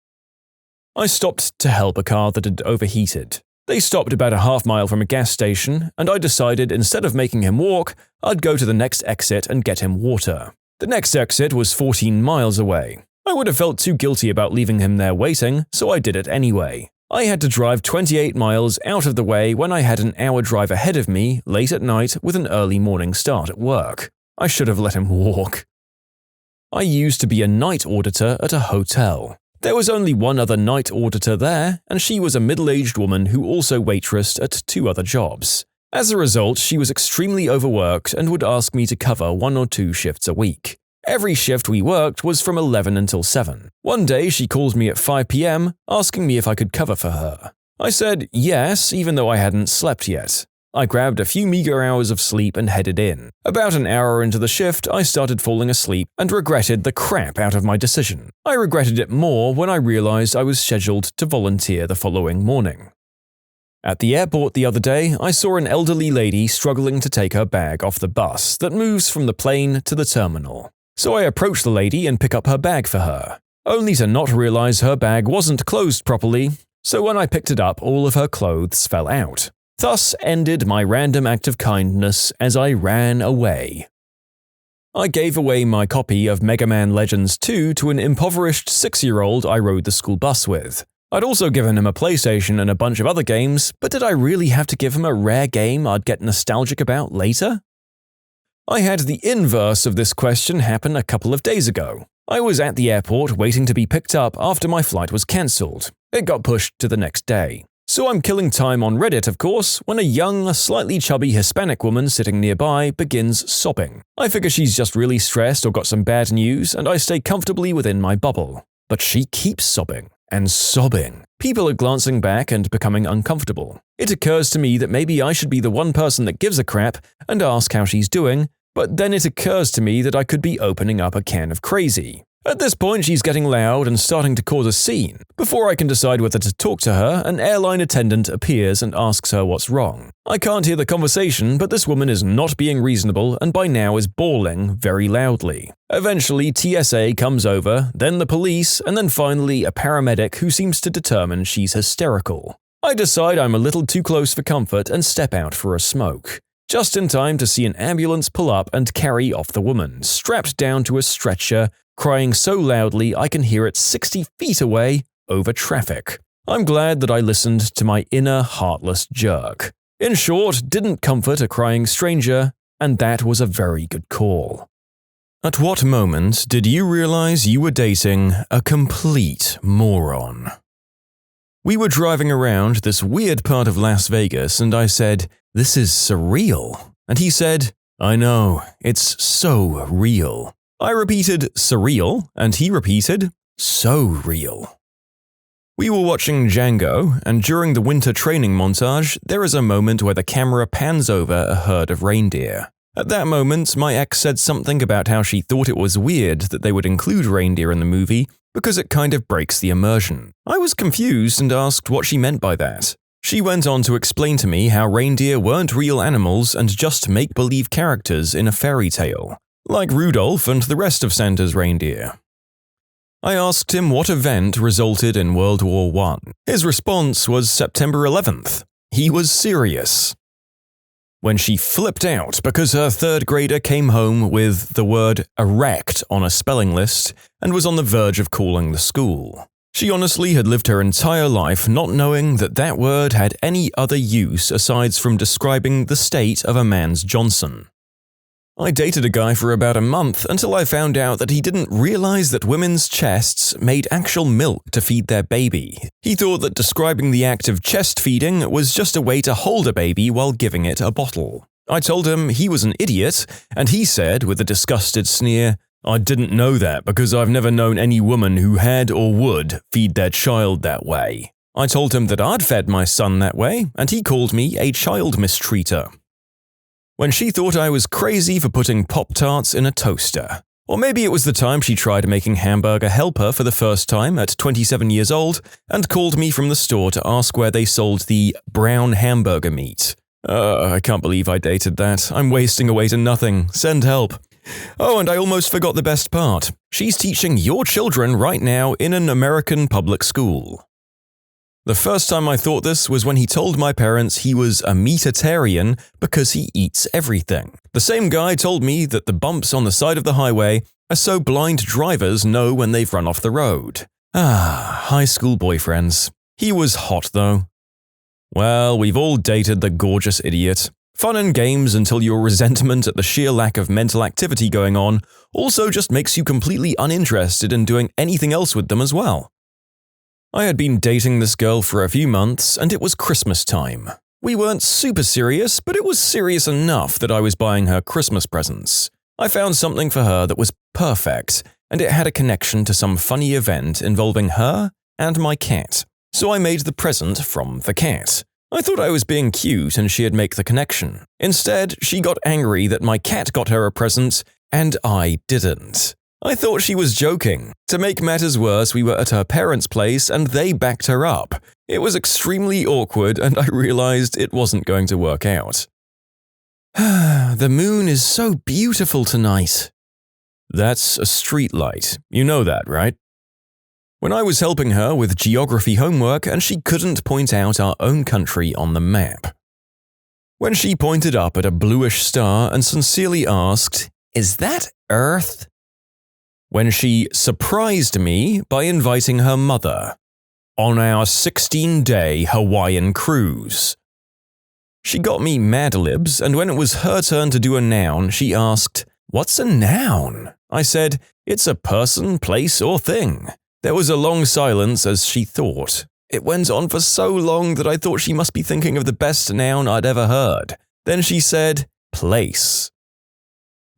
I stopped to help a car that had overheated. They stopped about a half-mile from a gas station, and I decided instead of making him walk, I'd go to the next exit and get him water. The next exit was 14 miles away. I would have felt too guilty about leaving him there waiting, so I did it anyway. I had to drive 28 miles out of the way when I had an hour drive ahead of me late at night with an early morning start at work. I should have let him walk. I used to be a night auditor at a hotel. There was only one other night auditor there, and she was a middle-aged woman who also waitressed at 2 other jobs. As a result, she was extremely overworked and would ask me to cover 1 or 2 shifts a week. Every shift we worked was from 11 until 7. One day she called me at 5 p.m. asking me if I could cover for her. I said yes, even though I hadn't slept yet. I grabbed a few meager hours of sleep and headed in. About an hour into the shift, I started falling asleep and regretted the crap out of my decision. I regretted it more when I realized I was scheduled to volunteer the following morning. At the airport the other day, I saw an elderly lady struggling to take her bag off the bus that moves from the plane to the terminal. So I approached the lady and pick up her bag for her, only to not realize her bag wasn't closed properly, so when I picked it up, all of her clothes fell out. Thus ended my random act of kindness as I ran away. I gave away my copy of Mega Man Legends 2 to an impoverished 6-year-old I rode the school bus with. I'd also given him a PlayStation and a bunch of other games, but did I really have to give him a rare game I'd get nostalgic about later? I had the inverse of this question happen a couple of days ago. I was at the airport waiting to be picked up after my flight was cancelled. It got pushed to the next day. So I'm killing time on Reddit, of course, when a young, slightly chubby Hispanic woman sitting nearby begins sobbing. I figure she's just really stressed or got some bad news, and I stay comfortably within my bubble. But she keeps sobbing and sobbing. People are glancing back and becoming uncomfortable. It occurs to me that maybe I should be the one person that gives a crap and ask how she's doing, but then it occurs to me that I could be opening up a can of crazy. At this point, she's getting loud and starting to cause a scene. Before I can decide whether to talk to her, an airline attendant appears and asks her what's wrong. I can't hear the conversation, but this woman is not being reasonable and by now is bawling very loudly. Eventually, TSA comes over, then the police, and then finally a paramedic who seems to determine she's hysterical. I decide I'm a little too close for comfort and step out for a smoke. Just in time to see an ambulance pull up and carry off the woman, strapped down to a stretcher, crying so loudly I can hear it 60 feet away over traffic. I'm glad that I listened to my inner heartless jerk. In short, didn't comfort a crying stranger, and that was a very good call. At what moment did you realize you were dating a complete moron? We were driving around this weird part of Las Vegas and I said, "This is surreal." And he said, "I know, it's so real." I repeated surreal, and he repeated so real. We were watching Django, and during the winter training montage, there is a moment where the camera pans over a herd of reindeer. At that moment, my ex said something about how she thought it was weird that they would include reindeer in the movie because it kind of breaks the immersion. I was confused and asked what she meant by that. She went on to explain to me how reindeer weren't real animals and just make-believe characters in a fairy tale, like Rudolph and the rest of Santa's reindeer. I asked him what event resulted in World War I. His response was September 11th. He was serious. When she flipped out because her third grader came home with the word erect on a spelling list and was on the verge of calling the school. She honestly had lived her entire life not knowing that that word had any other use aside from describing the state of a man's Johnson. I dated a guy for about a month until I found out that he didn't realize that women's chests made actual milk to feed their baby. He thought that describing the act of chest feeding was just a way to hold a baby while giving it a bottle. I told him he was an idiot, and he said with a disgusted sneer, "I didn't know that because I've never known any woman who had or would feed their child that way." I told him that I'd fed my son that way, and he called me a child mistreater. When she thought I was crazy for putting Pop-Tarts in a toaster. Or maybe it was the time she tried making Hamburger Helper for the first time at 27 years old and called me from the store to ask where they sold the brown hamburger meat. I can't believe I dated that. I'm wasting away to nothing. Send help. Oh, and I almost forgot the best part. She's teaching your children right now in an American public school. The first time I thought this was when he told my parents he was a meatitarian because he eats everything. The same guy told me that the bumps on the side of the highway are so blind drivers know when they've run off the road. High school boyfriends. He was hot though. Well, we've all dated the gorgeous idiot. Fun and games until your resentment at the sheer lack of mental activity going on also just makes you completely uninterested in doing anything else with them as well. I had been dating this girl for a few months, and it was Christmas time. We weren't super serious, but it was serious enough that I was buying her Christmas presents. I found something for her that was perfect, and it had a connection to some funny event involving her and my cat. So I made the present from the cat. I thought I was being cute and she'd make the connection. Instead, she got angry that my cat got her a present and I didn't. I thought she was joking. To make matters worse, we were at her parents' place and they backed her up. It was extremely awkward and I realized it wasn't going to work out. The moon is so beautiful tonight. That's a street light. You know that, right? When I was helping her with geography homework and she couldn't point out our own country on the map. When she pointed up at a bluish star and sincerely asked, "Is that Earth?" When she surprised me by inviting her mother on our 16-day Hawaiian cruise. She got me Mad Libs, and when it was her turn to do a noun, she asked, "What's a noun?" I said, "It's a person, place, or thing." There was a long silence as she thought. It went on for so long that I thought she must be thinking of the best noun I'd ever heard. Then she said, "Place."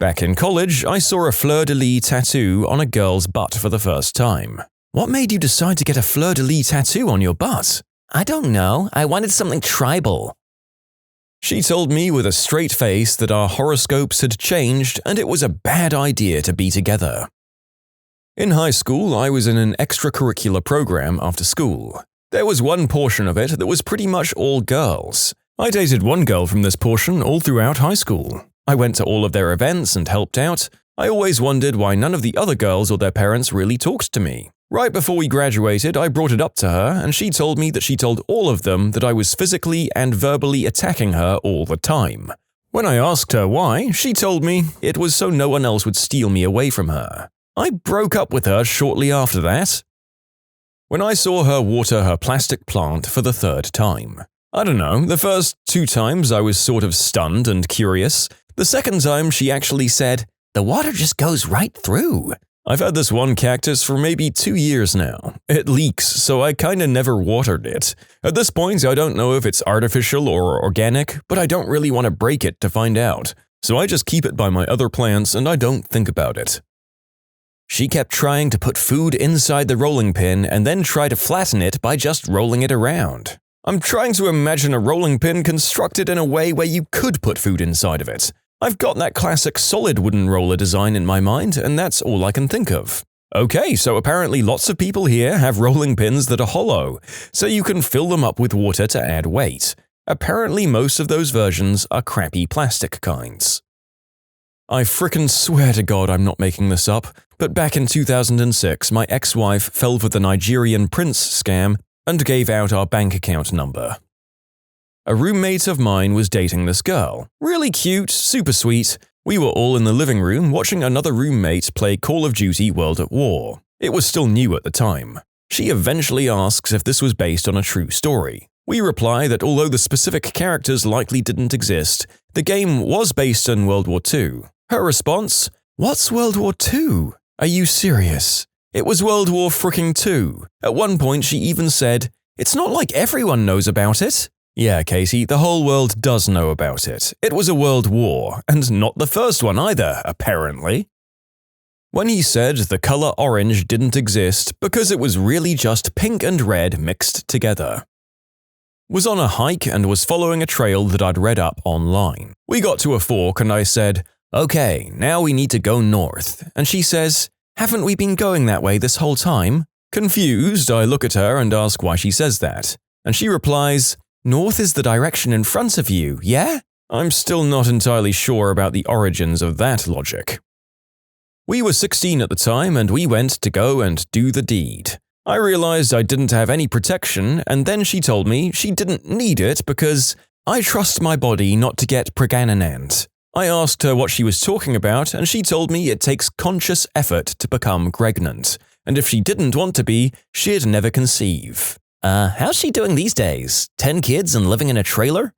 Back in college, I saw a fleur-de-lis tattoo on a girl's butt for the first time. What made you decide to get a fleur-de-lis tattoo on your butt? I don't know. I wanted something tribal. She told me with a straight face that our horoscopes had changed and it was a bad idea to be together. In high school, I was in an extracurricular program after school. There was one portion of it that was pretty much all girls. I dated one girl from this portion all throughout high school. I went to all of their events and helped out. I always wondered why none of the other girls or their parents really talked to me. Right before we graduated, I brought it up to her, and she told me that she told all of them that I was physically and verbally attacking her all the time. When I asked her why, she told me it was so no one else would steal me away from her. I broke up with her shortly after that. When I saw her water her plastic plant for the third time. I don't know, the first 2 times I was sort of stunned and curious. The second time she actually said, "The water just goes right through." I've had this one cactus for maybe 2 years now. It leaks, so I kinda never watered it. At this point, I don't know if it's artificial or organic, but I don't really want to break it to find out. So I just keep it by my other plants and I don't think about it. She kept trying to put food inside the rolling pin and then try to flatten it by just rolling it around. I'm trying to imagine a rolling pin constructed in a way where you could put food inside of it. I've got that classic solid wooden roller design in my mind, and that's all I can think of. Okay, so apparently lots of people here have rolling pins that are hollow, so you can fill them up with water to add weight. Apparently most of those versions are crappy plastic kinds. I frickin' swear to God I'm not making this up, but back in 2006 my ex-wife fell for the Nigerian prince scam and gave out our bank account number. A roommate of mine was dating this girl. Really cute, super sweet. We were all in the living room watching another roommate play Call of Duty World at War. It was still new at the time. She eventually asks if this was based on a true story. We reply that although the specific characters likely didn't exist, the game was based on World War II. Her response? "What's World War II? Are you serious? It was World War fricking II. At one point she even said, 'It's not like everyone knows about it.' Yeah, Katie, the whole world does know about it. It was a world war, and not the first one either, apparently. When he said the color orange didn't exist because it was really just pink and red mixed together. Was on a hike and was following a trail that I'd read up online. We got to a fork and I said, "Okay, now we need to go north." And she says, "Haven't we been going that way this whole time?" Confused, I look at her and ask why she says that. And she replies, "North is the direction in front of you, yeah?" I'm still not entirely sure about the origins of that logic. We were 16 at the time and we went to go and do the deed. I realized I didn't have any protection and then she told me she didn't need it because I trust my body not to get pregnant. I asked her what she was talking about and she told me it takes conscious effort to become pregnant, and if she didn't want to be, she'd never conceive. How's she doing these days? 10 kids and living in a trailer?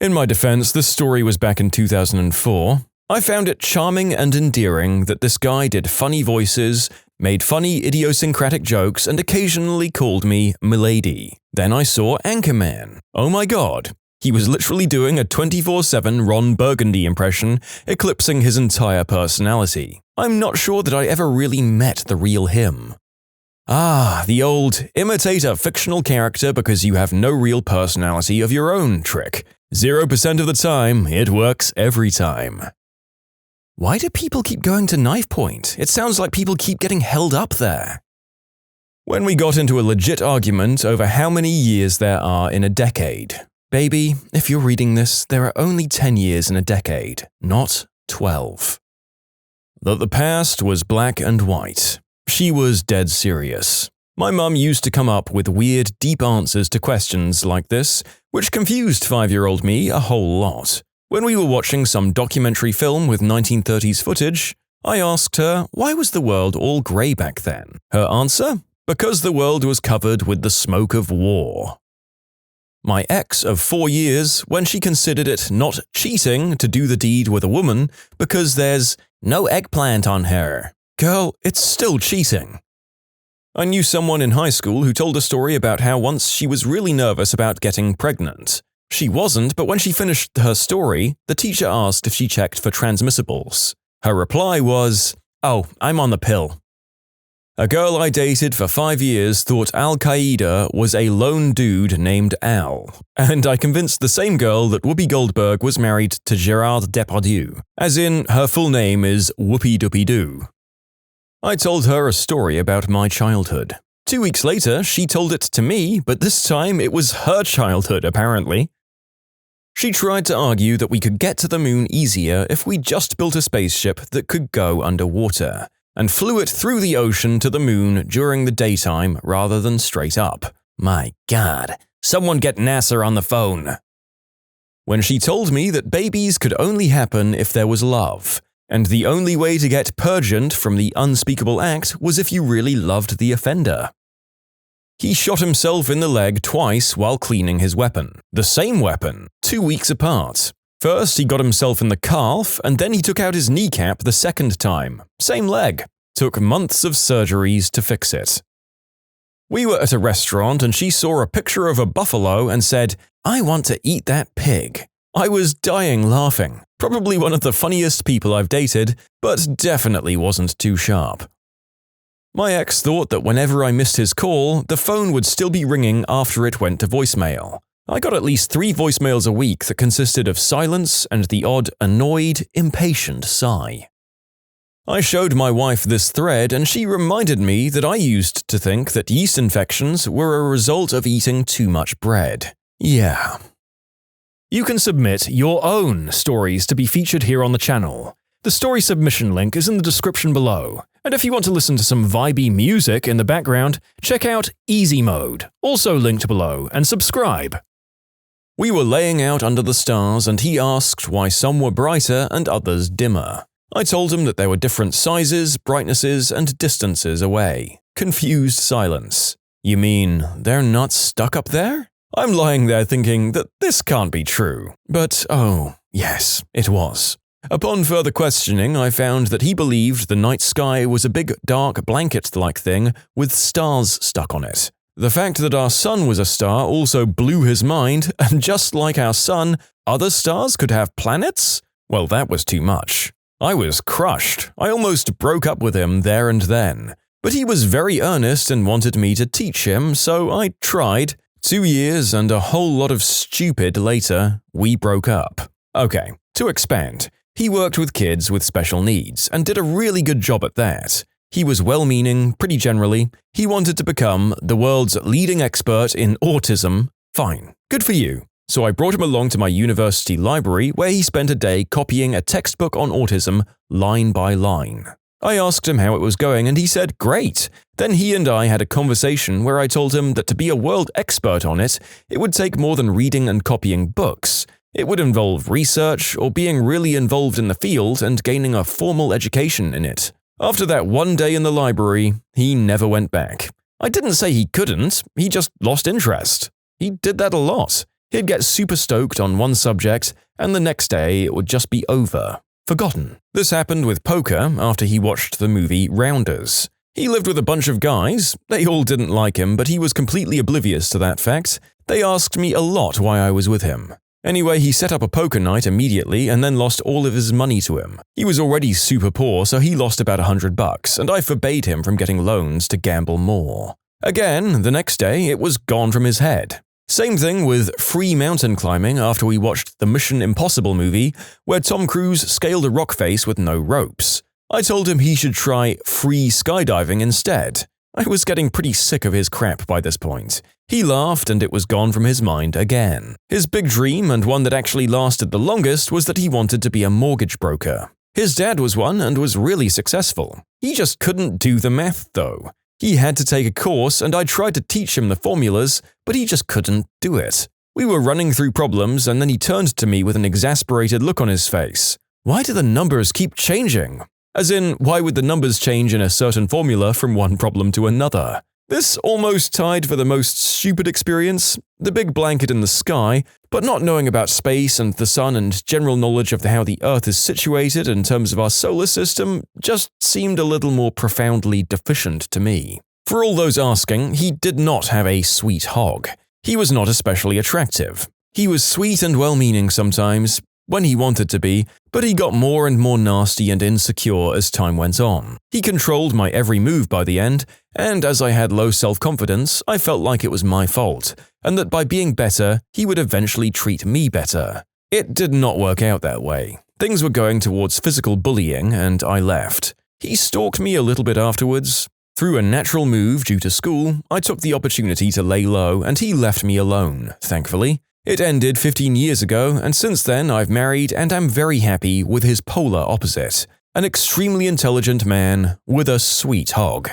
In my defense, this story was back in 2004. I found it charming and endearing that this guy did funny voices, made funny idiosyncratic jokes, and occasionally called me Milady. Then I saw Anchorman. Oh my god. He was literally doing a 24/7 Ron Burgundy impression, eclipsing his entire personality. I'm not sure that I ever really met the real him. Ah, the old imitate a fictional character because you have no real personality of your own trick. 0% of the time, it works every time. Why do people keep going to knife point? It sounds like people keep getting held up there. When we got into a legit argument over how many years there are in a decade. Baby, if you're reading this, there are only 10 years in a decade, not 12. That the past was black and white. She was dead serious. My mum used to come up with weird, deep answers to questions like this, which confused 5-year-old me a whole lot. When we were watching some documentary film with 1930s footage, I asked her, why was the world all grey back then? Her answer? Because the world was covered with the smoke of war. My ex of 4 years, when she considered it not cheating to do the deed with a woman because there's no eggplant on her. Girl, it's still cheating. I knew someone in high school who told a story about how once she was really nervous about getting pregnant. She wasn't, but when she finished her story, the teacher asked if she checked for transmissibles. Her reply was, "Oh, I'm on the pill." A girl I dated for 5 years thought Al-Qaeda was a lone dude named Al, and I convinced the same girl that Whoopi Goldberg was married to Gerard Depardieu, as in her full name is Whoopi Doopy Doo. I told her a story about my childhood. 2 weeks later, she told it to me, but this time it was her childhood, apparently. She tried to argue that we could get to the moon easier if we just built a spaceship that could go underwater, and flew it through the ocean to the moon during the daytime rather than straight up. My God, someone get NASA on the phone. When she told me that babies could only happen if there was love, and the only way to get purgant from the unspeakable act was if you really loved the offender. He shot himself in the leg twice while cleaning his weapon. The same weapon, 2 weeks apart. First, he got himself in the calf, and then he took out his kneecap the second time. Same leg. Took months of surgeries to fix it. We were at a restaurant and she saw a picture of a buffalo and said, "I want to eat that pig." I was dying laughing. Probably one of the funniest people I've dated, but definitely wasn't too sharp. My ex thought that whenever I missed his call, the phone would still be ringing after it went to voicemail. I got at least 3 voicemails a week that consisted of silence and the odd, annoyed, impatient sigh. I showed my wife this thread and she reminded me that I used to think that yeast infections were a result of eating too much bread. Yeah. You can submit your own stories to be featured here on the channel. The story submission link is in the description below. And if you want to listen to some vibey music in the background, check out easymode, also linked below, and subscribe. We were laying out under the stars and he asked why some were brighter and others dimmer. I told him that there were different sizes, brightnesses, and distances away. Confused silence. You mean they're not stuck up there? I'm lying there thinking that this can't be true. But oh, yes, it was. Upon further questioning, I found that he believed the night sky was a big dark blanket-like thing with stars stuck on it. The fact that our sun was a star also blew his mind, and just like our sun, other stars could have planets? Well, that was too much. I was crushed. I almost broke up with him there and then. But he was very earnest and wanted me to teach him, so I tried. 2 years and a whole lot of stupid later, we broke up. Okay, to expand. He worked with kids with special needs and did a really good job at that. He was well-meaning, pretty generally. He wanted to become the world's leading expert in autism. Fine, good for you. So I brought him along to my university library where he spent a day copying a textbook on autism line by line. I asked him how it was going and he said, great. Then he and I had a conversation where I told him that to be a world expert on it, it would take more than reading and copying books. It would involve research or being really involved in the field and gaining a formal education in it. After that one day in the library, he never went back. I didn't say he couldn't, he just lost interest. He did that a lot. He'd get super stoked on one subject, and the next day it would just be over. Forgotten. This happened with poker after he watched the movie Rounders. He lived with a bunch of guys. They all didn't like him, but he was completely oblivious to that fact. They asked me a lot why I was with him. Anyway, he set up a poker night immediately and then lost all of his money to him. He was already super poor, so he lost about $100, and I forbade him from getting loans to gamble more. Again, the next day, it was gone from his head. Same thing with free mountain climbing after we watched the Mission Impossible movie, where Tom Cruise scaled a rock face with no ropes. I told him he should try free skydiving instead. I was getting pretty sick of his crap by this point. He laughed and it was gone from his mind again. His big dream, and one that actually lasted the longest, was that he wanted to be a mortgage broker. His dad was one and was really successful. He just couldn't do the math though. He had to take a course and I tried to teach him the formulas, but he just couldn't do it. We were running through problems and then he turned to me with an exasperated look on his face. Why do the numbers keep changing? As in, why would the numbers change in a certain formula from one problem to another? This almost tied for the most stupid experience, the big blanket in the sky, but not knowing about space and the sun and general knowledge of how the Earth is situated in terms of our solar system just seemed a little more profoundly deficient to me. For all those asking, he did not have a sweet hog. He was not especially attractive. He was sweet and well-meaning sometimes, when he wanted to be, but he got more and more nasty and insecure as time went on. He controlled my every move by the end, and as I had low self-confidence, I felt like it was my fault, and that by being better, he would eventually treat me better. It did not work out that way. Things were going towards physical bullying, and I left. He stalked me a little bit afterwards. Through a natural move due to school, I took the opportunity to lay low, and he left me alone, thankfully. It ended 15 years ago, and since then I've married and am very happy with his polar opposite, an extremely intelligent man with a sweet hog.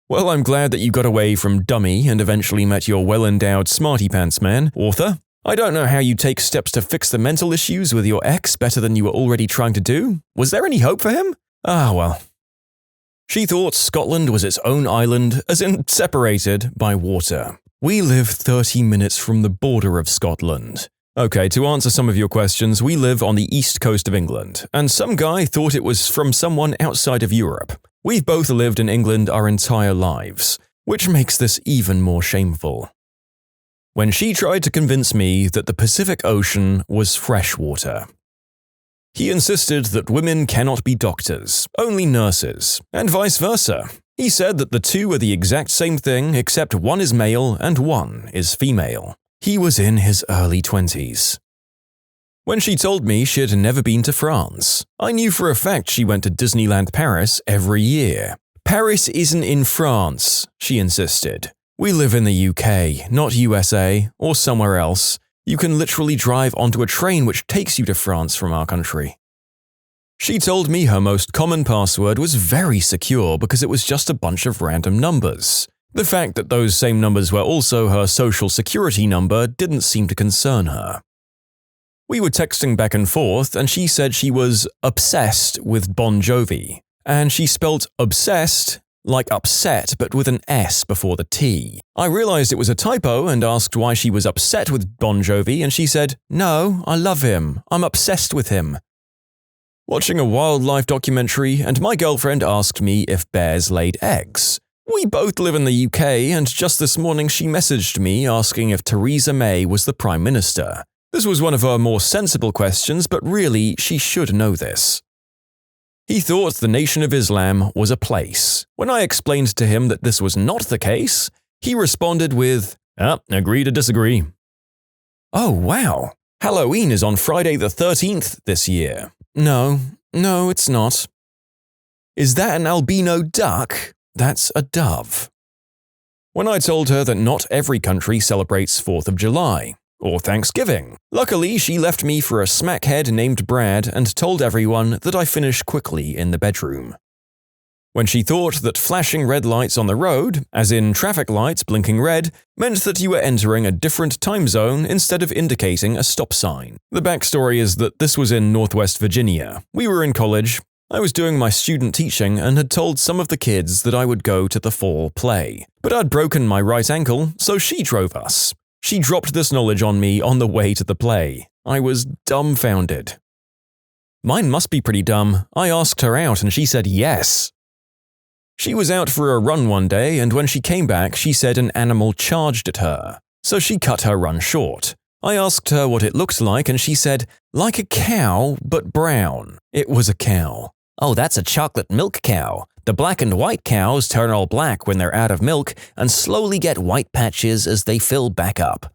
Well, I'm glad that you got away from dummy and eventually met your well-endowed smarty pants man, author. I don't know how you take steps to fix the mental issues with your ex better than you were already trying to do. Was there any hope for him? Ah, well. She thought Scotland was its own island, as in separated by water. We live 30 minutes from the border of Scotland. Okay, to answer some of your questions, we live on the east coast of England, and some guy thought it was from someone outside of Europe. We've both lived in England our entire lives, which makes this even more shameful. When she tried to convince me that the Pacific Ocean was fresh water. He insisted that women cannot be doctors, only nurses, and vice versa. He said that the two are the exact same thing except one is male and one is female. He was in his early 20s. When she told me she had never been to France, I knew for a fact she went to Disneyland Paris every year. Paris isn't in France, she insisted. We live in the UK, not USA, or somewhere else. You can literally drive onto a train which takes you to France from our country. She told me her most common password was very secure because it was just a bunch of random numbers. The fact that those same numbers were also her social security number didn't seem to concern her. We were texting back and forth and she said she was obsessed with Bon Jovi. And she spelt obsessed like upset but with an S before the T. I realized it was a typo and asked why she was upset with Bon Jovi and she said, "No, I love him. I'm obsessed with him." Watching a wildlife documentary, and my girlfriend asked me if bears laid eggs. We both live in the UK, and just this morning she messaged me asking if Theresa May was the Prime Minister. This was one of her more sensible questions, but really, she should know this. He thought the Nation of Islam was a place. When I explained to him that this was not the case, he responded with, agree to disagree. Oh wow, Halloween is on Friday the 13th this year. No, it's not. Is that an albino duck? That's a dove. When I told her that not every country celebrates 4th of July, or Thanksgiving. Luckily, she left me for a smackhead named Brad and told everyone that I finish quickly in the bedroom. When she thought that flashing red lights on the road, as in traffic lights blinking red, meant that you were entering a different time zone instead of indicating a stop sign. The backstory is that this was in Northwest Virginia. We were in college. I was doing my student teaching and had told some of the kids that I would go to the fall play. But I'd broken my right ankle, so she drove us. She dropped this knowledge on me on the way to the play. I was dumbfounded. Mine must be pretty dumb. I asked her out and she said yes. She was out for a run one day, and when she came back, she said an animal charged at her. So she cut her run short. I asked her what it looked like and she said, like a cow, but brown. It was a cow. Oh, that's a chocolate milk cow. The black and white cows turn all black when they're out of milk and slowly get white patches as they fill back up.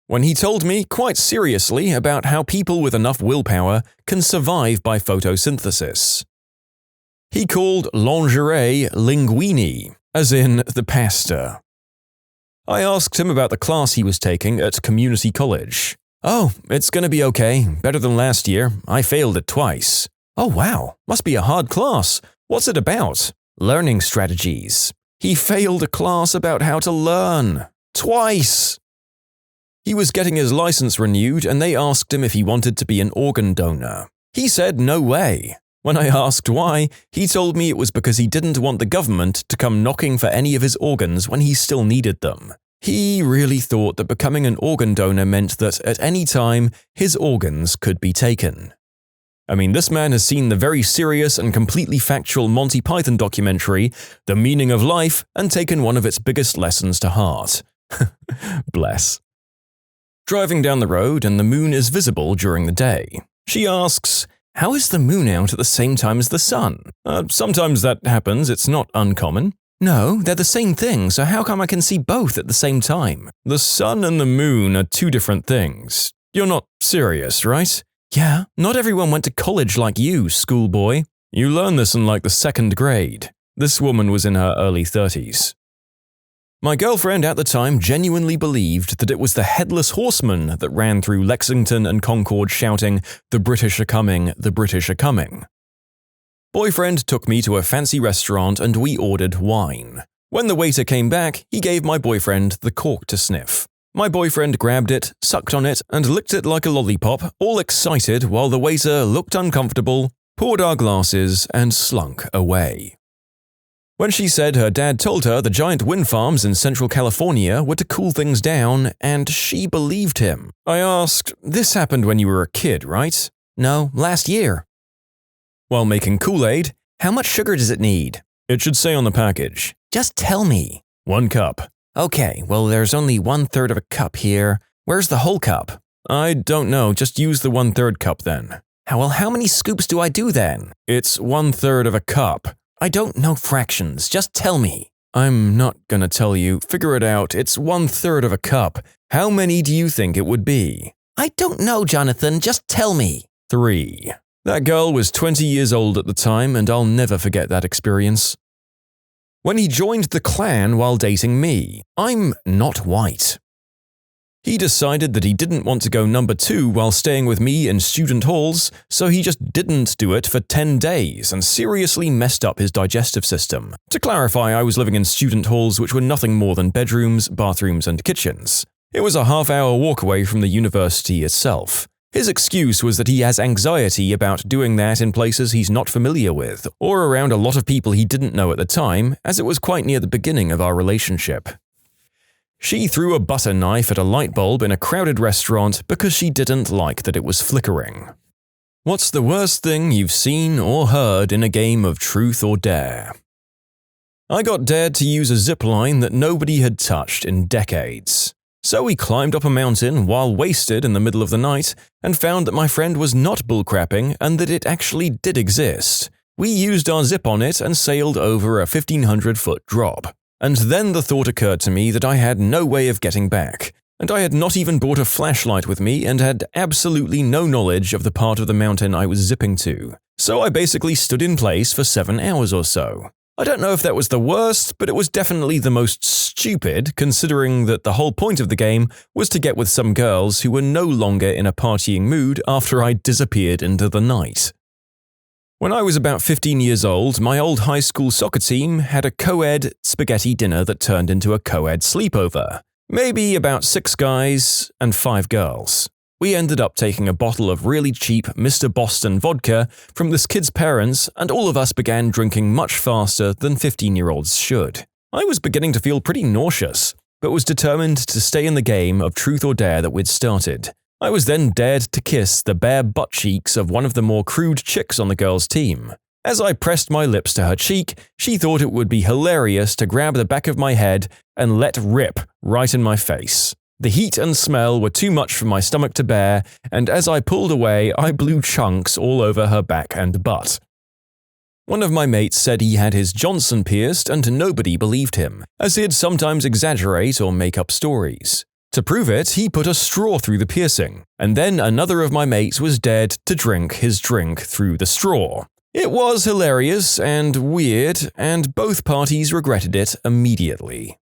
When he told me, quite seriously, about how people with enough willpower can survive by photosynthesis. He called lingerie linguine, as in the pasta. I asked him about the class he was taking at community college. Oh, it's gonna be okay, better than last year. I failed it twice. Oh wow, must be a hard class. What's it about? Learning strategies. He failed a class about how to learn. Twice! He was getting his license renewed and they asked him if he wanted to be an organ donor. He said no way. When I asked why, he told me it was because he didn't want the government to come knocking for any of his organs when he still needed them. He really thought that becoming an organ donor meant that at any time, his organs could be taken. I mean, this man has seen the very serious and completely factual Monty Python documentary, The Meaning of Life, and taken one of its biggest lessons to heart. Bless. Driving down the road and the moon is visible during the day. She asks, how is the moon out at the same time as the sun? Sometimes that happens, it's not uncommon. No, they're the same thing, so how come I can see both at the same time? The sun and the moon are two different things. You're not serious, right? Yeah, not everyone went to college like you, schoolboy. You learned this in like the 2nd grade. This woman was in her early 30s. My girlfriend at the time genuinely believed that it was the Headless Horseman that ran through Lexington and Concord shouting, "The British are coming, the British are coming." Boyfriend took me to a fancy restaurant and we ordered wine. When the waiter came back, he gave my boyfriend the cork to sniff. My boyfriend grabbed it, sucked on it, and licked it like a lollipop, all excited while the waiter looked uncomfortable, poured our glasses, and slunk away. When she said her dad told her the giant wind farms in Central California were to cool things down, and she believed him. I asked, this happened when you were a kid, right? No, last year. While making Kool-Aid, how much sugar does it need? It should say on the package. Just tell me. 1 cup. Okay, well there's only 1/3 of a cup here. Where's the whole cup? I don't know, just use the 1/3 cup then. How many scoops do I do then? It's 1/3 of a cup. I don't know fractions, just tell me. I'm not gonna tell you, figure it out, it's 1/3 of a cup. How many do you think it would be? I don't know, Jonathan, just tell me. 3. That girl was 20 years old at the time and I'll never forget that experience. When he joined the Klan while dating me, I'm not white. He decided that he didn't want to go number 2 while staying with me in student halls, so he just didn't do it for 10 days and seriously messed up his digestive system. To clarify, I was living in student halls which were nothing more than bedrooms, bathrooms, and kitchens. It was a half-hour walk away from the university itself. His excuse was that he has anxiety about doing that in places he's not familiar with, or around a lot of people he didn't know at the time, as it was quite near the beginning of our relationship. She threw a butter knife at a light bulb in a crowded restaurant because she didn't like that it was flickering. What's the worst thing you've seen or heard in a game of truth or dare? I got dared to use a zip line that nobody had touched in decades. So we climbed up a mountain while wasted in the middle of the night and found that my friend was not bullcrapping and that it actually did exist. We used our zip on it and sailed over a 1,500-foot drop. And then the thought occurred to me that I had no way of getting back, and I had not even brought a flashlight with me and had absolutely no knowledge of the part of the mountain I was zipping to. So I basically stood in place for 7 hours or so. I don't know if that was the worst, but it was definitely the most stupid, considering that the whole point of the game was to get with some girls who were no longer in a partying mood after I disappeared into the night. When I was about 15 years old, my old high school soccer team had a co-ed spaghetti dinner that turned into a co-ed sleepover. Maybe about 6 guys and 5 girls. We ended up taking a bottle of really cheap Mr. Boston vodka from this kid's parents, and all of us began drinking much faster than 15-year-olds should. I was beginning to feel pretty nauseous, but was determined to stay in the game of truth or dare that we'd started. I was then dared to kiss the bare butt cheeks of one of the more crude chicks on the girls' team. As I pressed my lips to her cheek, she thought it would be hilarious to grab the back of my head and let rip right in my face. The heat and smell were too much for my stomach to bear, and as I pulled away, I blew chunks all over her back and butt. One of my mates said he had his Johnson pierced and nobody believed him, as he'd sometimes exaggerate or make up stories. To prove it, he put a straw through the piercing, and then another of my mates was dared to drink his drink through the straw. It was hilarious and weird, and both parties regretted it immediately.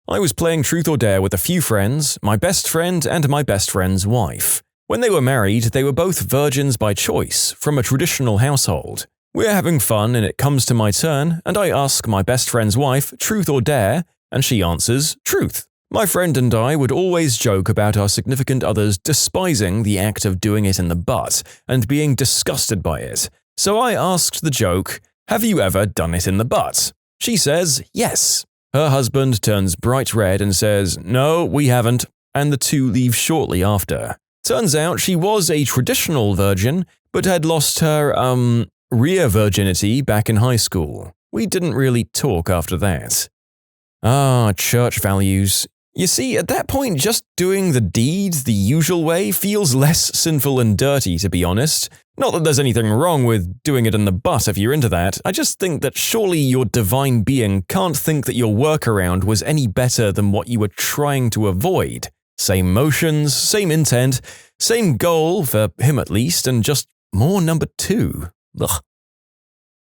I was playing Truth or Dare with a few friends, my best friend and my best friend's wife. When they were married, they were both virgins by choice, from a traditional household. We're having fun and it comes to my turn, and I ask my best friend's wife, Truth or Dare, and she answers, Truth. My friend and I would always joke about our significant others despising the act of doing it in the butt and being disgusted by it. So I asked the joke, have you ever done it in the butt? She says, yes. Her husband turns bright red and says, no, we haven't, and the two leave shortly after. Turns out she was a traditional virgin, but had lost her, rear virginity back in high school. We didn't really talk after that. Ah, church values. You see, at that point, just doing the deed the usual way feels less sinful and dirty, to be honest. Not that there's anything wrong with doing it in the butt if you're into that, I just think that surely your divine being can't think that your workaround was any better than what you were trying to avoid. Same motions, same intent, same goal, for him at least, and just more number two. Ugh.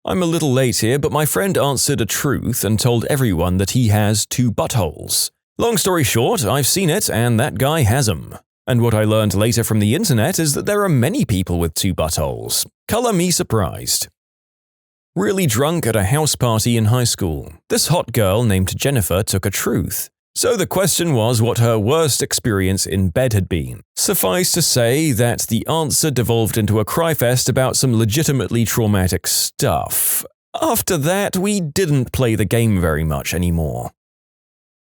I'm a little late here, but my friend answered a truth and told everyone that he has 2 buttholes. Long story short, I've seen it, and that guy has 'em. And what I learned later from the internet is that there are many people with 2 buttholes. Color me surprised. Really drunk at a house party in high school. This hot girl named Jennifer took a truth. So the question was what her worst experience in bed had been. Suffice to say that the answer devolved into a cryfest about some legitimately traumatic stuff. After that, we didn't play the game very much anymore.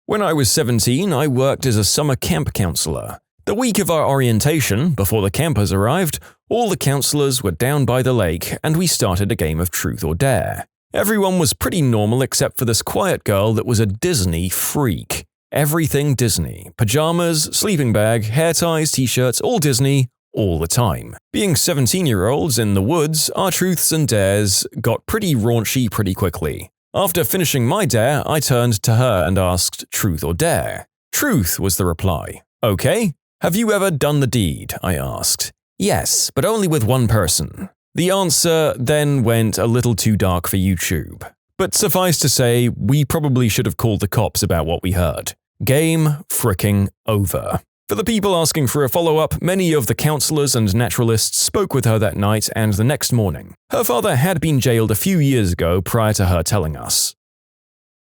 When I was 17, I worked as a summer camp counselor. The week of our orientation, before the campers arrived, all the counselors were down by the lake and we started a game of Truth or Dare. Everyone was pretty normal except for this quiet girl that was a Disney freak. Everything Disney. Pajamas, sleeping bag, hair ties, t-shirts, all Disney, all the time. Being 17-year-olds in the woods, our truths and dares got pretty raunchy pretty quickly. After finishing my dare, I turned to her and asked, Truth or Dare? Truth was the reply. Okay. Have you ever done the deed? I asked. Yes, but only with one person. The answer then went a little too dark for YouTube. But suffice to say, we probably should have called the cops about what we heard. Game fricking over. For the people asking for a follow-up, many of the counselors and naturalists spoke with her that night and the next morning. Her father had been jailed a few years ago prior to her telling us.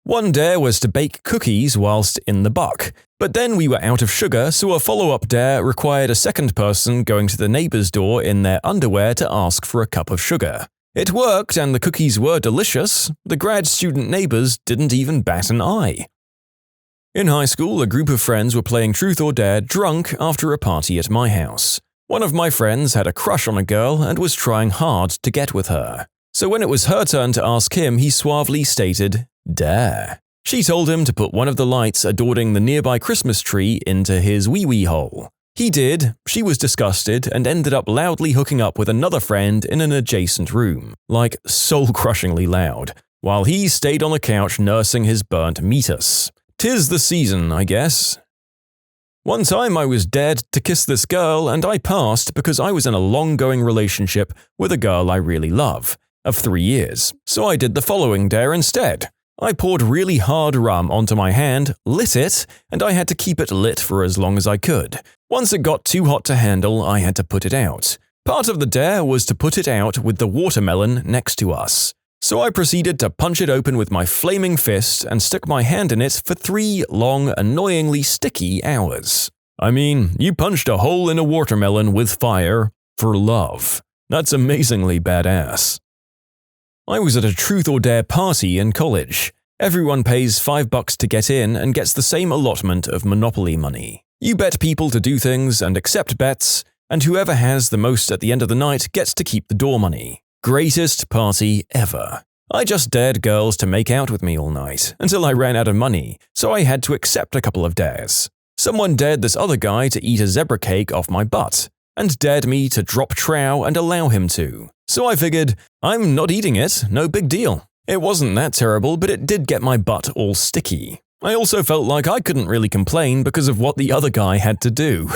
One dare was to bake cookies whilst in the buck, but then we were out of sugar, so a follow-up dare required a second person going to the neighbor's door in their underwear to ask for a cup of sugar. It worked and the cookies were delicious. The grad student neighbors didn't even bat an eye. In high school, a group of friends were playing Truth or Dare drunk after a party at my house. One of my friends had a crush on a girl and was trying hard to get with her. So when it was her turn to ask him, he suavely stated, Dare. She told him to put one of the lights adorning the nearby Christmas tree into his wee-wee hole. He did, she was disgusted, and ended up loudly hooking up with another friend in an adjacent room, like soul-crushingly loud, while he stayed on the couch nursing his burnt meatus. 'Tis the season, I guess. One time I was dared to kiss this girl and I passed because I was in a long-going relationship with a girl I really love, of 3 years, so I did the following dare instead. I poured really hard rum onto my hand, lit it, and I had to keep it lit for as long as I could. Once it got too hot to handle, I had to put it out. Part of the dare was to put it out with the watermelon next to us. So I proceeded to punch it open with my flaming fist and stick my hand in it for 3 long, annoyingly sticky hours. I mean, you punched a hole in a watermelon with fire for love. That's amazingly badass. I was at a Truth or Dare party in college. Everyone pays $5 to get in and gets the same allotment of Monopoly money. You bet people to do things and accept bets, and whoever has the most at the end of the night gets to keep the door money. Greatest party ever. I just dared girls to make out with me all night, until I ran out of money, so I had to accept a couple of dares. Someone dared this other guy to eat a zebra cake off my butt, and dared me to drop trow and allow him to. So I figured, I'm not eating it, no big deal. It wasn't that terrible, but it did get my butt all sticky. I also felt like I couldn't really complain because of what the other guy had to do.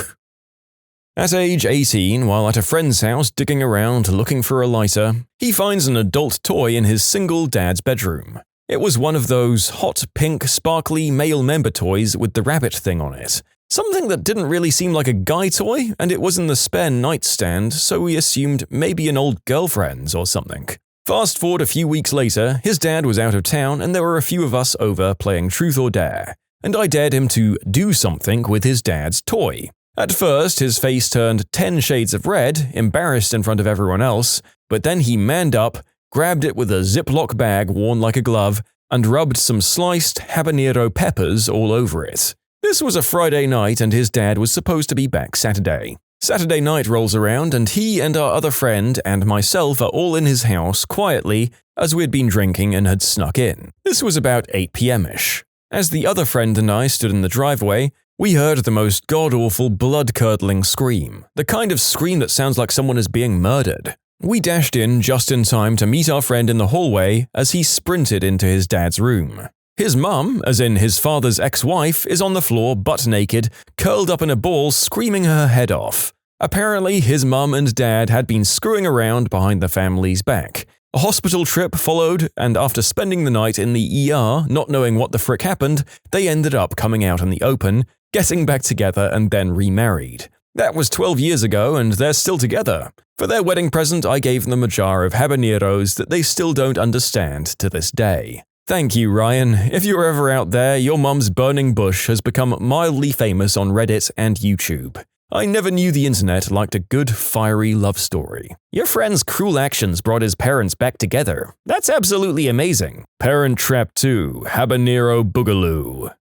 At age 18, while at a friend's house digging around looking for a lighter, he finds an adult toy in his single dad's bedroom. It was one of those hot pink sparkly male member toys with the rabbit thing on it. Something that didn't really seem like a guy toy, and it was in the spare nightstand, so we assumed maybe an old girlfriend's or something. Fast forward a few weeks later, his dad was out of town and there were a few of us over playing Truth or Dare, and I dared him to do something with his dad's toy. At first, his face turned 10 shades of red, embarrassed in front of everyone else, but then he manned up, grabbed it with a Ziploc bag worn like a glove, and rubbed some sliced habanero peppers all over it. This was a Friday night and his dad was supposed to be back Saturday. Saturday night rolls around and he and our other friend and myself are all in his house quietly as we had been drinking and had snuck in. This was about 8 p.m.-ish. As the other friend and I stood in the driveway, we heard the most god-awful, blood-curdling scream, the kind of scream that sounds like someone is being murdered. We dashed in just in time to meet our friend in the hallway as he sprinted into his dad's room. His mum, as in his father's ex-wife, is on the floor butt naked, curled up in a ball screaming her head off. Apparently, his mum and dad had been screwing around behind the family's back. A hospital trip followed, and after spending the night in the ER, not knowing what the frick happened, they ended up coming out in the open, getting back together and then remarried. That was 12 years ago and they're still together. For their wedding present, I gave them a jar of habaneros that they still don't understand to this day. Thank you, Ryan. If you're ever out there, your mum's burning bush has become mildly famous on Reddit and YouTube. I never knew the internet liked a good, fiery love story. Your friend's cruel actions brought his parents back together. That's absolutely amazing. Parent Trap 2, Habanero Boogaloo.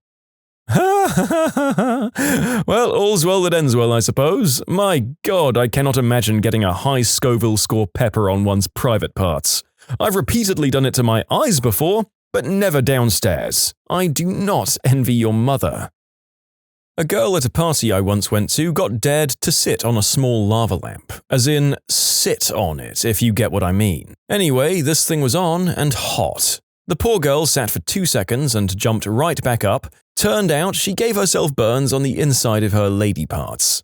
Well, all's well that ends well, I suppose. My God, I cannot imagine getting a high Scoville score pepper on one's private parts. I've repeatedly done it to my eyes before, but never downstairs. I do not envy your mother. A girl at a party I once went to got dared to sit on a small lava lamp. As in, sit on it, if you get what I mean. Anyway, this thing was on and hot. The poor girl sat for 2 seconds and jumped right back up. Turned out she gave herself burns on the inside of her lady parts.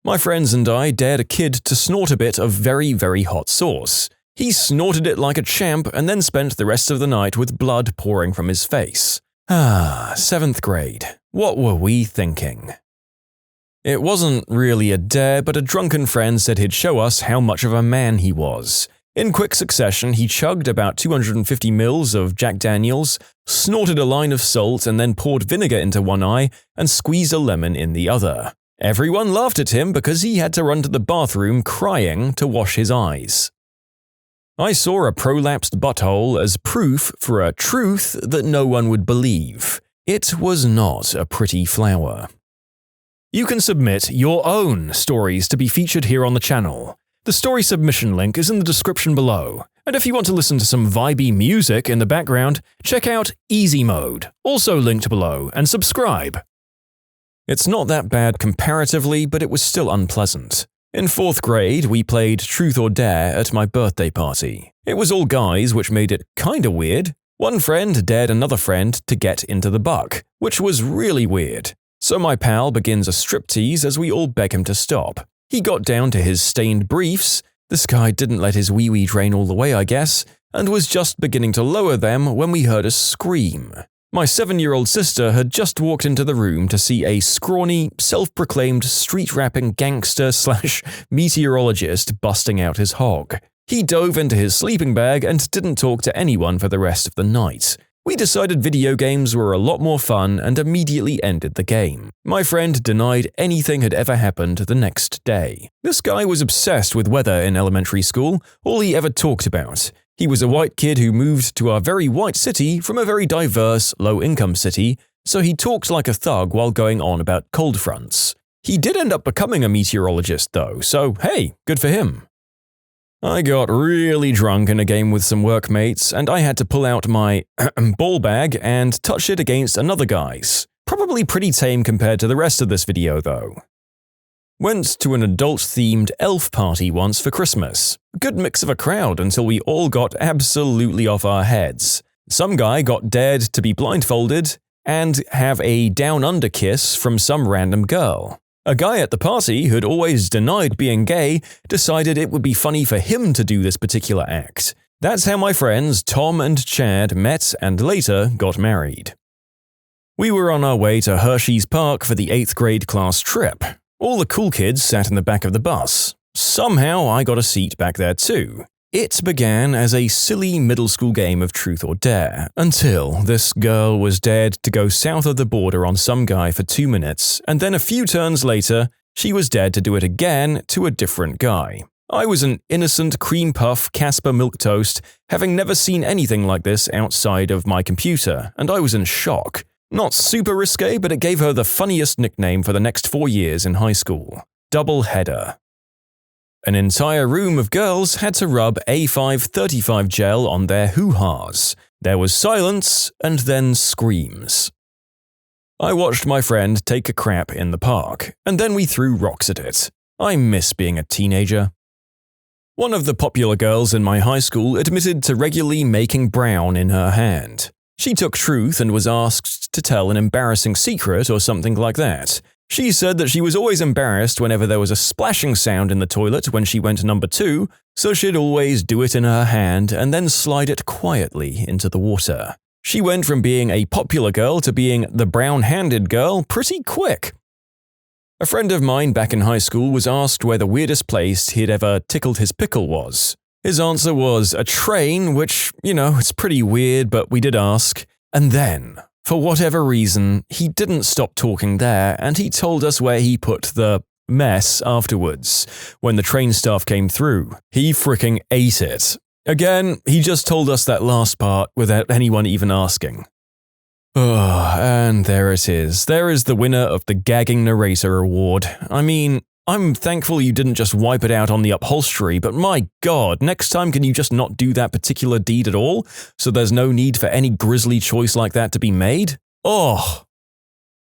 My friends and I dared a kid to snort a bit of very, very hot sauce. He snorted it like a champ and then spent the rest of the night with blood pouring from his face. 7th grade. What were we thinking? It wasn't really a dare, but a drunken friend said he'd show us how much of a man he was. In quick succession, he chugged about 250 mils of Jack Daniels, snorted a line of salt and then poured vinegar into one eye and squeezed a lemon in the other. Everyone laughed at him because he had to run to the bathroom crying to wash his eyes. I saw a prolapsed butthole as proof for a truth that no one would believe. It was not a pretty flower. You can submit your own stories to be featured here on the channel. The story submission link is in the description below, and if you want to listen to some vibey music in the background, check out easymode, also linked below, and subscribe. It's not that bad comparatively, but it was still unpleasant. In 4th grade, we played Truth or Dare at my birthday party. It was all guys, which made it kinda weird. One friend dared another friend to get into the buck, which was really weird. So my pal begins a striptease as we all beg him to stop. He got down to his stained briefs, this guy didn't let his wee-wee drain all the way I guess, and was just beginning to lower them when we heard a scream. My 7-year-old sister had just walked into the room to see a scrawny, self-proclaimed street-rapping gangster/meteorologist busting out his hog. He dove into his sleeping bag and didn't talk to anyone for the rest of the night. We decided video games were a lot more fun and immediately ended the game. My friend denied anything had ever happened the next day. This guy was obsessed with weather in elementary school, all he ever talked about. He was a white kid who moved to our very white city from a very diverse, low-income city, so he talked like a thug while going on about cold fronts. He did end up becoming a meteorologist though, so hey, good for him. I got really drunk in a game with some workmates, and I had to pull out my ball bag and touch it against another guy's. Probably pretty tame compared to the rest of this video though. Went to an adult-themed elf party once for Christmas. Good mix of a crowd until we all got absolutely off our heads. Some guy got dared to be blindfolded and have a down-under kiss from some random girl. A guy at the party who'd always denied being gay decided it would be funny for him to do this particular act. That's how my friends Tom and Chad met and later got married. We were on our way to Hershey's Park for the 8th grade class trip. All the cool kids sat in the back of the bus. Somehow I got a seat back there too. It began as a silly middle school game of truth or dare, until this girl was dared to go south of the border on some guy for 2 minutes, and then a few turns later, she was dared to do it again to a different guy. I was an innocent cream puff Casper milquetoast, having never seen anything like this outside of my computer, and I was in shock. Not super risque, but it gave her the funniest nickname for the next 4 years in high school. Doubleheader. An entire room of girls had to rub A535 gel on their hoo-has. There was silence, and then screams. I watched my friend take a crap in the park, and then we threw rocks at it. I miss being a teenager. One of the popular girls in my high school admitted to regularly making brown in her hand. She took truth and was asked to tell an embarrassing secret or something like that. She said that she was always embarrassed whenever there was a splashing sound in the toilet when she went number 2, so she'd always do it in her hand and then slide it quietly into the water. She went from being a popular girl to being the brown-handed girl pretty quick. A friend of mine back in high school was asked where the weirdest place he'd ever tickled his pickle was. His answer was a train, which, it's pretty weird, but we did ask. And then, for whatever reason, he didn't stop talking there, and he told us where he put the mess afterwards. When the train staff came through, he fricking ate it. Again, he just told us that last part without anyone even asking. Oh, and there it is. There is the winner of the Gagging Narrator Award. I mean, I'm thankful you didn't just wipe it out on the upholstery, but my god, next time can you just not do that particular deed at all, so there's no need for any grisly choice like that to be made? Oh!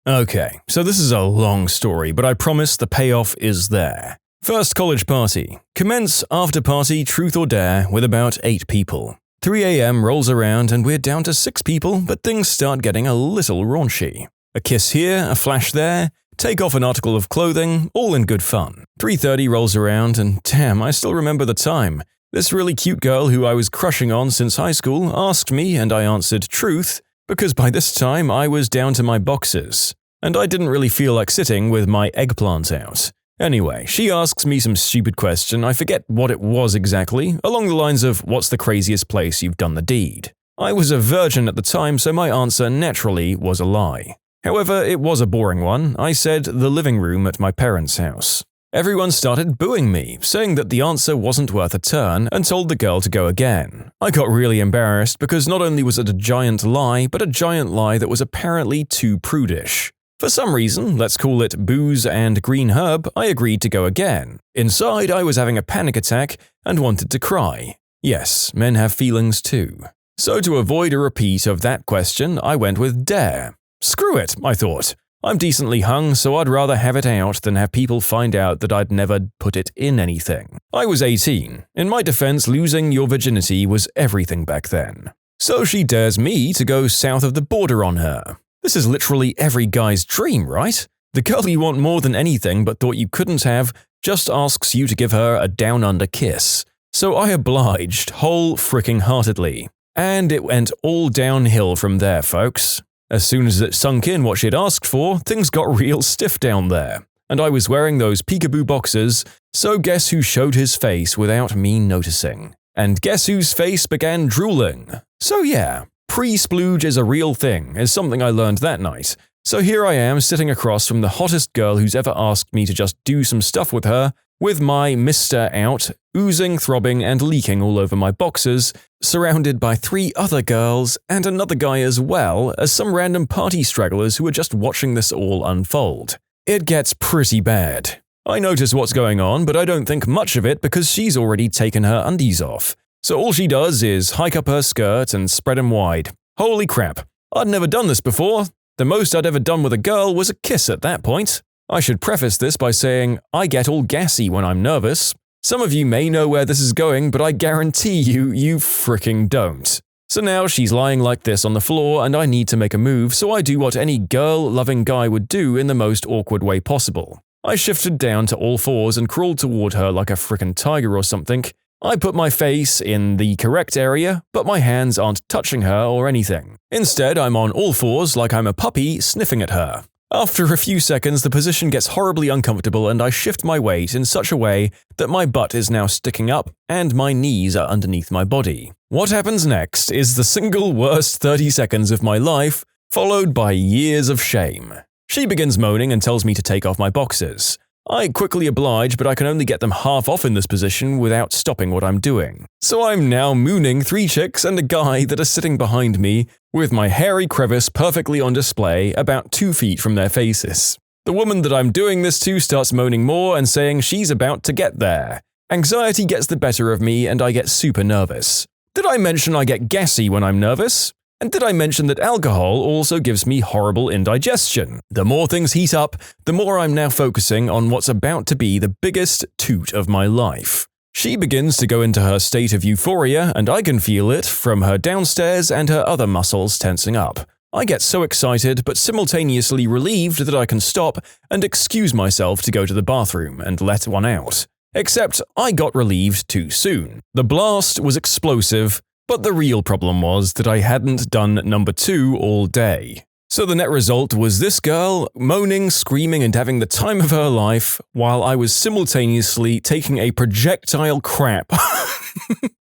Okay, so this is a long story, but I promise the payoff is there. First college party. Commence after party truth or dare with about 8 people. 3 a.m. rolls around and we're down to 6 people, but things start getting a little raunchy. A kiss here, a flash there, take off an article of clothing, all in good fun. 3:30 rolls around and damn, I still remember the time. This really cute girl who I was crushing on since high school asked me and I answered truth, because by this time I was down to my boxers, and I didn't really feel like sitting with my eggplant out. Anyway, she asks me some stupid question, I forget what it was exactly, along the lines of what's the craziest place you've done the deed. I was a virgin at the time, so my answer naturally was a lie. However, it was a boring one. I said the living room at my parents' house. Everyone started booing me, saying that the answer wasn't worth a turn, and told the girl to go again. I got really embarrassed because not only was it a giant lie, but a giant lie that was apparently too prudish. For some reason, let's call it booze and green herb, I agreed to go again. Inside, I was having a panic attack and wanted to cry. Yes, men have feelings too. So to avoid a repeat of that question, I went with dare. Screw it, I thought. I'm decently hung, so I'd rather have it out than have people find out that I'd never put it in anything. I was 18. In my defense, losing your virginity was everything back then. So she dares me to go south of the border on her. This is literally every guy's dream, right? The girl you want more than anything but thought you couldn't have just asks you to give her a down-under kiss. So I obliged, whole fricking heartedly. And it went all downhill from there, folks. As soon as it sunk in what she'd asked for, things got real stiff down there. And I was wearing those peekaboo boxers, so guess who showed his face without me noticing? And guess whose face began drooling? So yeah, pre-splooge is a real thing, is something I learned that night. So here I am sitting across from the hottest girl who's ever asked me to just do some stuff with her, with my Mr. out, oozing, throbbing, and leaking all over my boxers, surrounded by 3 other girls and another guy as well as some random party stragglers who are just watching this all unfold. It gets pretty bad. I notice what's going on, but I don't think much of it because she's already taken her undies off. So all she does is hike up her skirt and spread them wide. Holy crap, I'd never done this before. The most I'd ever done with a girl was a kiss at that point. I should preface this by saying I get all gassy when I'm nervous. Some of you may know where this is going, but I guarantee you fricking don't. So now she's lying like this on the floor and I need to make a move, so I do what any girl-loving guy would do in the most awkward way possible. I shifted down to all fours and crawled toward her like a frickin' tiger or something. I put my face in the correct area, but my hands aren't touching her or anything. Instead, I'm on all fours like I'm a puppy sniffing at her. After a few seconds, the position gets horribly uncomfortable and I shift my weight in such a way that my butt is now sticking up and my knees are underneath my body. What happens next is the single worst 30 seconds of my life, followed by years of shame. She begins moaning and tells me to take off my boxers. I quickly oblige, but I can only get them half off in this position without stopping what I'm doing. So I'm now mooning 3 chicks and a guy that are sitting behind me, with my hairy crevice perfectly on display about 2 feet from their faces. The woman that I'm doing this to starts moaning more and saying she's about to get there. Anxiety gets the better of me and I get super nervous. Did I mention I get gassy when I'm nervous? And did I mention that alcohol also gives me horrible indigestion? The more things heat up, the more I'm now focusing on what's about to be the biggest toot of my life. She begins to go into her state of euphoria, and I can feel it from her downstairs and her other muscles tensing up. I get so excited but simultaneously relieved that I can stop and excuse myself to go to the bathroom and let one out. Except I got relieved too soon. The blast was explosive, but the real problem was that I hadn't done number 2 all day. So the net result was this girl moaning, screaming, and having the time of her life while I was simultaneously taking a projectile crap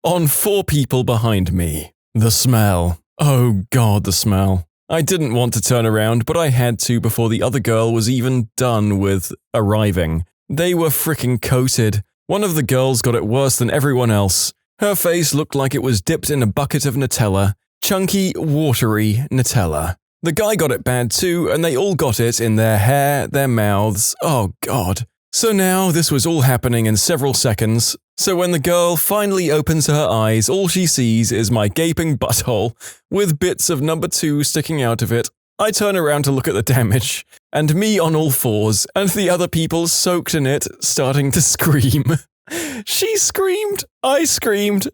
on 4 people behind me. The smell. Oh God, the smell. I didn't want to turn around, but I had to before the other girl was even done with arriving. They were fricking coated. One of the girls got it worse than everyone else. Her face looked like it was dipped in a bucket of Nutella. Chunky, watery Nutella. The guy got it bad too, and they all got it in their hair, their mouths. Oh God. So now this was all happening in several seconds. So when the girl finally opens her eyes, all she sees is my gaping butthole with bits of number 2 sticking out of it. I turn around to look at the damage, and me on all fours, and the other people soaked in it, starting to scream. She screamed, I screamed,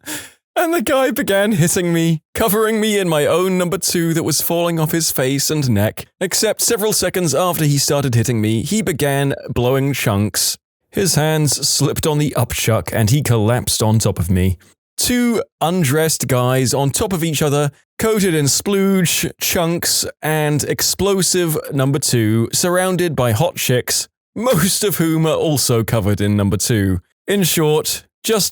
and the guy began hitting me, covering me in my own number 2 that was falling off his face and neck, except several seconds after he started hitting me, he began blowing chunks. His hands slipped on the upchuck and he collapsed on top of me. 2 undressed guys on top of each other, coated in splooge, chunks, and explosive number 2, surrounded by hot chicks, most of whom are also covered in number 2. In short, the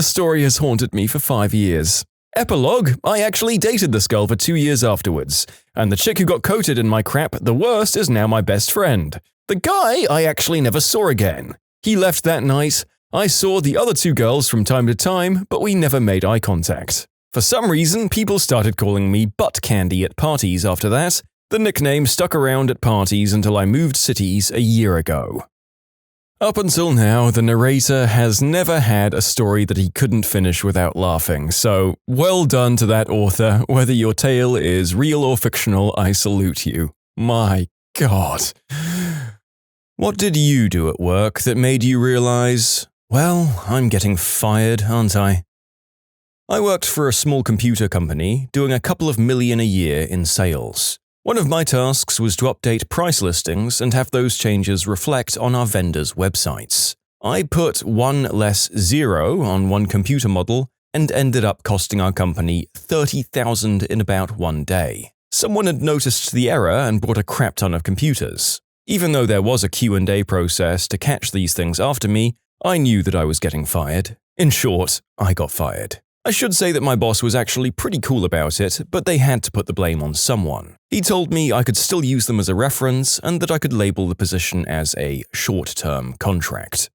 story has haunted me for 5 years. Epilogue, I actually dated this girl for 2 years afterwards, and the chick who got coated in my crap the worst is now my best friend. The guy I actually never saw again. He left that night. I saw the other 2 girls from time to time, but we never made eye contact. For some reason, people started calling me Butt Candy at parties after that. The nickname stuck around at parties until I moved cities a year ago. Up until now, the narrator has never had a story that he couldn't finish without laughing, so well done to that author. Whether your tale is real or fictional, I salute you. My God. What did you do at work that made you realize, well, I'm getting fired, aren't I? I worked for a small computer company, doing a couple of million a year in sales. One of my tasks was to update price listings and have those changes reflect on our vendors' websites. I put 1 less 0 on one computer model and ended up costing our company $30,000 in about 1 day. Someone had noticed the error and bought a crap ton of computers. Even though there was a Q&A process to catch these things after me, I knew that I was getting fired. In short, I got fired. I should say that my boss was actually pretty cool about it, but they had to put the blame on someone. He told me I could still use them as a reference and that I could label the position as a short-term contract.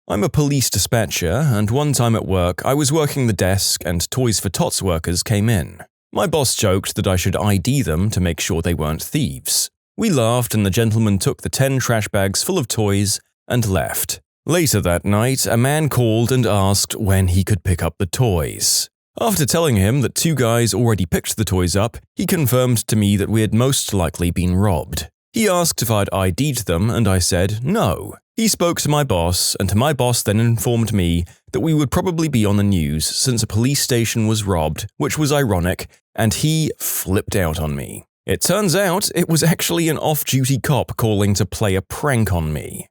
I'm a police dispatcher, and one time at work I was working the desk and Toys for Tots workers came in. My boss joked that I should ID them to make sure they weren't thieves. We laughed and the gentleman took the 10 trash bags full of toys and left. Later that night, a man called and asked when he could pick up the toys. After telling him that 2 guys already picked the toys up, he confirmed to me that we had most likely been robbed. He asked if I'd ID'd them, and I said no. He spoke to my boss, and my boss then informed me that we would probably be on the news since a police station was robbed, which was ironic, and he flipped out on me. It turns out it was actually an off-duty cop calling to play a prank on me.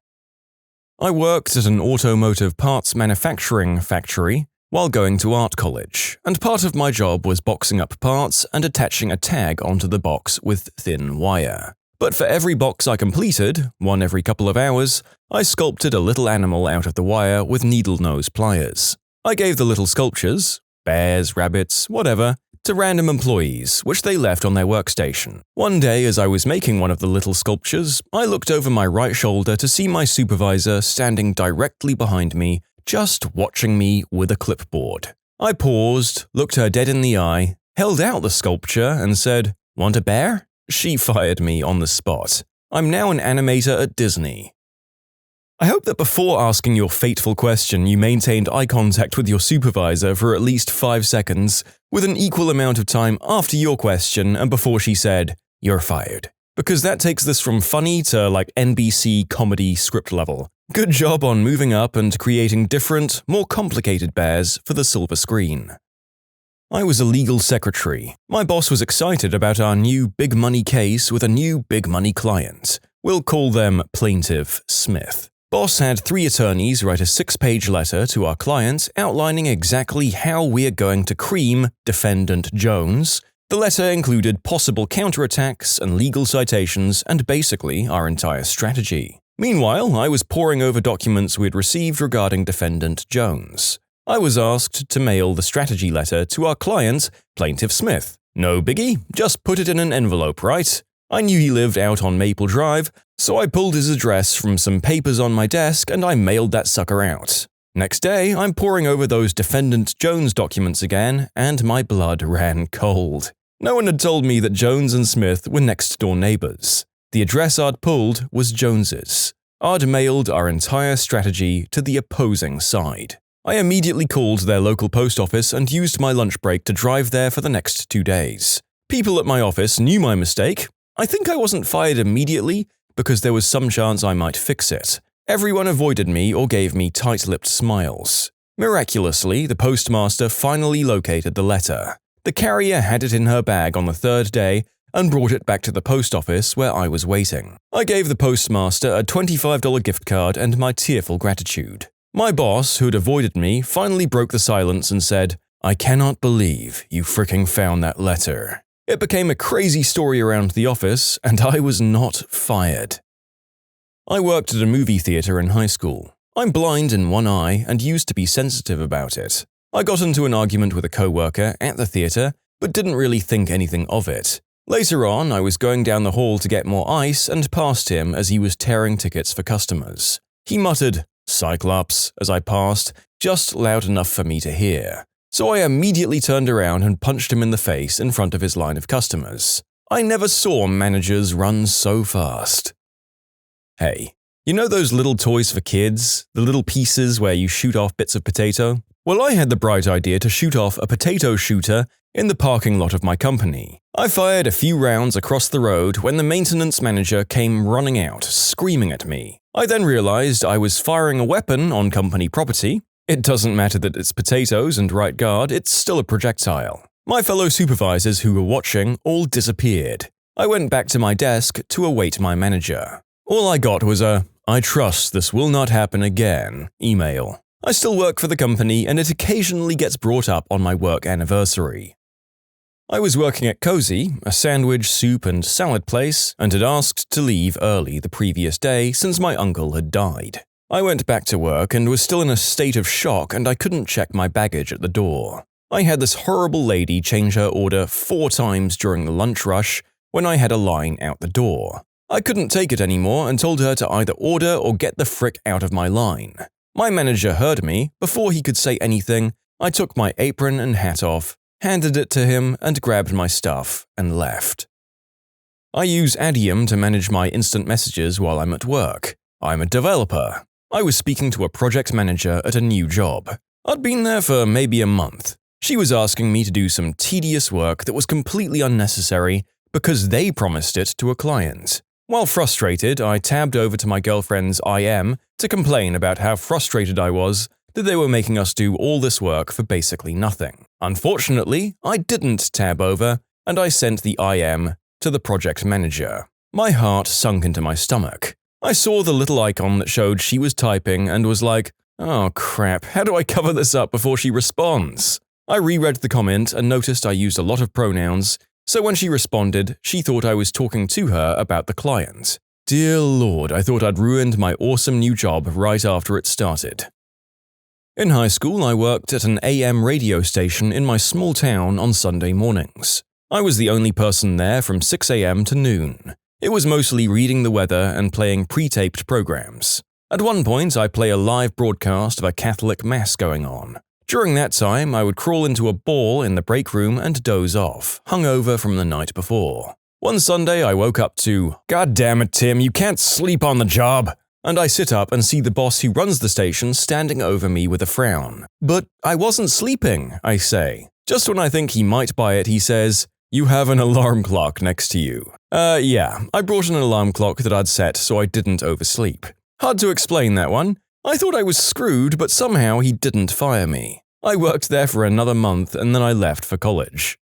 I worked at an automotive parts manufacturing factory while going to art college, and part of my job was boxing up parts and attaching a tag onto the box with thin wire. But for every box I completed, one every couple of hours, I sculpted a little animal out of the wire with needle-nose pliers. I gave the little sculptures, bears, rabbits, whatever, to random employees, which they left on their workstation. One day, as I was making one of the little sculptures, I looked over my right shoulder to see my supervisor standing directly behind me, just watching me with a clipboard. I paused, looked her dead in the eye, held out the sculpture, and said, "Want a bear?" She fired me on the spot. I'm now an animator at Disney. I hope that before asking your fateful question, you maintained eye contact with your supervisor for at least 5 seconds, with an equal amount of time after your question and before she said, "You're fired." Because that takes this from funny to like NBC comedy script level. Good job on moving up and creating different, more complicated bears for the silver screen. I was a legal secretary. My boss was excited about our new big money case with a new big money client. We'll call them Plaintiff Smith. Boss had 3 attorneys write a 6-page letter to our client outlining exactly how we're going to cream Defendant Jones. The letter included possible counterattacks and legal citations and basically our entire strategy. Meanwhile, I was poring over documents we had received regarding Defendant Jones. I was asked to mail the strategy letter to our client, Plaintiff Smith. No biggie, just put it in an envelope, right? I knew he lived out on Maple Drive, so I pulled his address from some papers on my desk and I mailed that sucker out. Next day, I'm poring over those Defendant Jones documents again, and my blood ran cold. No one had told me that Jones and Smith were next-door neighbors. The address I'd pulled was Jones's. I'd mailed our entire strategy to the opposing side. I immediately called their local post office and used my lunch break to drive there for the next 2 days. People at my office knew my mistake. I think I wasn't fired immediately because there was some chance I might fix it. Everyone avoided me or gave me tight-lipped smiles. Miraculously, the postmaster finally located the letter. The carrier had it in her bag on the 3rd day and brought it back to the post office where I was waiting. I gave the postmaster a $25 gift card and my tearful gratitude. My boss, who'd avoided me, finally broke the silence and said, "I cannot believe you fricking found that letter." It became a crazy story around the office, and I was not fired. I worked at a movie theater in high school. I'm blind in one eye and used to be sensitive about it. I got into an argument with a coworker at the theater, but didn't really think anything of it. Later on, I was going down the hall to get more ice and passed him as he was tearing tickets for customers. He muttered, "Cyclops," as I passed, just loud enough for me to hear. So I immediately turned around and punched him in the face in front of his line of customers. I never saw managers run so fast. Hey, you know those little toys for kids? The little pieces where you shoot off bits of potato? Well, I had the bright idea to shoot off a potato shooter in the parking lot of my company. I fired a few rounds across the road when the maintenance manager came running out, screaming at me. I then realized I was firing a weapon on company property. It doesn't matter that it's potatoes and right guard, it's still a projectile. My fellow supervisors who were watching all disappeared. I went back to my desk to await my manager. All I got was a "I trust this will not happen again" email. I still work for the company and it occasionally gets brought up on my work anniversary. I was working at Cozy, a sandwich, soup and salad place, and had asked to leave early the previous day since my uncle had died. I went back to work and was still in a state of shock and I couldn't check my baggage at the door. I had this horrible lady change her order 4 times during the lunch rush when I had a line out the door. I couldn't take it anymore and told her to either order or get the frick out of my line. My manager heard me. Before he could say anything, I took my apron and hat off, handed it to him and grabbed my stuff and left. I use ADIUM to manage my instant messages while I'm at work. I'm a developer. I was speaking to a project manager at a new job. I'd been there for maybe a month. She was asking me to do some tedious work that was completely unnecessary because they promised it to a client. While frustrated, I tabbed over to my girlfriend's IM to complain about how frustrated I was that they were making us do all this work for basically nothing. Unfortunately, I didn't tab over, and I sent the IM to the project manager. My heart sunk into my stomach. I saw the little icon that showed she was typing and was like, oh crap, how do I cover this up before she responds? I reread the comment and noticed I used a lot of pronouns, so when she responded, she thought I was talking to her about the client. Dear Lord, I thought I'd ruined my awesome new job right after it started. In high school, I worked at an AM radio station in my small town on Sunday mornings. I was the only person there from 6 a.m. to noon. It was mostly reading the weather and playing pre-taped programs. At one point, I play a live broadcast of a Catholic mass going on. During that time, I would crawl into a ball in the break room and doze off, hungover from the night before. One Sunday, I woke up to, "God damn it, Tim, you can't sleep on the job!" And I sit up and see the boss who runs the station standing over me with a frown. "But I wasn't sleeping," I say. Just when I think he might buy it, he says, "You have an alarm clock next to you." Yeah, I brought an alarm clock that I'd set so I didn't oversleep. Hard to explain that one. I thought I was screwed, but somehow he didn't fire me. I worked there for another month and then I left for college.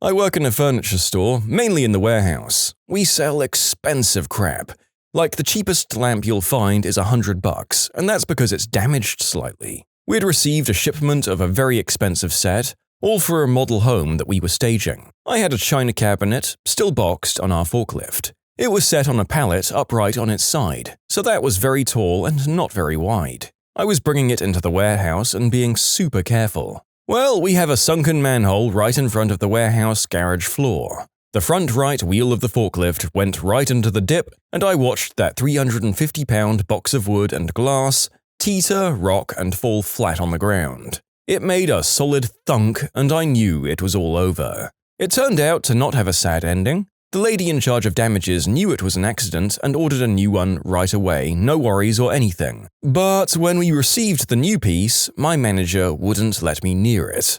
I work in a furniture store, mainly in the warehouse. We sell expensive crap. Like the cheapest lamp you'll find is $100, and that's because it's damaged slightly. We'd received a shipment of a very expensive set, all for a model home that we were staging. I had a china cabinet, still boxed, on our forklift. It was set on a pallet upright on its side, so that was very tall and not very wide. I was bringing it into the warehouse and being super careful. Well, we have a sunken manhole right in front of the warehouse garage floor. The front right wheel of the forklift went right into the dip, and I watched that 350-pound box of wood and glass teeter, rock, and fall flat on the ground. It made a solid thunk, and I knew it was all over. It turned out to not have a sad ending. The lady in charge of damages knew it was an accident and ordered a new one right away, no worries or anything. But when we received the new piece, my manager wouldn't let me near it.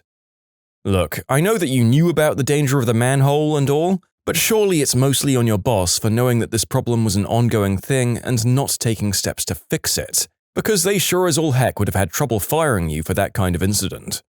Look, I know that you knew about the danger of the manhole and all, but surely it's mostly on your boss for knowing that this problem was an ongoing thing and not taking steps to fix it, because they sure as all heck would have had trouble firing you for that kind of incident.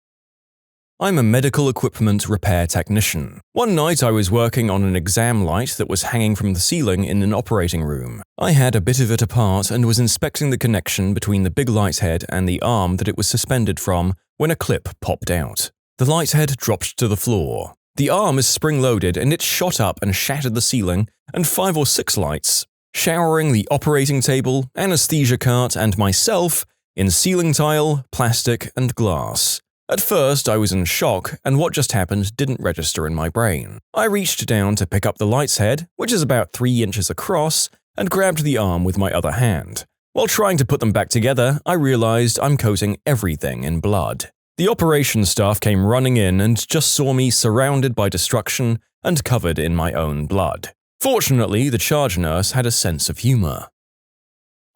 I'm a medical equipment repair technician. One night I was working on an exam light that was hanging from the ceiling in an operating room. I had a bit of it apart and was inspecting the connection between the big light head and the arm that it was suspended from when a clip popped out. The light head dropped to the floor. The arm is spring-loaded and it shot up and shattered the ceiling and 5 or 6 lights, showering the operating table, anesthesia cart, and myself in ceiling tile, plastic, and glass. At first, I was in shock, and what just happened didn't register in my brain. I reached down to pick up the light's head, which is about 3 inches across, and grabbed the arm with my other hand. While trying to put them back together, I realized I'm coating everything in blood. The operations staff came running in and just saw me surrounded by destruction and covered in my own blood. Fortunately, the charge nurse had a sense of humor.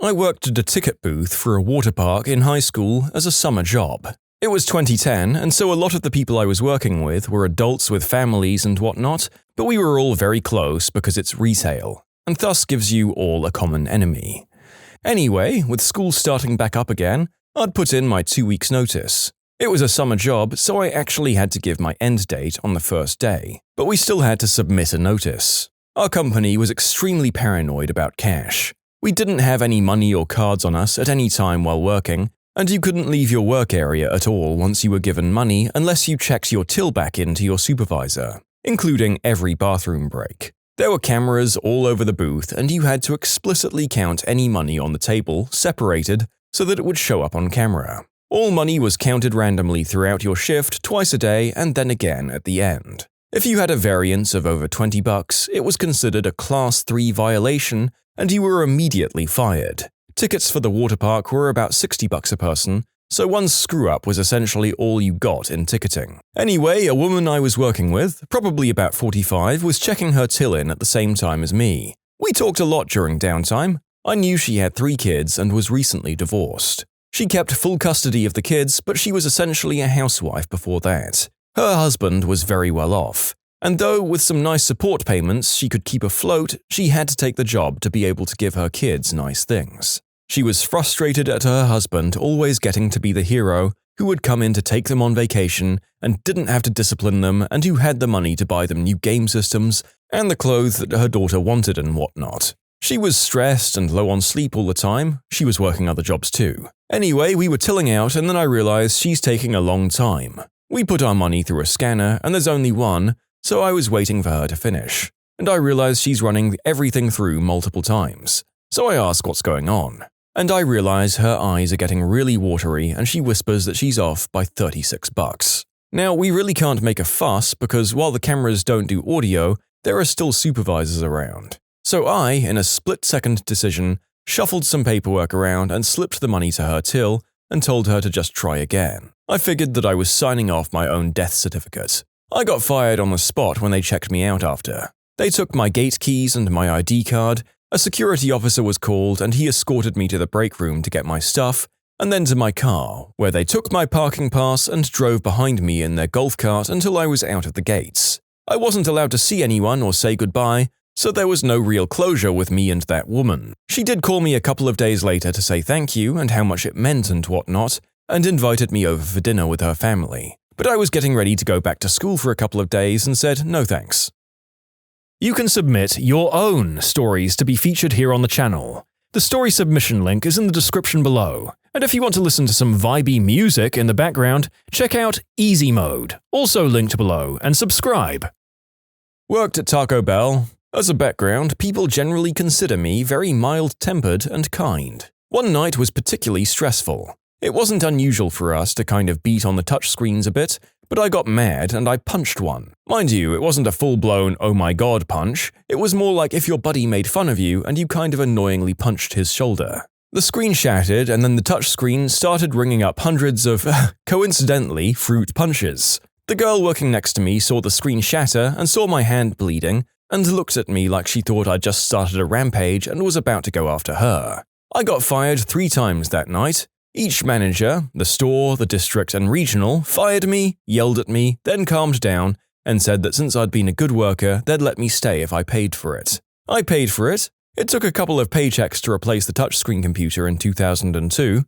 I worked at a ticket booth for a water park in high school as a summer job. It was 2010, and so a lot of the people I was working with were adults with families and whatnot, but we were all very close because it's retail, and thus gives you all a common enemy. Anyway, with school starting back up again, I'd put in my 2 weeks' notice. It was a summer job, so I actually had to give my end date on the first day, but we still had to submit a notice. Our company was extremely paranoid about cash. We didn't have any money or cards on us at any time while working, and you couldn't leave your work area at all once you were given money unless you checked your till back in to your supervisor, including every bathroom break. There were cameras all over the booth, and you had to explicitly count any money on the table, separated, so that it would show up on camera. All money was counted randomly throughout your shift twice a day and then again at the end. If you had a variance of over $20, it was considered a Class 3 violation, and you were immediately fired. Tickets for the water park were about $60 a person, so one screw-up was essentially all you got in ticketing. Anyway, a woman I was working with, probably about 45, was checking her till in at the same time as me. We talked a lot during downtime. I knew she had 3 kids and was recently divorced. She kept full custody of the kids, but she was essentially a housewife before that. Her husband was very well off, and though with some nice support payments she could keep afloat, she had to take the job to be able to give her kids nice things. She was frustrated at her husband always getting to be the hero, who would come in to take them on vacation and didn't have to discipline them, and who had the money to buy them new game systems and the clothes that her daughter wanted and whatnot. She was stressed and low on sleep all the time. She was working other jobs too. Anyway, we were tilling out, and then I realized she's taking a long time. We put our money through a scanner, and there's only one, so I was waiting for her to finish. And I realized she's running everything through multiple times. So I ask what's going on. And I realize her eyes are getting really watery, and she whispers that she's off by $36. Now, we really can't make a fuss because while the cameras don't do audio, there are still supervisors around. So I, in a split-second decision, shuffled some paperwork around and slipped the money to her till and told her to just try again. I figured that I was signing off my own death certificate. I got fired on the spot when they checked me out after. They took my gate keys and my ID card. A security officer was called and he escorted me to the break room to get my stuff, and then to my car, where they took my parking pass and drove behind me in their golf cart until I was out of the gates. I wasn't allowed to see anyone or say goodbye, so there was no real closure with me and that woman. She did call me a couple of days later to say thank you and how much it meant and whatnot, and invited me over for dinner with her family. But I was getting ready to go back to school for a couple of days and said no thanks. You can submit your own stories to be featured here on the channel. The story submission link is in the description below. And if you want to listen to some vibey music in the background, check out easymode, also linked below, and subscribe. Worked at Taco Bell. As a background, people generally consider me very mild-tempered and kind. One night was particularly stressful. It wasn't unusual for us to kind of beat on the touchscreens a bit, but I got mad and I punched one. Mind you, it wasn't a full-blown oh my god punch, it was more like if your buddy made fun of you and you kind of annoyingly punched his shoulder. The screen shattered and then the touchscreen started ringing up hundreds of, coincidentally, fruit punches. The girl working next to me saw the screen shatter and saw my hand bleeding and looked at me like she thought I'd just started a rampage and was about to go after her. I got fired 3 times that night. Each manager, the store, the district, and regional, fired me, yelled at me, then calmed down, and said that since I'd been a good worker, they'd let me stay if I paid for it. I paid for it. It took a couple of paychecks to replace the touchscreen computer in 2002.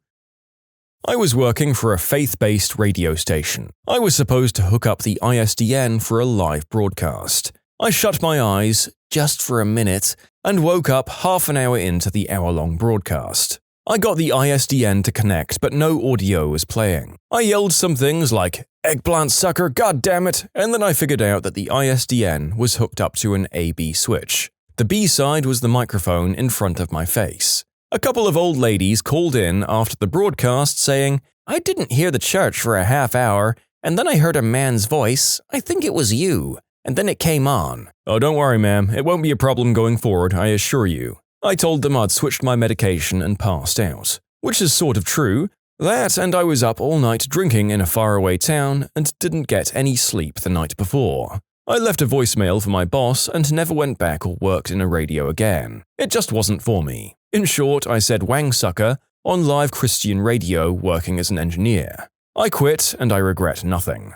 I was working for a faith-based radio station. I was supposed to hook up the ISDN for a live broadcast. I shut my eyes, just for a minute, and woke up half an hour into the hour-long broadcast. I got the ISDN to connect, but no audio was playing. I yelled some things like, "Eggplant sucker, goddammit," and then I figured out that the ISDN was hooked up to an A-B switch. The B side was the microphone in front of my face. A couple of old ladies called in after the broadcast saying, "I didn't hear the church for a half hour, and then I heard a man's voice, I think it was you, and then it came on." "Oh, don't worry, ma'am, it won't be a problem going forward, I assure you." I told them I'd switched my medication and passed out. Which is sort of true. That and I was up all night drinking in a faraway town and didn't get any sleep the night before. I left a voicemail for my boss and never went back or worked in a radio again. It just wasn't for me. In short, I said wang sucker on live Christian radio working as an engineer. I quit and I regret nothing.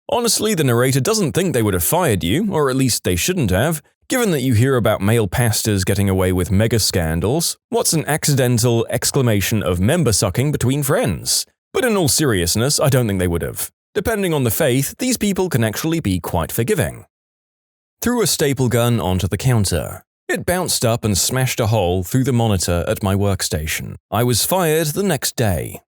Honestly, the narrator doesn't think they would have fired you, or at least they shouldn't have. Given that you hear about male pastors getting away with mega scandals, what's an accidental exclamation of member sucking between friends? But in all seriousness, I don't think they would have. Depending on the faith, these people can actually be quite forgiving. Threw a staple gun onto the counter. It bounced up and smashed a hole through the monitor at my workstation. I was fired the next day.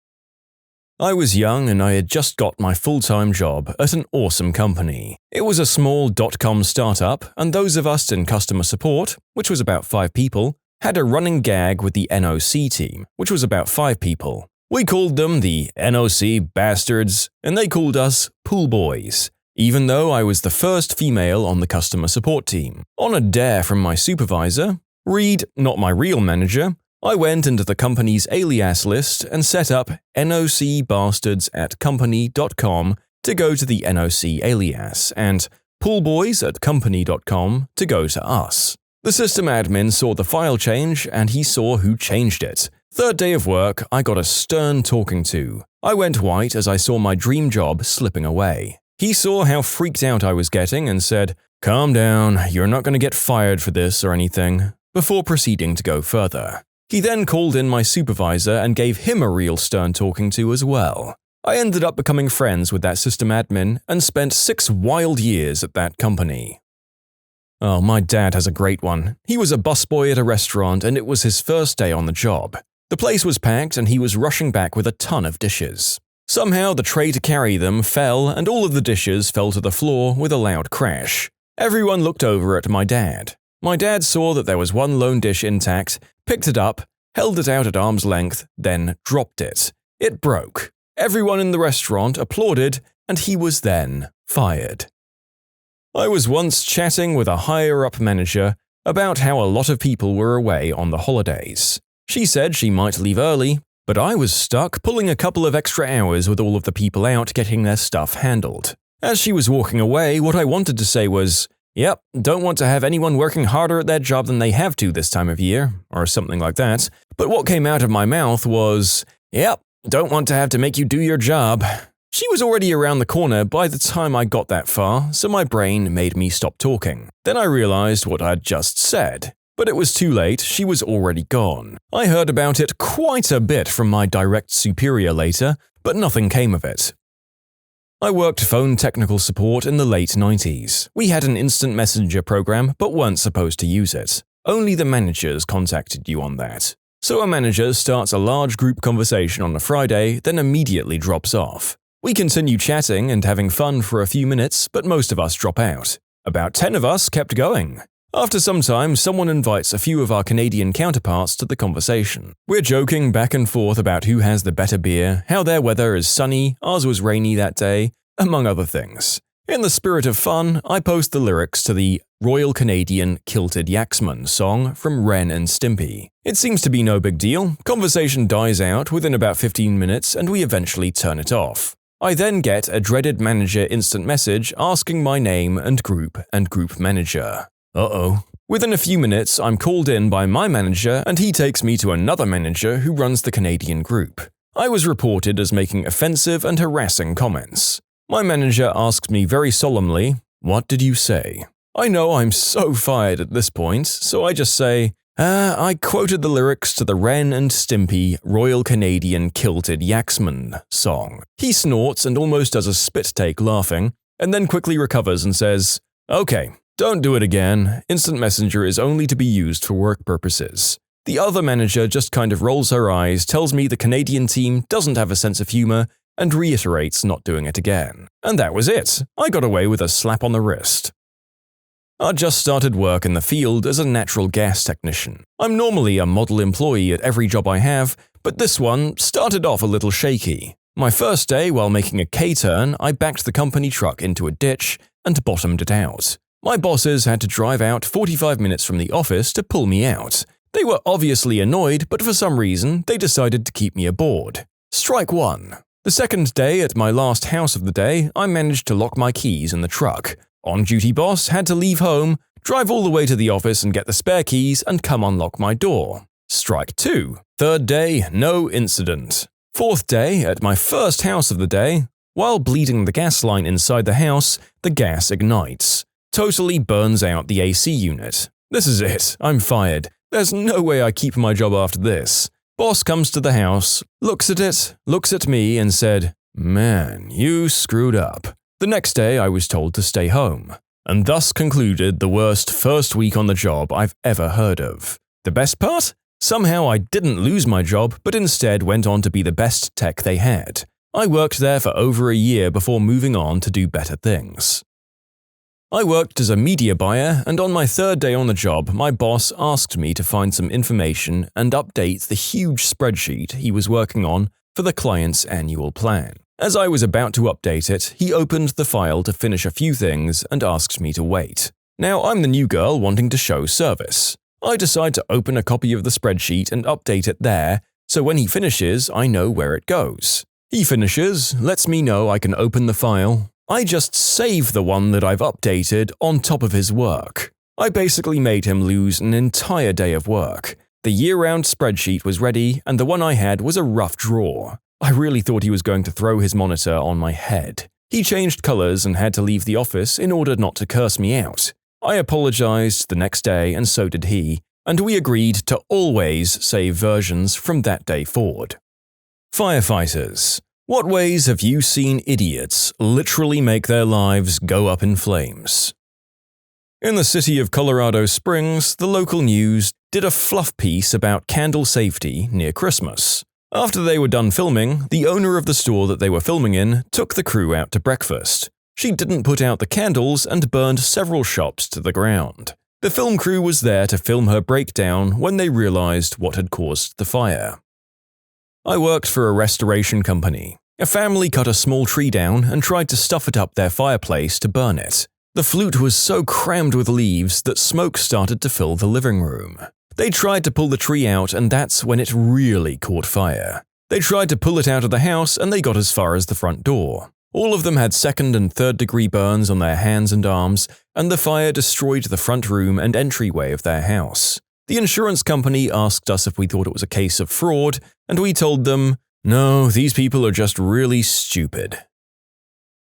I was young and I had just got my full-time job at an awesome company. It was a small .com startup, and those of us in customer support, which was about 5 people, had a running gag with the NOC team, which was about 5 people. We called them the NOC bastards, and they called us pool boys, even though I was the first female on the customer support team. On a dare from my supervisor, Reed, not my real manager, I went into the company's alias list and set up nocbastards@company.com to go to the NOC alias, and poolboys@company.com to go to us. The system admin saw the file change and he saw who changed it. Third day of work, I got a stern talking to. I went white as I saw my dream job slipping away. He saw how freaked out I was getting and said, "Calm down, you're not going to get fired for this or anything," before proceeding to go further. He then called in my supervisor and gave him a real stern talking to as well. I ended up becoming friends with that system admin and spent 6 wild years at that company. Oh, my dad has a great one. He was a busboy at a restaurant and it was his first day on the job. The place was packed and he was rushing back with a ton of dishes. Somehow the tray to carry them fell and all of the dishes fell to the floor with a loud crash. Everyone looked over at my dad. My dad saw that there was one lone dish intact, picked it up, held it out at arm's length, then dropped it. It broke. Everyone in the restaurant applauded and he was then fired. I was once chatting with a higher-up manager about how a lot of people were away on the holidays. She said she might leave early, but I was stuck pulling a couple of extra hours with all of the people out getting their stuff handled. As she was walking away, what I wanted to say was, "Yep, don't want to have anyone working harder at their job than they have to this time of year," or something like that. But what came out of my mouth was, "Yep, don't want to have to make you do your job." She was already around the corner by the time I got that far, so my brain made me stop talking. Then I realized what I'd just said. But it was too late, she was already gone. I heard about it quite a bit from my direct superior later, but nothing came of it. I worked phone technical support in the late 90s. We had an instant messenger program, but weren't supposed to use it. Only the managers contacted you on that. So a manager starts a large group conversation on a Friday, then immediately drops off. We continue chatting and having fun for a few minutes, but most of us drop out. About 10 of us kept going. After some time, someone invites a few of our Canadian counterparts to the conversation. We're joking back and forth about who has the better beer, how their weather is sunny, ours was rainy that day, among other things. In the spirit of fun, I post the lyrics to the Royal Canadian Kilted Yaxman song from Ren and Stimpy. It seems to be no big deal, conversation dies out within about 15 minutes and we eventually turn it off. I then get a dreaded manager instant message asking my name and group manager. Uh-oh. Within a few minutes, I'm called in by my manager and he takes me to another manager who runs the Canadian group. I was reported as making offensive and harassing comments. My manager asks me very solemnly, "What did you say?" I know I'm so fired at this point, so I just say, I quoted the lyrics to the Ren and Stimpy Royal Canadian Kilted Yaxman song. He snorts and almost does a spit take laughing, and then quickly recovers and says, "Okay, don't do it again. Instant messenger is only to be used for work purposes." The other manager just kind of rolls her eyes, tells me the Canadian team doesn't have a sense of humor, and reiterates not doing it again. And that was it. I got away with a slap on the wrist. I just started work in the field as a natural gas technician. I'm normally a model employee at every job I have, but this one started off a little shaky. My first day, while making a K-turn, I backed the company truck into a ditch and bottomed it out. My bosses had to drive out 45 minutes from the office to pull me out. They were obviously annoyed, but for some reason, they decided to keep me aboard. Strike one. The second day at my last house of the day, I managed to lock my keys in the truck. On-duty boss had to leave home, drive all the way to the office and get the spare keys and come unlock my door. Strike two. Third day, no incident. Fourth day, at my first house of the day, while bleeding the gas line inside the house, the gas ignites. Totally burns out the AC unit. This is it. I'm fired. There's no way I keep my job after this. Boss comes to the house, looks at it, looks at me and said, "Man, you screwed up." The next day I was told to stay home. And thus concluded the worst first week on the job I've ever heard of. The best part? Somehow I didn't lose my job, but instead went on to be the best tech they had. I worked there for over a year before moving on to do better things. I worked as a media buyer, and on my third day on the job, my boss asked me to find some information and update the huge spreadsheet he was working on for the client's annual plan. As I was about to update it, he opened the file to finish a few things and asked me to wait. Now, I'm the new girl wanting to show service. I decide to open a copy of the spreadsheet and update it there, so when he finishes, I know where it goes. He finishes, lets me know I can open the file. I just save the one that I've updated on top of his work. I basically made him lose an entire day of work. The year-round spreadsheet was ready, and the one I had was a rough draw. I really thought he was going to throw his monitor on my head. He changed colors and had to leave the office in order not to curse me out. I apologized the next day, and so did he, and we agreed to always save versions from that day forward. Firefighters. What ways have you seen idiots literally make their lives go up in flames? In the city of Colorado Springs, the local news did a fluff piece about candle safety near Christmas. After they were done filming, the owner of the store that they were filming in took the crew out to breakfast. She didn't put out the candles and burned several shops to the ground. The film crew was there to film her breakdown when they realized what had caused the fire. I worked for a restoration company. A family cut a small tree down and tried to stuff it up their fireplace to burn it. The flute was so crammed with leaves that smoke started to fill the living room. They tried to pull the tree out, and that's when it really caught fire. They tried to pull it out of the house, and they got as far as the front door. All of them had second and third degree burns on their hands and arms, and the fire destroyed the front room and entryway of their house. The insurance company asked us if we thought it was a case of fraud, and we told them, "No, these people are just really stupid."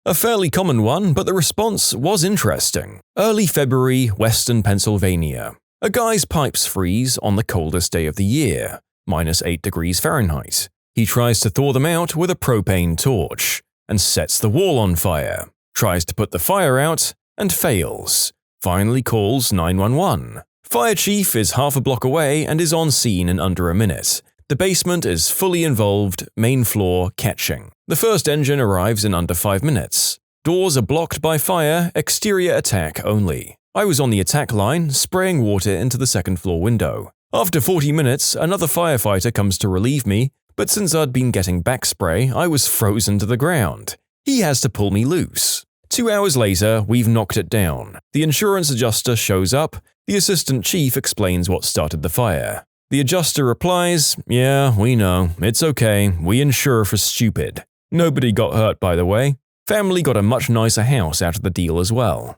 A fairly common one, but the response was interesting. Early February, Western Pennsylvania. A guy's pipes freeze on the coldest day of the year, -8 degrees Fahrenheit. He tries to thaw them out with a propane torch, and sets the wall on fire, tries to put the fire out, and fails. Finally calls 911. Fire chief is half a block away and is on scene in under a minute. The basement is fully involved, main floor catching. The first engine arrives in under 5 minutes. Doors are blocked by fire, exterior attack only. I was on the attack line, spraying water into the second floor window. After 40 minutes, another firefighter comes to relieve me, but since I'd been getting back spray, I was frozen to the ground. He has to pull me loose. 2 hours later, we've knocked it down. The insurance adjuster shows up. The assistant chief explains what started the fire. The adjuster replies, "Yeah, we know. It's okay. We insure for stupid." Nobody got hurt, by the way. Family got a much nicer house out of the deal as well.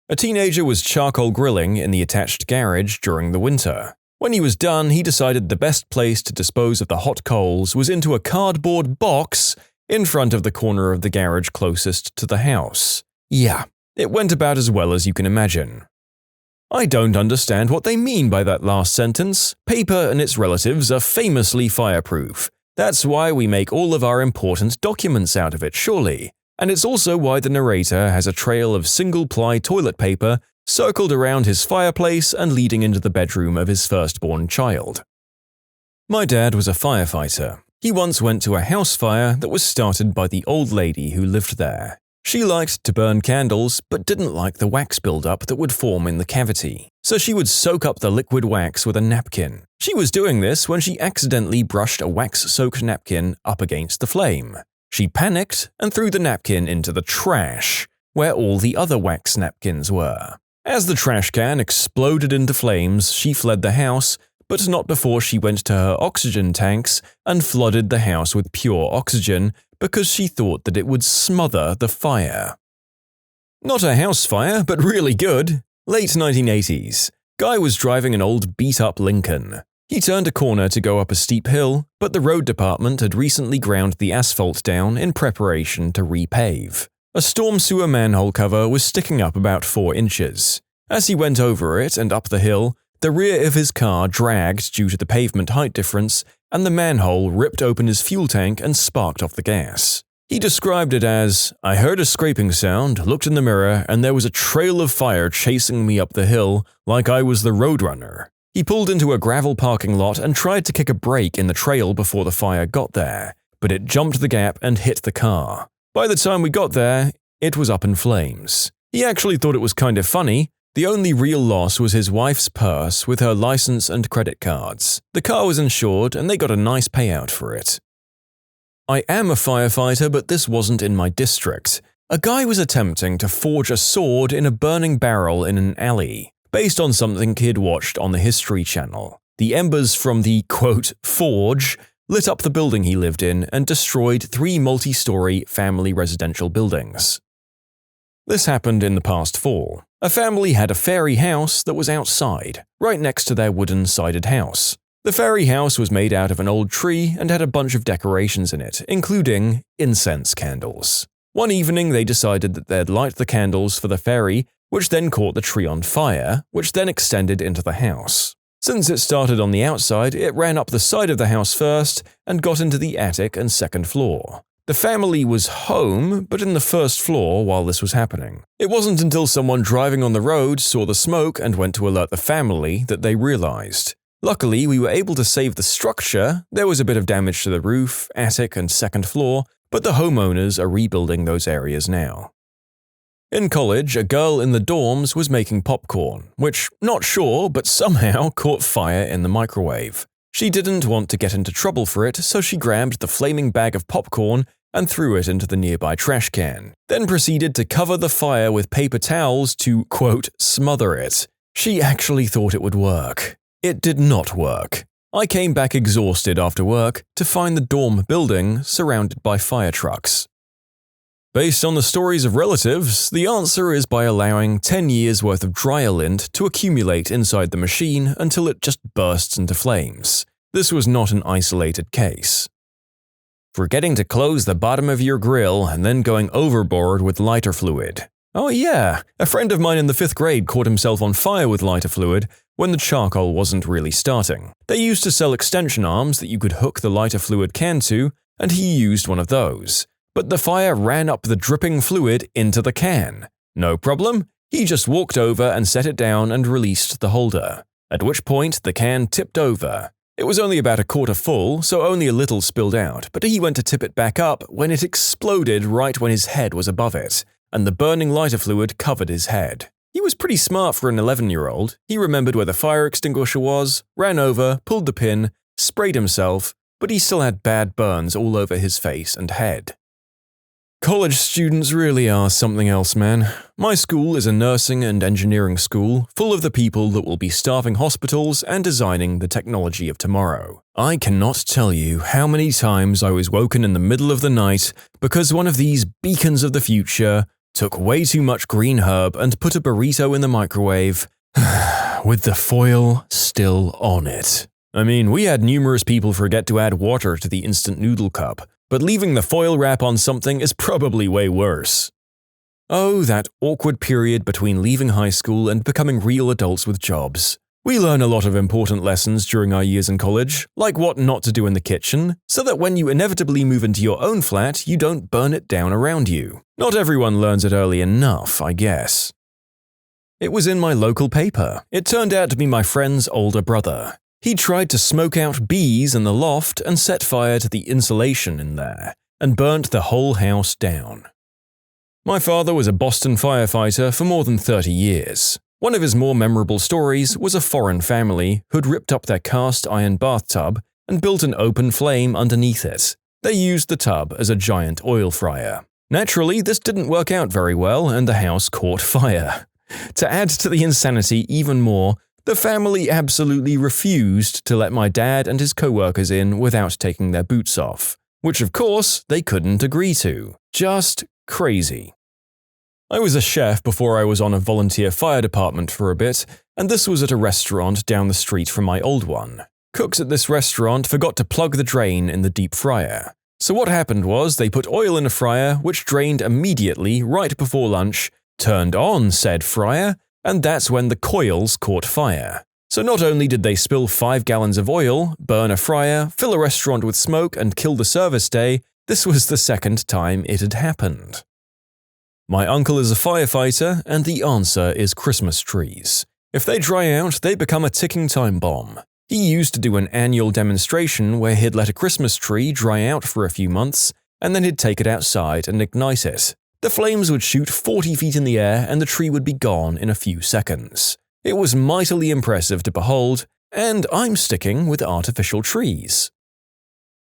A teenager was charcoal grilling in the attached garage during the winter. When he was done, he decided the best place to dispose of the hot coals was into a cardboard box in front of the corner of the garage closest to the house. Yeah, it went about as well as you can imagine. I don't understand what they mean by that last sentence. Paper and its relatives are famously fireproof. That's why we make all of our important documents out of it, surely. And it's also why the narrator has a trail of single-ply toilet paper circled around his fireplace and leading into the bedroom of his firstborn child. My dad was a firefighter. He once went to a house fire that was started by the old lady who lived there. She liked to burn candles, but didn't like the wax buildup that would form in the cavity, so she would soak up the liquid wax with a napkin. She was doing this when she accidentally brushed a wax-soaked napkin up against the flame. She panicked and threw the napkin into the trash, where all the other wax napkins were. As the trash can exploded into flames, she fled the house, but not before she went to her oxygen tanks and flooded the house with pure oxygen because she thought that it would smother the fire. Not a house fire, but really good. Late 1980s. Guy was driving an old beat-up Lincoln. He turned a corner to go up a steep hill, but the road department had recently ground the asphalt down in preparation to repave. A storm sewer manhole cover was sticking up about 4 inches. As he went over it and up the hill, the rear of his car dragged due to the pavement height difference, and the manhole ripped open his fuel tank and sparked off the gas. He described it as, "I heard a scraping sound, looked in the mirror, and there was a trail of fire chasing me up the hill like I was the roadrunner." He pulled into a gravel parking lot and tried to kick a brake in the trail before the fire got there, but it jumped the gap and hit the car. By the time we got there, it was up in flames. He actually thought it was kind of funny. The only real loss was his wife's purse with her license and credit cards. The car was insured and they got a nice payout for it. I am a firefighter, but this wasn't in my district. A guy was attempting to forge a sword in a burning barrel in an alley, based on something he'd watched on the History Channel. The embers from the, quote, forge lit up the building he lived in and destroyed 3 multi-story family residential buildings. This happened in the past fall. A family had a fairy house that was outside, right next to their wooden-sided house. The fairy house was made out of an old tree and had a bunch of decorations in it, including incense candles. One evening, they decided that they'd light the candles for the fairy, which then caught the tree on fire, which then extended into the house. Since it started on the outside, it ran up the side of the house first and got into the attic and second floor. The family was home, but in the first floor while this was happening. It wasn't until someone driving on the road saw the smoke and went to alert the family that they realized. Luckily, we were able to save the structure. There was a bit of damage to the roof, attic, and second floor, but the homeowners are rebuilding those areas now. In college, a girl in the dorms was making popcorn, which, not sure, but somehow caught fire in the microwave. She didn't want to get into trouble for it, so she grabbed the flaming bag of popcorn and threw it into the nearby trash can, then proceeded to cover the fire with paper towels to, quote, smother it. She actually thought it would work. It did not work. I came back exhausted after work to find the dorm building surrounded by fire trucks. Based on the stories of relatives, the answer is by allowing 10 years worth of dryer lint to accumulate inside the machine until it just bursts into flames. This was not an isolated case. Forgetting to close the bottom of your grill and then going overboard with lighter fluid. Oh yeah, a friend of mine in the 5th grade caught himself on fire with lighter fluid when the charcoal wasn't really starting. They used to sell extension arms that you could hook the lighter fluid can to, and he used one of those. But the fire ran up the dripping fluid into the can. No problem, he just walked over and set it down and released the holder, at which point the can tipped over. It was only about a quarter full, so only a little spilled out, but he went to tip it back up when it exploded right when his head was above it, and the burning lighter fluid covered his head. He was pretty smart for an 11-year-old. He remembered where the fire extinguisher was, ran over, pulled the pin, sprayed himself, but he still had bad burns all over his face and head. College students really are something else, man. My school is a nursing and engineering school full of the people that will be staffing hospitals and designing the technology of tomorrow. I cannot tell you how many times I was woken in the middle of the night because one of these beacons of the future took way too much green herb and put a burrito in the microwave with the foil still on it. I mean, we had numerous people forget to add water to the instant noodle cup, but leaving the foil wrap on something is probably way worse. Oh, that awkward period between leaving high school and becoming real adults with jobs. We learn a lot of important lessons during our years in college, like what not to do in the kitchen, so that when you inevitably move into your own flat, you don't burn it down around you. Not everyone learns it early enough, I guess. It was in my local paper. It turned out to be my friend's older brother. He tried to smoke out bees in the loft and set fire to the insulation in there, and burnt the whole house down. My father was a Boston firefighter for more than 30 years. One of his more memorable stories was a foreign family who'd ripped up their cast iron bathtub and built an open flame underneath it. They used the tub as a giant oil fryer. Naturally, this didn't work out very well and the house caught fire. To add to the insanity even more, the family absolutely refused to let my dad and his co-workers in without taking their boots off, which of course they couldn't agree to. Just crazy. I was a chef before I was on a volunteer fire department for a bit, and this was at a restaurant down the street from my old one. Cooks at this restaurant forgot to plug the drain in the deep fryer. So what happened was they put oil in a fryer which drained immediately right before lunch, turned on said fryer, and that's when the coils caught fire. So not only did they spill 5 gallons of oil, burn a fryer, fill a restaurant with smoke, and kill the service day, this was the second time it had happened. My uncle is a firefighter, and the answer is Christmas trees. If they dry out, they become a ticking time bomb. He used to do an annual demonstration where he'd let a Christmas tree dry out for a few months, and then he'd take it outside and ignite it. The flames would shoot 40 feet in the air and the tree would be gone in a few seconds. It was mightily impressive to behold, and I'm sticking with artificial trees.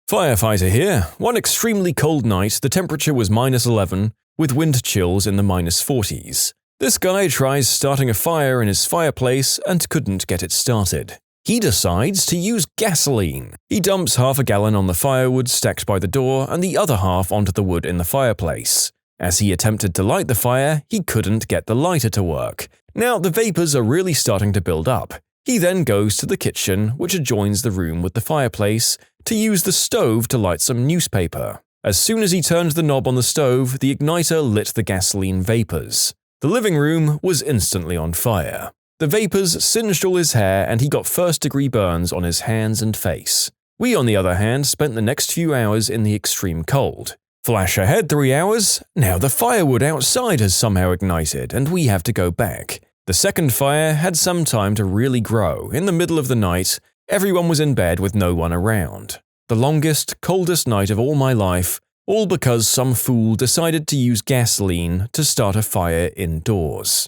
Firefighter here. One extremely cold night, the temperature was -11, with wind chills in the -40s. This guy tries starting a fire in his fireplace and couldn't get it started. He decides to use gasoline. He dumps half a gallon on the firewood stacked by the door and the other half onto the wood in the fireplace. As he attempted to light the fire, he couldn't get the lighter to work. Now the vapors are really starting to build up. He then goes to the kitchen, which adjoins the room with the fireplace, to use the stove to light some newspaper. As soon as he turned the knob on the stove, the igniter lit the gasoline vapors. The living room was instantly on fire. The vapors singed all his hair and he got first-degree burns on his hands and face. We, on the other hand, spent the next few hours in the extreme cold. Flash ahead 3 hours, now the firewood outside has somehow ignited and we have to go back. The second fire had some time to really grow. In the middle of the night, everyone was in bed with no one around. The longest, coldest night of all my life, all because some fool decided to use gasoline to start a fire indoors.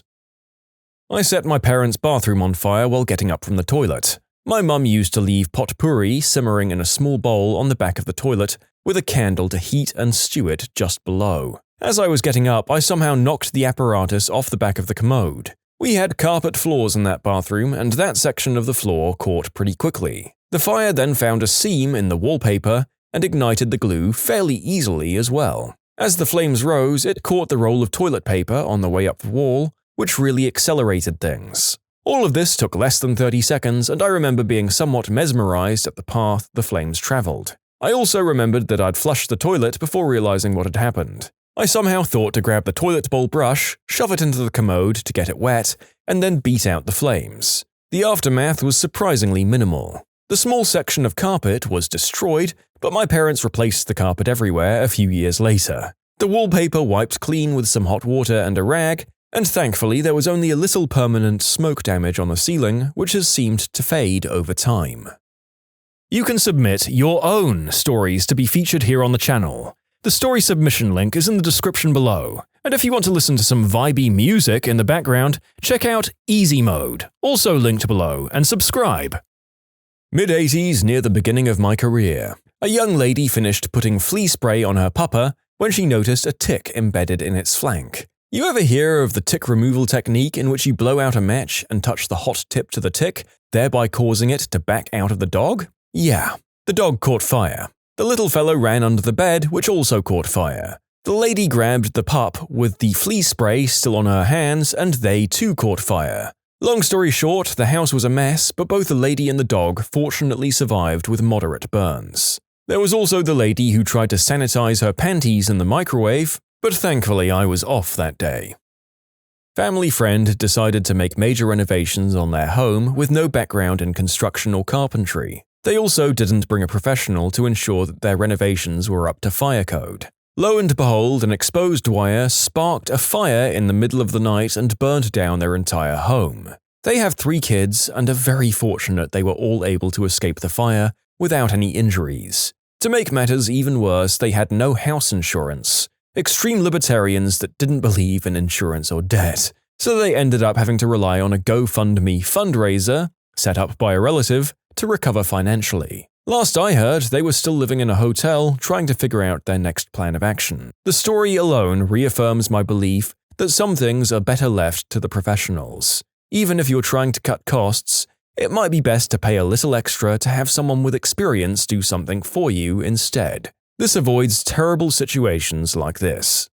I set my parents' bathroom on fire while getting up from the toilet. My mum used to leave potpourri simmering in a small bowl on the back of the toilet with a candle to heat and stew it just below. As I was getting up, I somehow knocked the apparatus off the back of the commode. We had carpet floors in that bathroom, and that section of the floor caught pretty quickly. The fire then found a seam in the wallpaper and ignited the glue fairly easily as well. As the flames rose, it caught the roll of toilet paper on the way up the wall, which really accelerated things. All of this took less than 30 seconds, and I remember being somewhat mesmerized at the path the flames traveled. I also remembered that I'd flushed the toilet before realizing what had happened. I somehow thought to grab the toilet bowl brush, shove it into the commode to get it wet, and then beat out the flames. The aftermath was surprisingly minimal. The small section of carpet was destroyed, but my parents replaced the carpet everywhere a few years later. The wallpaper wiped clean with some hot water and a rag, and thankfully there was only a little permanent smoke damage on the ceiling, which has seemed to fade over time. You can submit your own stories to be featured here on the channel. The story submission link is in the description below, and if you want to listen to some vibey music in the background, check out easymode, also linked below, and subscribe. Mid-80s, near the beginning of my career. A young lady finished putting flea spray on her pupper when she noticed a tick embedded in its flank. You ever hear of the tick removal technique in which you blow out a match and touch the hot tip to the tick, thereby causing it to back out of the dog? Yeah, the dog caught fire. The little fellow ran under the bed, which also caught fire. The lady grabbed the pup with the flea spray still on her hands, and they too caught fire. Long story short, the house was a mess, but both the lady and the dog fortunately survived with moderate burns. There was also the lady who tried to sanitize her panties in the microwave, but thankfully I was off that day. Family friend decided to make major renovations on their home with no background in construction or carpentry. They also didn't bring a professional to ensure that their renovations were up to fire code. Lo and behold, an exposed wire sparked a fire in the middle of the night and burned down their entire home. They have 3 kids and are very fortunate they were all able to escape the fire without any injuries. To make matters even worse, they had no house insurance. Extreme libertarians that didn't believe in insurance or debt. So they ended up having to rely on a GoFundMe fundraiser, set up by a relative, to recover financially. Last I heard, they were still living in a hotel, trying to figure out their next plan of action. The story alone reaffirms my belief that some things are better left to the professionals. Even if you're trying to cut costs, it might be best to pay a little extra to have someone with experience do something for you instead. This avoids terrible situations like this.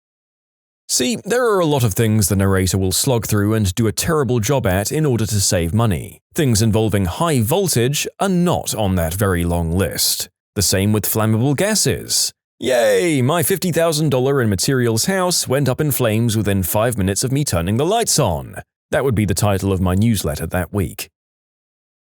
See, there are a lot of things the narrator will slog through and do a terrible job at in order to save money. Things involving high voltage are not on that very long list. The same with flammable gases. Yay, my $50,000 in materials house went up in flames within 5 minutes of me turning the lights on. That would be the title of my newsletter that week.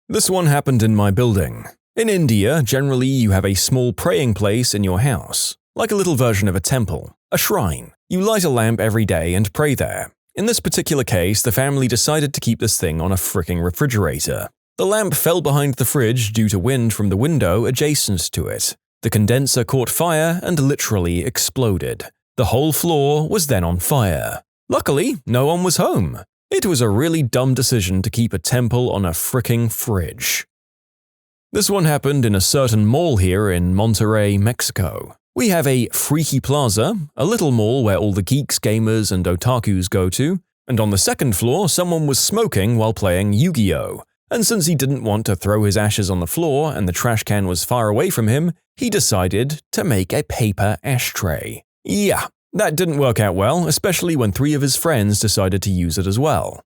This one happened in my building. In India, generally you have a small praying place in your house, like a little version of a temple, a shrine. You light a lamp every day and pray there. In this particular case, the family decided to keep this thing on a fricking refrigerator. The lamp fell behind the fridge due to wind from the window adjacent to it. The condenser caught fire and literally exploded. The whole floor was then on fire. Luckily, no one was home. It was a really dumb decision to keep a temple on a fricking fridge. This one happened in a certain mall here in Monterrey, Mexico. We have a Freaky Plaza, a little mall where all the geeks, gamers, and otakus go to, and on the second floor someone was smoking while playing Yu-Gi-Oh! And since he didn't want to throw his ashes on the floor and the trash can was far away from him, he decided to make a paper ashtray. Yeah, That didn't work out well, especially when 3 of his friends decided to use it as well.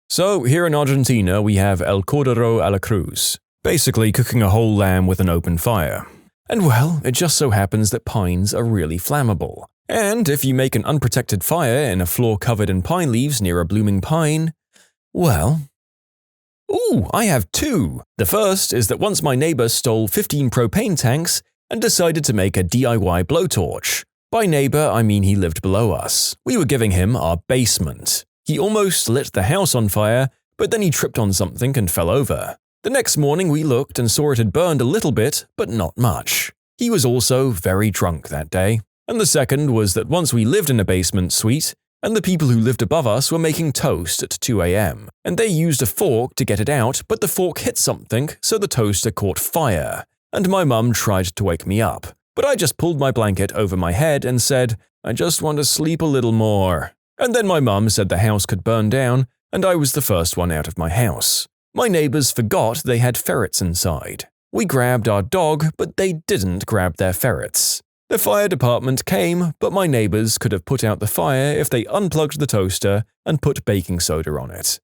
So, here in Argentina, we have El Cordero a la Cruz, basically cooking a whole lamb with an open fire. And well, it just so happens that pines are really flammable. And if you make an unprotected fire in a floor covered in pine leaves near a blooming pine, well… Ooh, I have 2! The first is that once my neighbor stole 15 propane tanks and decided to make a DIY blowtorch. By neighbor, I mean he lived below us. We were giving him our basement. He almost lit the house on fire, but then he tripped on something and fell over. The next morning we looked and saw it had burned a little bit, but not much. He was also very drunk that day. And the second was that once we lived in a basement suite, and the people who lived above us were making toast at 2 a.m., and they used a fork to get it out, but the fork hit something, so the toaster caught fire, and my mum tried to wake me up. But I just pulled my blanket over my head and said, "I just want to sleep a little more." And then my mum said the house could burn down, and I was the first one out of my house. My neighbors forgot they had ferrets inside. We grabbed our dog, but they didn't grab their ferrets. The fire department came, but my neighbors could have put out the fire if they unplugged the toaster and put baking soda on it.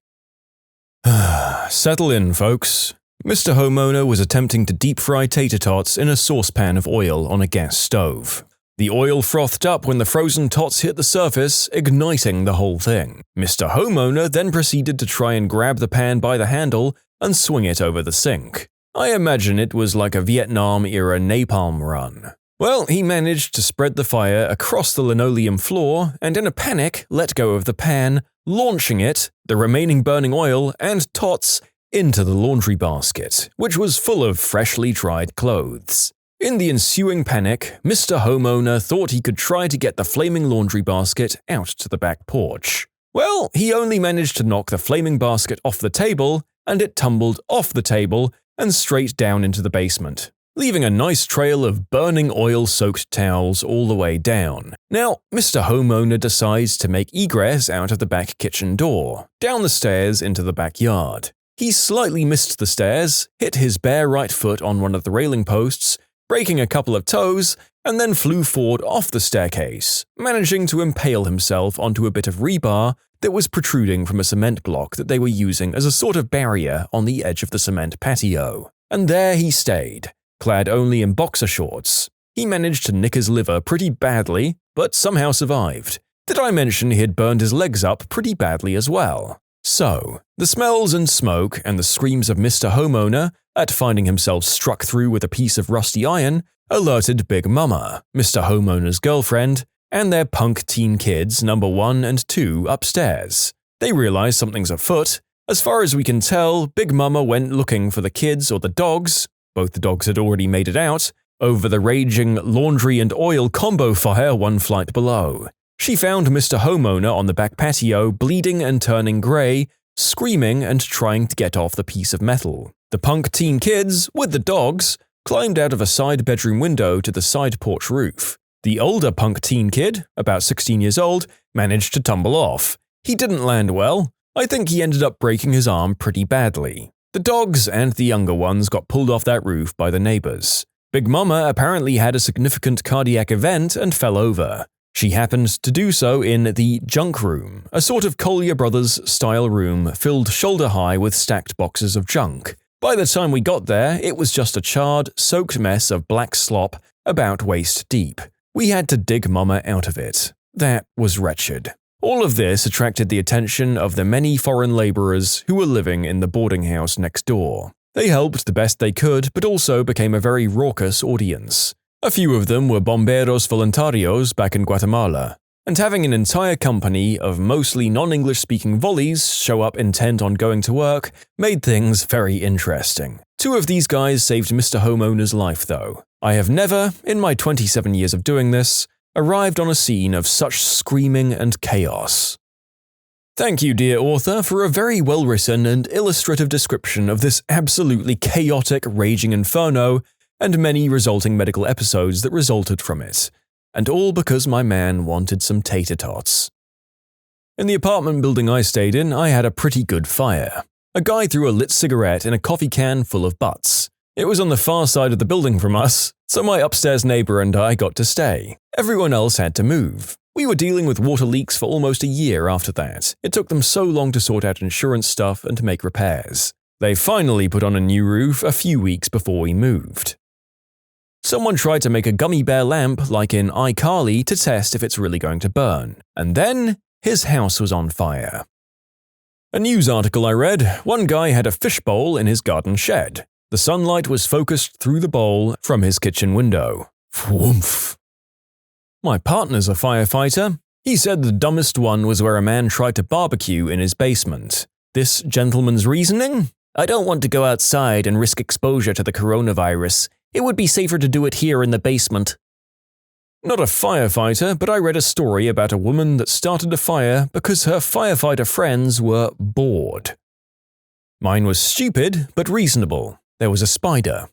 Settle in, folks. Mr. Homeowner was attempting to deep-fry tater tots in a saucepan of oil on a gas stove. The oil frothed up when the frozen tots hit the surface, igniting the whole thing. Mr. Homeowner then proceeded to try and grab the pan by the handle and swing it over the sink. I imagine it was like a Vietnam-era napalm run. Well, he managed to spread the fire across the linoleum floor and in a panic let go of the pan, launching it, the remaining burning oil, and tots into the laundry basket, which was full of freshly dried clothes. In the ensuing panic, Mr. Homeowner thought he could try to get the flaming laundry basket out to the back porch. Well, he only managed to knock the flaming basket off the table, and it tumbled off the table and straight down into the basement, leaving a nice trail of burning oil-soaked towels all the way down. Now, Mr. Homeowner decides to make egress out of the back kitchen door, down the stairs into the backyard. He slightly missed the stairs, hit his bare right foot on one of the railing posts, breaking a couple of toes, and then flew forward off the staircase, managing to impale himself onto a bit of rebar that was protruding from a cement block that they were using as a sort of barrier on the edge of the cement patio. And there he stayed, clad only in boxer shorts. He managed to nick his liver pretty badly, but somehow survived. Did I mention he had burned his legs up pretty badly as well? So, the smells and smoke and the screams of Mr. Homeowner at finding himself struck through with a piece of rusty iron alerted Big Mama, Mr. Homeowner's girlfriend, and their punk teen kids number 1 and 2 upstairs. They realize something's afoot. As far as we can tell, Big Mama went looking for the kids or the dogs, both the dogs had already made it out, over the raging laundry and oil combo fire 1 flight below. She found Mr. Homeowner on the back patio, bleeding and turning grey, screaming and trying to get off the piece of metal. The punk teen kids, with the dogs, climbed out of a side bedroom window to the side porch roof. The older punk teen kid, about 16 years old, managed to tumble off. He didn't land well. I think he ended up breaking his arm pretty badly. The dogs and the younger ones got pulled off that roof by the neighbors. Big Mama apparently had a significant cardiac event and fell over. She happened to do so in the junk room, a sort of Collier Brothers-style room filled shoulder-high with stacked boxes of junk. By the time we got there, it was just a charred, soaked mess of black slop about waist deep. We had to dig Mama out of it. That was wretched. All of this attracted the attention of the many foreign laborers who were living in the boarding house next door. They helped the best they could, but also became a very raucous audience. A few of them were bomberos voluntarios back in Guatemala, and having an entire company of mostly non-English-speaking volleys show up intent on going to work made things very interesting. 2 of these guys saved Mr. Homeowner's life, though. I have never, in my 27 years of doing this, arrived on a scene of such screaming and chaos. Thank you, dear author, for a very well-written and illustrative description of this absolutely chaotic, raging inferno and many resulting medical episodes that resulted from it. And all because my man wanted some tater tots. In the apartment building I stayed in, I had a pretty good fire. A guy threw a lit cigarette in a coffee can full of butts. It was on the far side of the building from us, so my upstairs neighbor and I got to stay. Everyone else had to move. We were dealing with water leaks for almost a year after that. It took them so long to sort out insurance stuff and to make repairs. They finally put on a new roof a few weeks before we moved. Someone tried to make a gummy bear lamp like in iCarly to test if it's really going to burn, and then his house was on fire. A news article I read, one guy had a fishbowl in his garden shed. The sunlight was focused through the bowl from his kitchen window. Whoomph. My partner's a firefighter. He said the dumbest one was where a man tried to barbecue in his basement. This gentleman's reasoning? I don't want to go outside and risk exposure to the coronavirus. It would be safer to do it here in the basement. Not a firefighter, but I read a story about a woman that started a fire because her firefighter friends were bored. Mine was stupid, but reasonable. There was a spider.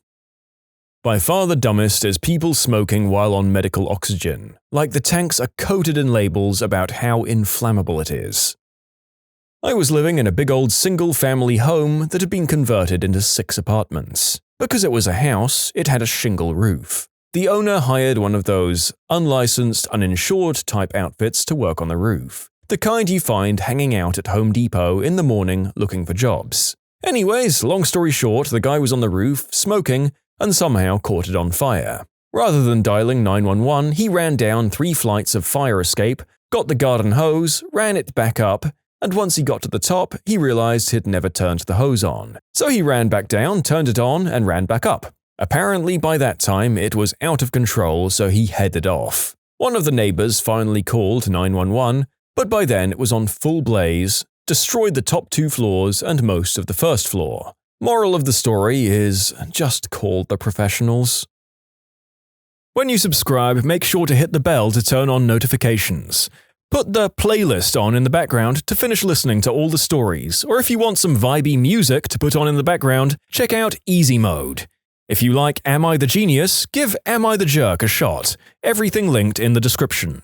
By far the dumbest is people smoking while on medical oxygen, like the tanks are coated in labels about how inflammable it is. I was living in a big old single-family home that had been converted into 6 apartments. Because it was a house, it had a shingle roof. The owner hired one of those unlicensed, uninsured type outfits to work on the roof. The kind you find hanging out at Home Depot in the morning looking for jobs. Anyways, long story short, the guy was on the roof, smoking, and somehow caught it on fire. Rather than dialing 911, he ran down 3 flights of fire escape, got the garden hose, ran it back up, and once he got to the top, he realized he'd never turned the hose on. So he ran back down, turned it on, and ran back up. Apparently by that time, it was out of control, so he headed off. One of the neighbors finally called 911, but by then it was on full blaze, destroyed the top 2 floors and most of the first floor. Moral of the story is, just call the professionals. When you subscribe, make sure to hit the bell to turn on notifications. Put the playlist on in the background to finish listening to all the stories, or if you want some vibey music to put on in the background, check out easymode. If you like Am I the Genius, give Am I the Jerk a shot. Everything linked in the description.